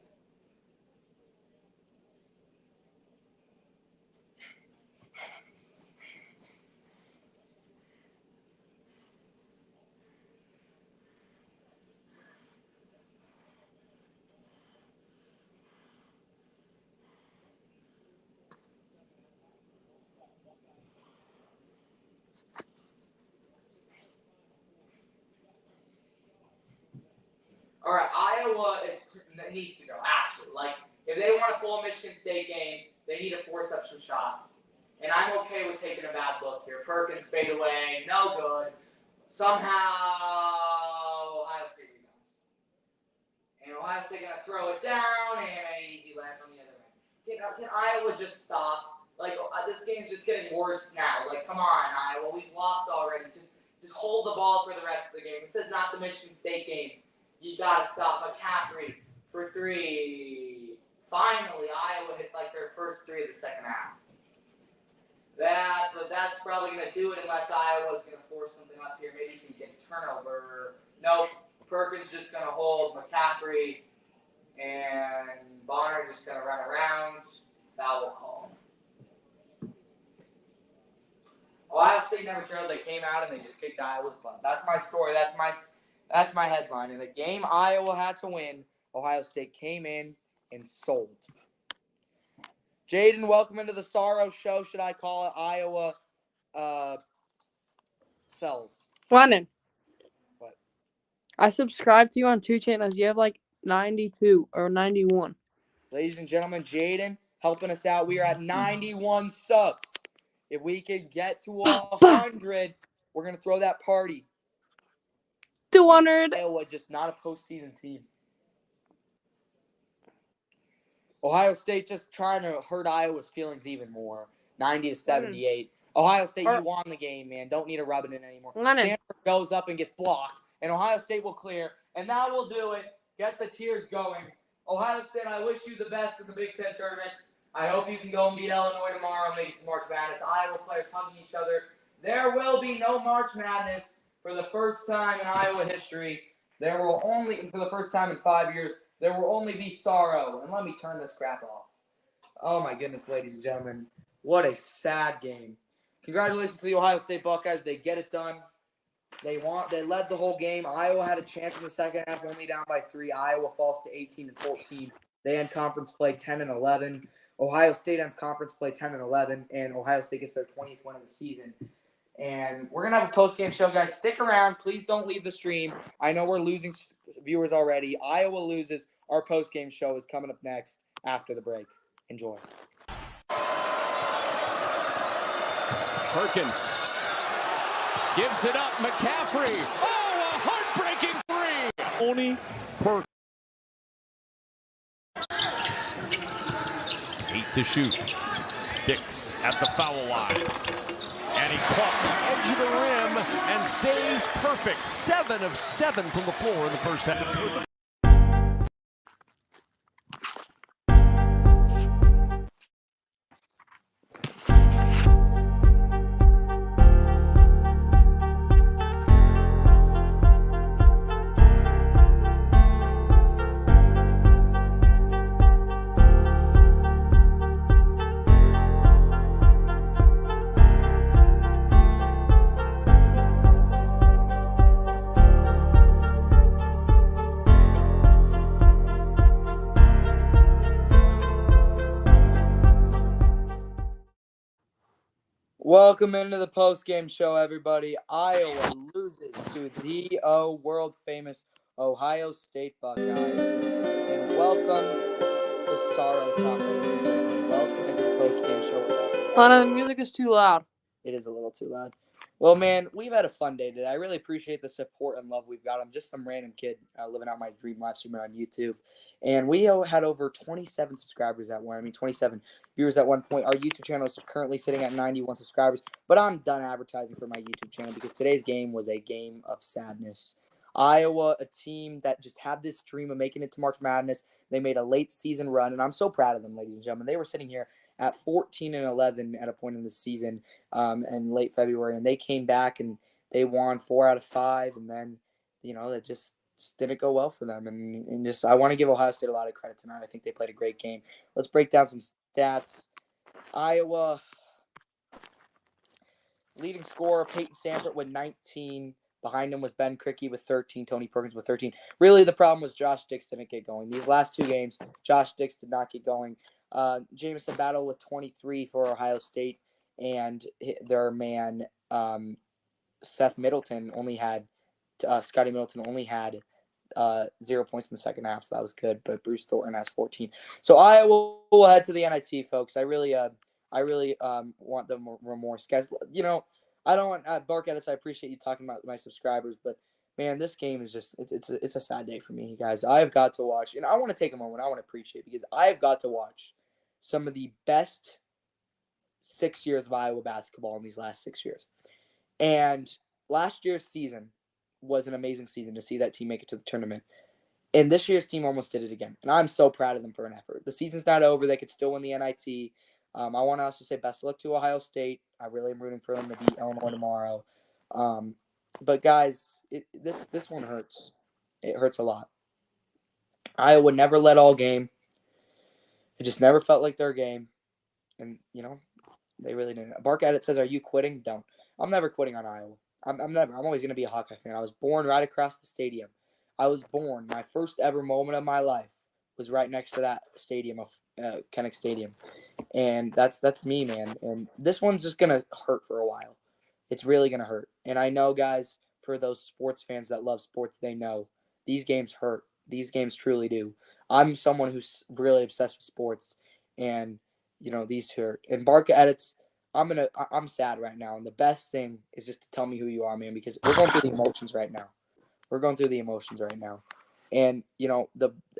All right, Iowa needs to go, actually. If they want to pull a Michigan State game, they need to force up some shots. And I'm okay with taking a bad look here. Perkins fade away, no good. Somehow, Ohio State rebounds. And Ohio State going to throw it down, and an easy land on the other end. Can Iowa just stop? This game's just getting worse now. Come on, Iowa. We've lost already. Just hold the ball for the rest of the game. This is not the Michigan State game. You got to stop McCaffrey for 3. Finally, Iowa hits their first 3 of the second half. But that's probably going to do it unless Iowa's going to force something up here. Maybe you can get a turnover. Nope. Perkins just going to hold McCaffrey, and Bonner just going to run around. Foul call. Ohio State never trailed. They came out and they just kicked Iowa's butt. That's my story. That's my headline. In a game Iowa had to win, Ohio State came in and sold. Jaden, welcome into the Sorrow Show. Should I call it Iowa sells? Lennon. What? I subscribe to you on 2 channels. You have 92 or 91. Ladies and gentlemen, Jaden helping us out. We are at 91 subs. If we can get to 100, we're going to throw that party. 200. Iowa just not a postseason team. Ohio State just trying to hurt Iowa's feelings even more. 90-78. Ohio State, you won the game, man. Don't need to rub it in anymore. Stanford goes up and gets blocked, and Ohio State will clear, and that will do it. Get the tears going. Ohio State, I wish you the best in the Big Ten tournament. I hope you can go and beat Illinois tomorrow and make it to March Madness. Iowa players hugging each other. There will be no March Madness for the first time in Iowa history. There will only, for the first time in 5 years, there will only be sorrow. And let me turn this crap off. Oh, my goodness, ladies and gentlemen. What a sad game. Congratulations to the Ohio State Buckeyes. They get it done. They led the whole game. Iowa had a chance in the second half, only down by 3. Iowa falls to 18-14. They end conference play 10-11. Ohio State ends conference play 10-11, and Ohio State gets their 20th win of the season. And we're going to have a post-game show, guys. Stick around. Please don't leave the stream. I know we're losing viewers already. Iowa loses. Our post-game show is coming up next after the break. Enjoy. Perkins gives it up. McCaffrey. Oh, a heartbreaking 3. Tourney, Perkins. 8 to shoot. Dix at the foul line. And he caught the edge of the rim and stays perfect. 7 of 7 from the floor in the first half. Welcome into the post-game show, everybody. Iowa loses to the world-famous Ohio State Buckeyes. And welcome to Sorrow Talk, ladies and gentlemen. Welcome into the post-game show. Oh no, the music is too loud. It is a little too loud. Well, man, we've had a fun day today. I really appreciate the support and love we've got. I'm just some random kid living out my dream live streaming on YouTube. And we had over 27 subscribers at one. I mean, 27 viewers at one point. Our YouTube channel is currently sitting at 91 subscribers. But I'm done advertising for my YouTube channel because today's game was a game of sadness. Iowa, a team that just had this dream of making it to March Madness. They made a late season run, and I'm so proud of them, ladies and gentlemen. They were sitting here at 14-11 at a point in the season in late February, and they came back and they won 4 out of 5, and then, it just didn't go well for them. And just I want to give Ohio State a lot of credit tonight. I think they played a great game. Let's break down some stats. Iowa, leading scorer, Peyton Sampert with 19. Behind him was Ben Krikke with 13, Tony Perkins with 13. Really, the problem was Josh Dix didn't get going. These last 2 games, Josh Dix did not get going. Jamison Battle with 23 for Ohio State, and their man Seth Middleton only had Scotty Middleton only had 0 points in the second half, so that was good. But Bruce Thornton has 14. So Iowa will head to the NIT, folks. I really want them remorse, guys. I don't want Bark Edits. I appreciate you talking about my subscribers, but man, this game is just it's a sad day for me, guys. I've got to watch, and I want to take a moment. I want to appreciate because I've got to watch some of the best 6 years of Iowa basketball in these last 6 years. And last year's season was an amazing season to see that team make it to the tournament. And this year's team almost did it again. And I'm so proud of them for an effort. The season's not over. They could still win the NIT. I want to also say best of luck to Ohio State. I really am rooting for them to beat Illinois tomorrow. But guys, this one hurts. It hurts a lot. Iowa never led all game. It just never felt like their game. And, they really didn't. Bark at it says, are you quitting? Don't. I'm never quitting on Iowa. I'm never. I'm always going to be a Hawkeye fan. I was born right across the stadium. I was born. My first ever moment of my life was right next to that stadium of Kinnick Stadium. And that's me, man. And this one's just going to hurt for a while. It's really going to hurt. And I know, guys, for those sports fans that love sports, they know these games hurt. These games truly do. I'm someone who's really obsessed with sports, and, these hurt. And Barca Edits, I'm sad right now. And the best thing is just to tell me who you are, man, because we're going through the emotions right now. And,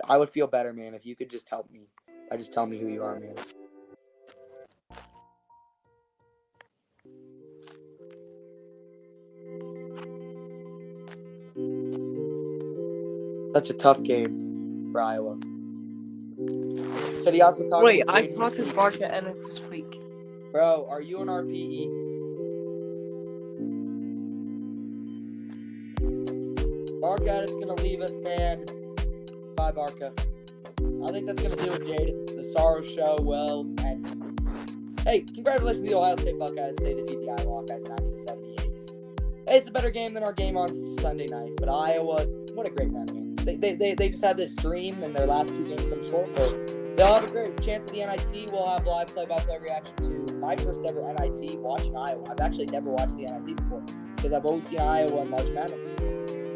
I would feel better, man, if you could just help me. Just tell me who you are, man. Such a tough game for Iowa. Said he also talked. Wait, I talked to Barca Edits this week. Bro, are you an RPE? Barca Edits gonna leave us, man. Bye, Barca. I think that's gonna do it, Jade. The Sorrow Show will end. Hey, congratulations to the Ohio State Buckeyes. They defeat the Iowa Hawkeyes 90-78. Hey, it's a better game than our game on Sunday night, but Iowa, what a great run, man. They just had this stream, and their last 2 games come short, but they'll have a great chance at the NIT. We'll have live play-by-play reaction to my first ever NIT watching Iowa. I've actually never watched the NIT before because I've always seen Iowa in March Madness.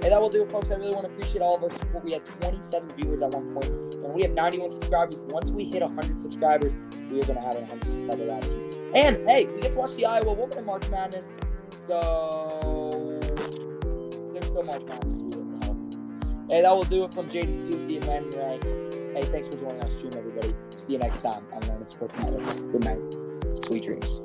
Hey, that will do it, folks. I really want to appreciate all of our support. We had 27 viewers at one point, and we have 91 subscribers. Once we hit 100 subscribers, we are going to have a 100 subscriber live stream. And, hey, we get to watch the Iowa woman in March Madness, so there's still March Madness to be able to help. Hey, that will do it from Jaden Susie and Landon Rank. Hey, thanks for joining our stream, everybody. See you next time on Random Sports Network. Good night. Sweet dreams.